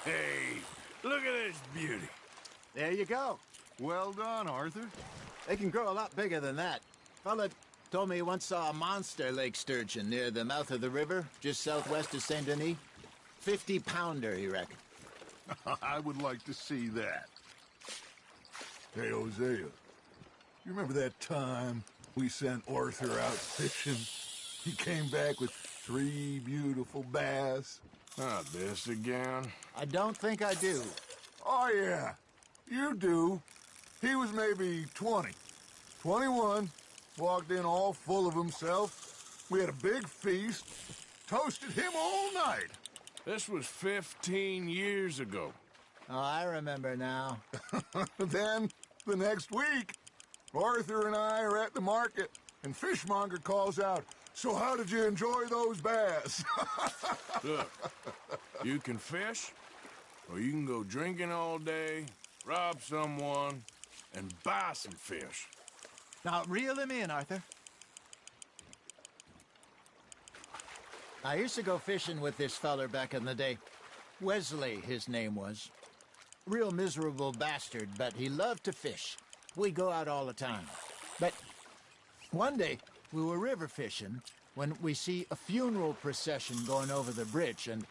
Hey, look at this beauty. There you go. Well done, Arthur. They can grow a lot bigger than that. Fella told me he once saw a monster lake sturgeon near the mouth of the river, just southwest of Saint Denis. 50-pounder, he reckoned. I would like to see that. Hey, Hosea, you remember that time we sent Arthur out fishing? He came back with 3 beautiful bass. Not this again. I don't think I do. Oh, yeah. You do. He was maybe 20. 21. Walked in all full of himself. We had a big feast. Toasted him all night. This was 15 years ago. Oh, I remember now. Then, the next week, Arthur and I are at the market, and Fishmonger calls out, "So how did you enjoy those bass?" Look, you can fish, or you can go drinking all day, rob someone, and buy some fish. Now, reel him in, Arthur. I used to go fishing with this feller back in the day. Wesley, his name was. real miserable bastard, but he loved to fish. We go out all the time. But one day, we were river fishing when we see a funeral procession going over the bridge, and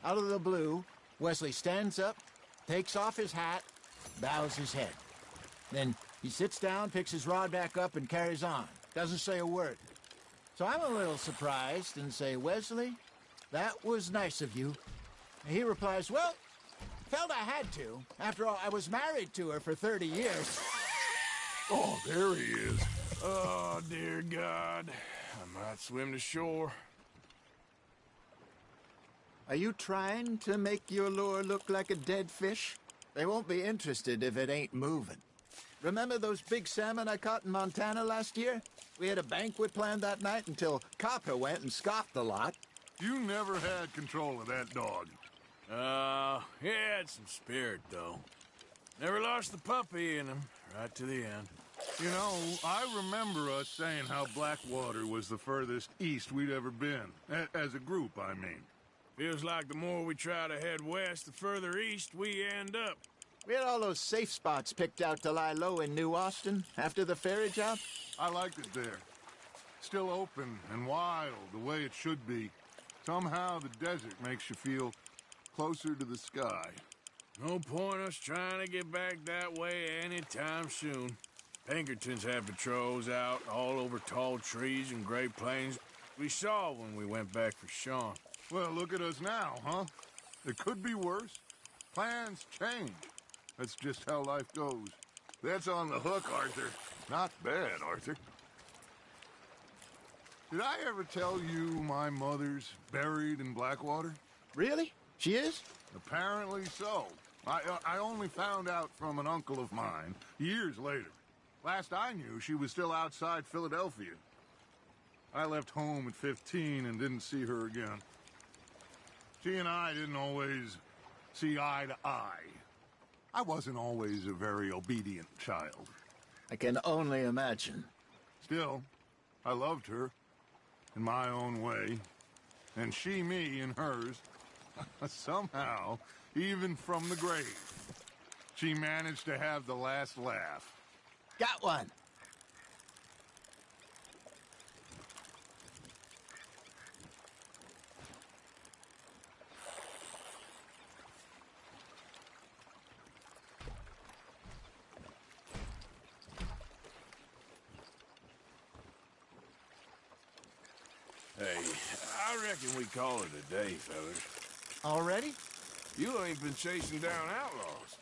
out of the blue, Wesley stands up, takes off his hat, bows his head. Then he sits down, picks his rod back up, and carries on. Doesn't say a word. So I'm a little surprised and say, Wesley, that was nice of you. And he replies, well, felt I had to. After all, I was married to her for 30 years. Oh, there he is. Oh, dear God. I might swim to shore. Are you trying to make your lure look like a dead fish? They won't be interested if it ain't moving. Remember those big salmon I caught in Montana last year? We had a banquet planned that night until Copper went and scoffed a lot. You never had control of that dog. He had some spirit, though. Never lost the puppy in him, right to the end. You know, I remember us saying how Blackwater was the furthest east we'd ever been. As a group, I mean. Feels like the more we try to head west, the further east we end up. We had all those safe spots picked out to lie low in New Austin after the ferry job. I liked it there. Still open and wild, the way it should be. Somehow the desert makes you feel closer to the sky. No point us trying to get back that way anytime soon. Pinkertons had patrols out all over tall trees and Great Plains. We saw when we went back for Sean. Well, look at us now, huh? It could be worse. Plans change. That's just how life goes. That's on the hook, Arthur. Not bad, Arthur. Did I ever tell you my mother's buried in Blackwater? Really? She is? Apparently so. I only found out from an uncle of mine years later. Last I knew, she was still outside Philadelphia. I left home at 15 and didn't see her again. She and I didn't always see eye to eye. I wasn't always a very obedient child. I can only imagine. Still, I loved her in my own way, and she me in hers. Somehow, even from the grave, she managed to have the last laugh. Got one. Hey, I reckon we call it a day, fellas. Already? You ain't been chasing down outlaws.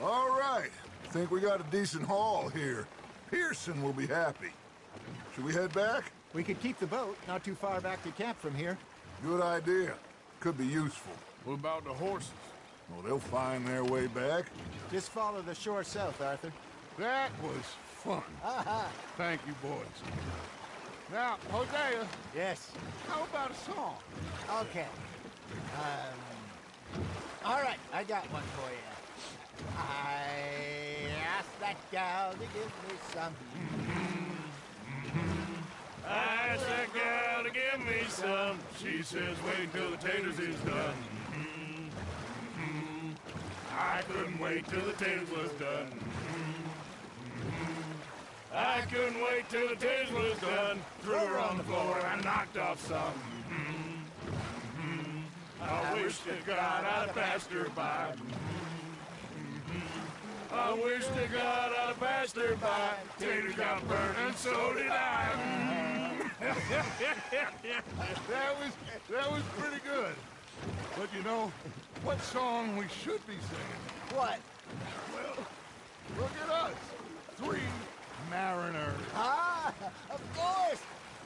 All right. Think we got a decent haul here. Pearson will be happy. Should we head back? We could keep the boat not too far back to camp from here. Good idea. Could be useful. What about the horses? Well, they'll find their way back. Just follow the shore south, Arthur. That was fun. Thank you, boys. Now, Hosea. Yes? How about a song? Okay. All right, I got one for you. I asked that gal to give me some. I asked that gal to give me some. She says, wait until the taters is done. I couldn't wait till the taters was done. I couldn't wait till the taters was done. Threw her on the floor and knocked off some. I wish to God I'd have passed her by. I wish to God I'd have passed her by. Taters got burnt and so did I. That was pretty good. But you know, what song we should be singing? What? Well, look at us. 3 mariners. Ah, of course.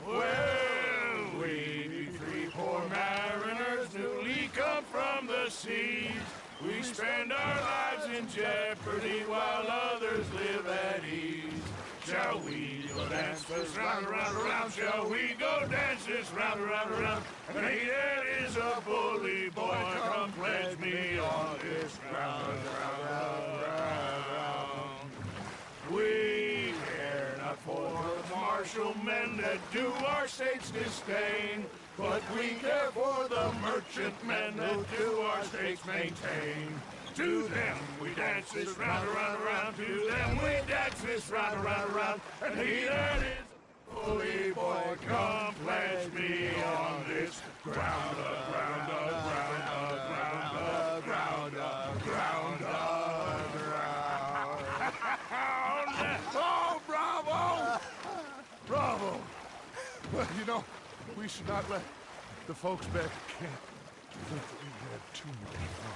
Well, we be 3 poor mariners newly come from the seas. We spend our lives in jeopardy while others live at ease. Shall we go dance this round, around, around? Shall we go dance this round, around, around? And he that is a bully boy, come pledge me on this ground, round, round. We care not for Marshal Mendez. led to our state's disdain. But we care for the merchantmen who do our states maintain. To them we dance this round, around, around. To them we dance this round, around, around. And he that is a bully boy, come pledge me on this ground, ground, ground, ground, ground, ground, ground. Oh, bravo! Bravo! Well, you know, we should not let the folks back at camp think that we had too much fun.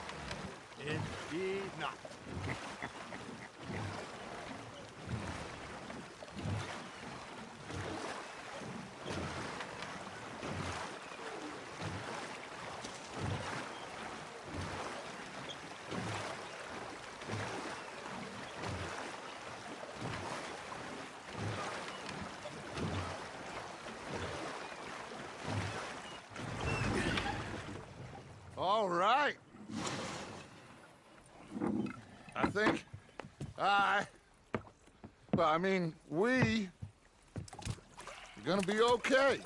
Indeed not. All right. I think we are gonna be okay.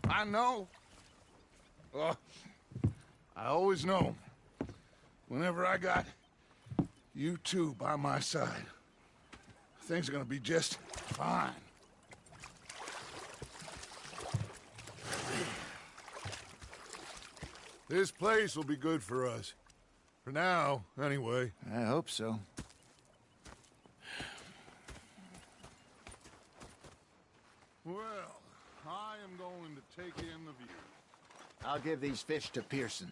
I know. I always know. Whenever I got you two by my side, things are gonna be just fine. This place will be good for us. For now, anyway. I hope so. Well, I am going to take in the view. I'll give these fish to Pearson.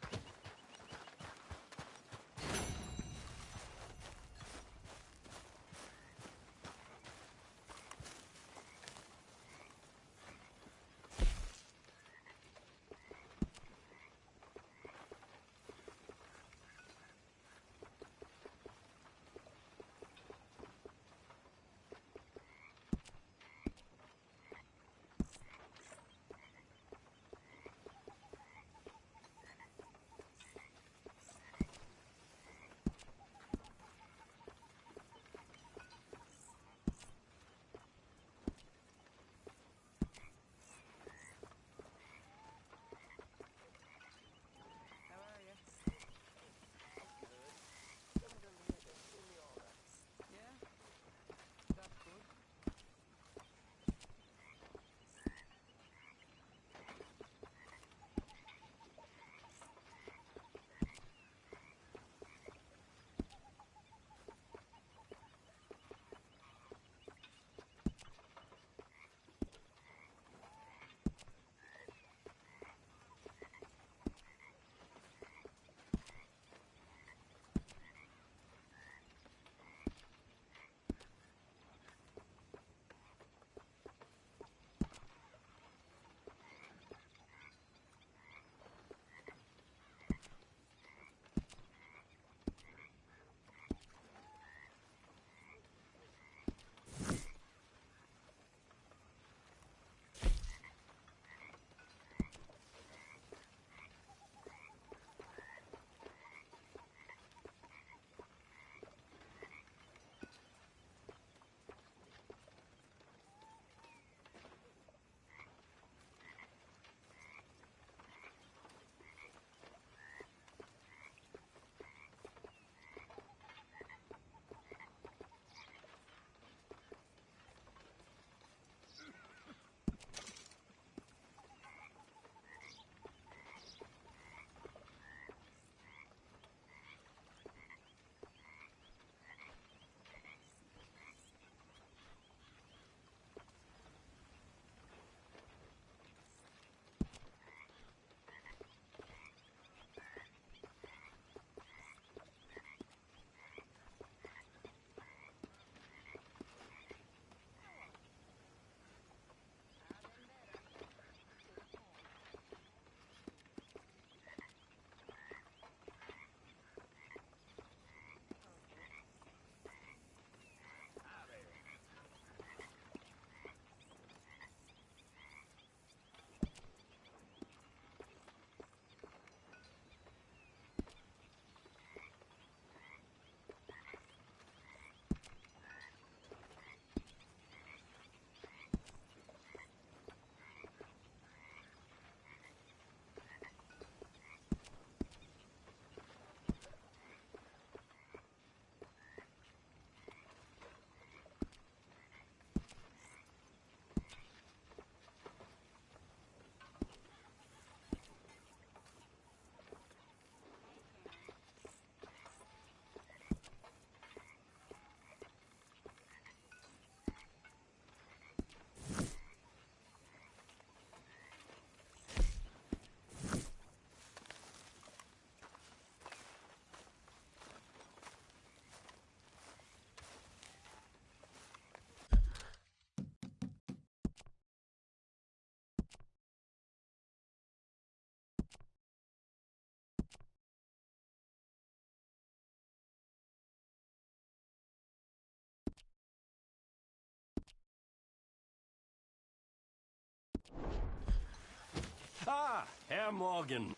Ah, Herr Morgan.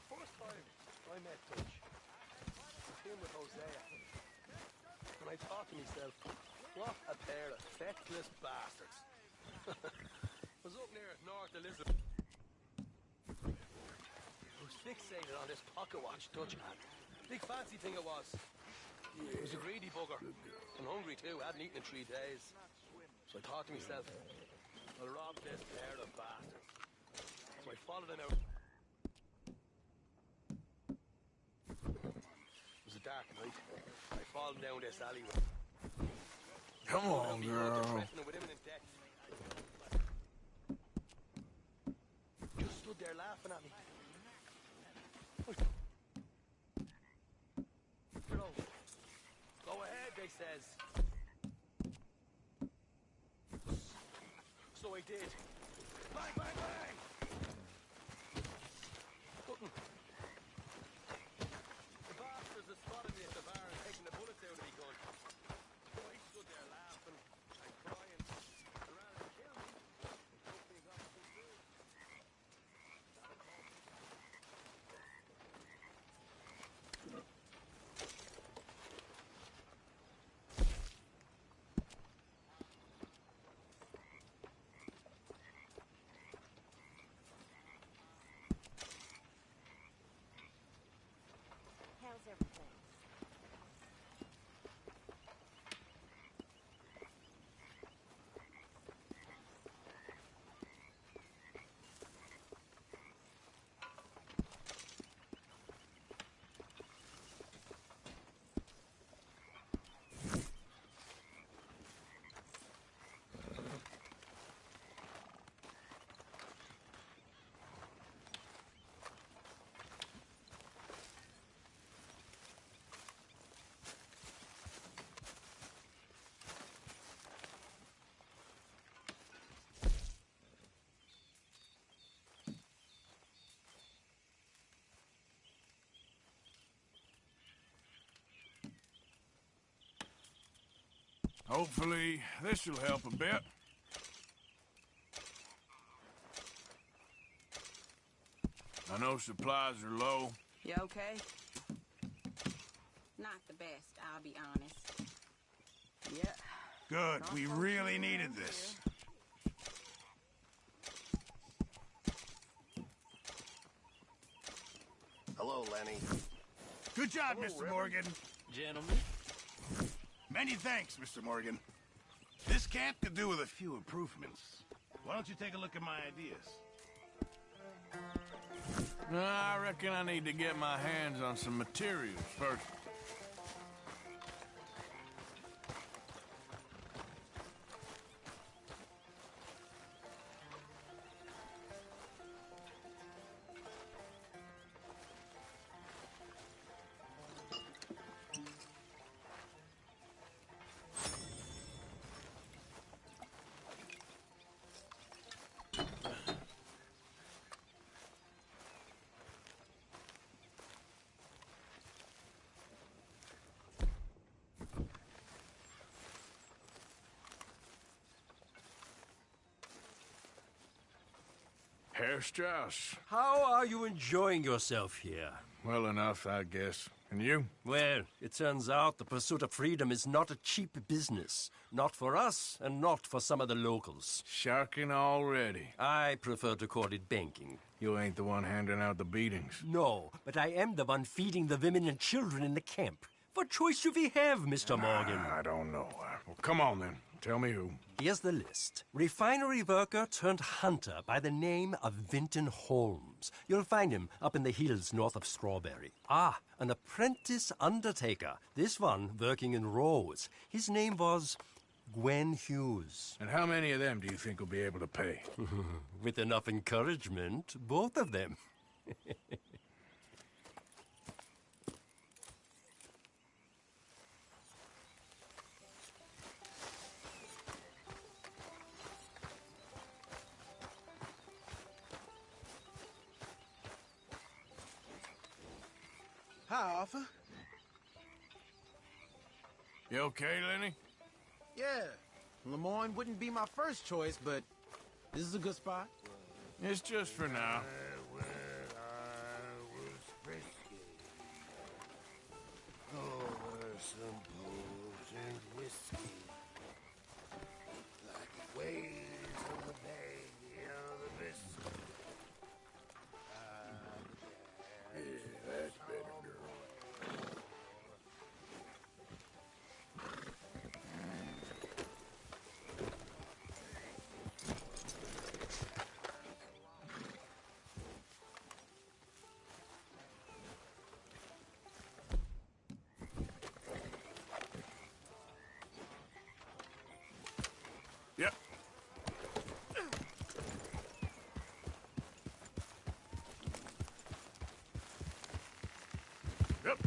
First time I met Dutch, him with Hosea, and I thought to myself, what a pair of feckless bastards. I was up near North Elizabeth. I was fixated on this pocket watch Dutch had. Big fancy thing it was. He was a greedy bugger, and hungry too, hadn't eaten in 3 days. So I thought to myself, I'll rob this pair of bastards. So I followed him out. It was a dark night. I followed him down this alleyway. Come on, girl. Threatening with imminent death. Just stood there laughing at me. Go ahead, they says. So I did. Bang, bang, bang! Couldn't. The bastards had spotted me at the bar and taken the bullets out of me gun. So I stood there laughing and crying. And rather than kill me, they took me and got some food. How's everything? Hopefully, this'll help a bit. I know supplies are low. You okay? Not the best, I'll be honest. Yeah. Good. We really needed this. Hello, Lenny. Good job, Hello, Mr. Reverend. Morgan. Gentlemen. Many thanks, Mr. Morgan. This camp could do with a few improvements. Why don't you take a look at my ideas? I reckon I need to get my hands on some materials first. Herr Strauss. How are you enjoying yourself here? Well enough, I guess. And you? Well, it turns out the pursuit of freedom is not a cheap business. Not for us, and not for some of the locals. Sharking already. I prefer to call it banking. You ain't the one handing out the beatings. No, but I am the one feeding the women and children in the camp. What choice do we have, Mr. Morgan? I don't know. Well, come on then. Tell me who. Here's the list. Refinery worker turned hunter by the name of Vinton Holmes. You'll find him up in the hills north of Strawberry. Ah, an apprentice undertaker. This one working in Rhodes. His name was Gwen Hughes. And how many of them do you think will be able to pay? With enough encouragement, both of them. Hi, Arthur. You okay, Lenny? Yeah, Lemoyne wouldn't be my first choice, but this is a good spot. It's just for now. When I was frisky, over some booze and whiskey, like the waves of the bay of the Biscuit. Yeah, that's better, girl. Yep. Yep.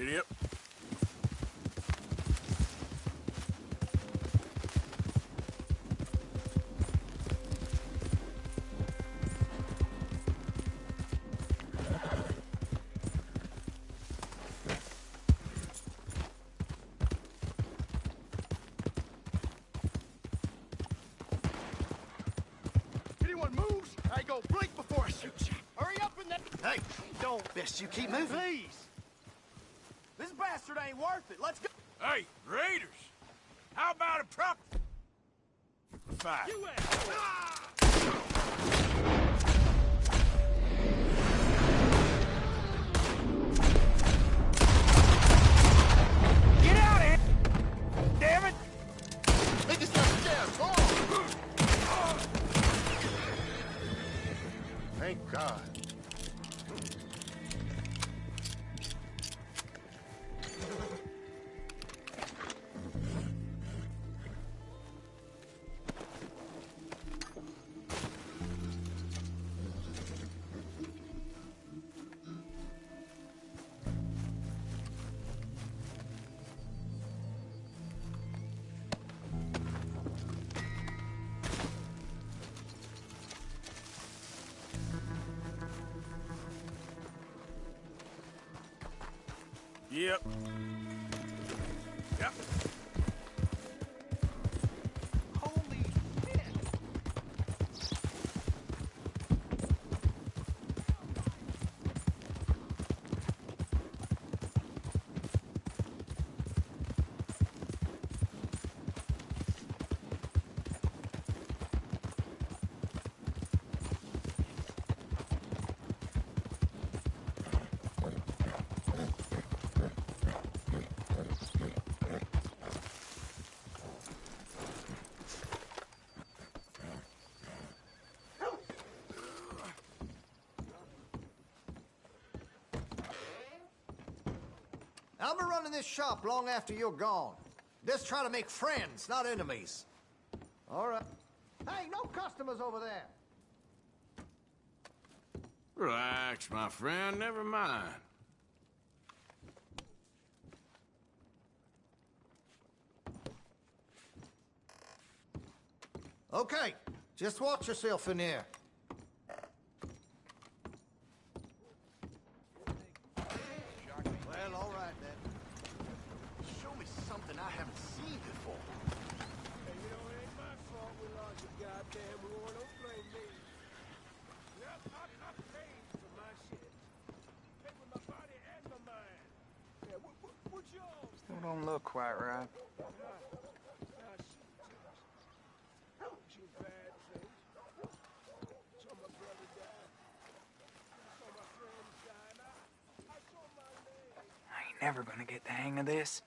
Yep. Anyone moves, I go blink before I shoot you. Hurry up in there. Hey, don't. Best you keep moving. Please. This bastard ain't worth it. Let's go. Hey, Raiders! How about a prop fight? You Get out of here! Damn it! They just got scared. Oh! Thank God. Yep. Yep. Holy shit! I'll be running this shop long after you're gone. Just try to make friends, not enemies. All right. Hey, no customers over there. Relax, my friend. Never mind. Okay, just watch yourself in here. Well, all right then. Show me something I haven't seen before. Hey, you know, it ain't my fault we lost the goddamn war. Don't blame me. Yep, I paid for my shit. Paid with my body and my mind. Yeah, what's yours? Still don't look quite right. Never gonna get the hang of this.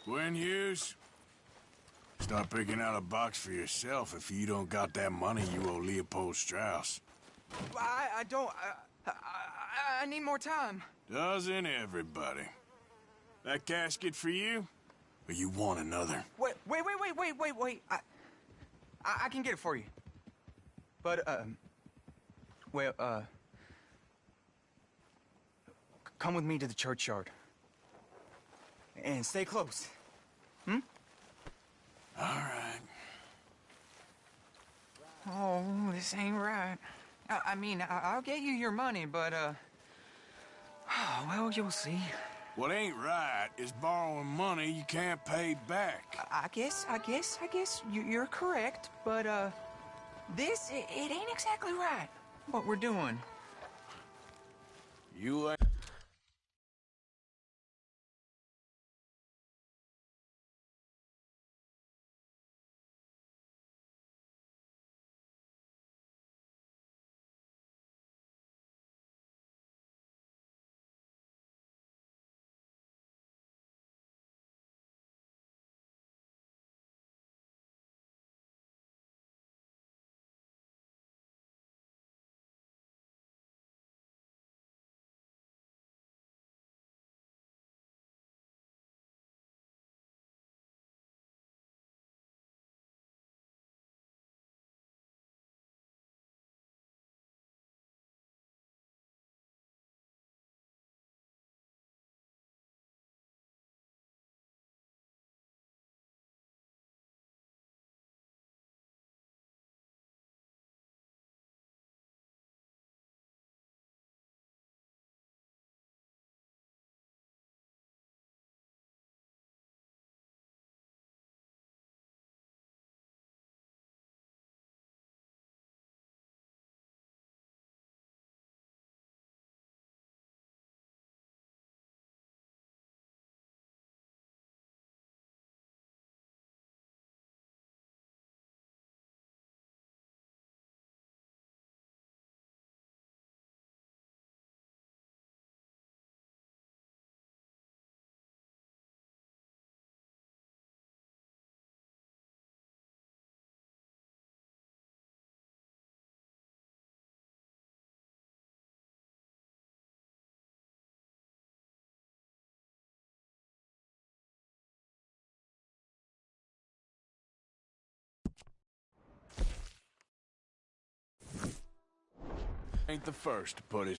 Gwen Hughes, start picking out a box for yourself if you don't got that money you owe Leopold Strauss. I don't... I need more time. Doesn't everybody? That casket for you? Or you want another? Wait. I can get it for you. But, come with me to the churchyard. And stay close. Hmm? All right. Oh, this ain't right. I mean, I'll get you your money, but, well, you'll see. What ain't right is borrowing money you can't pay back. I guess you're correct, but, this, it ain't exactly right, what we're doing. You ain't... Ain't the first to put his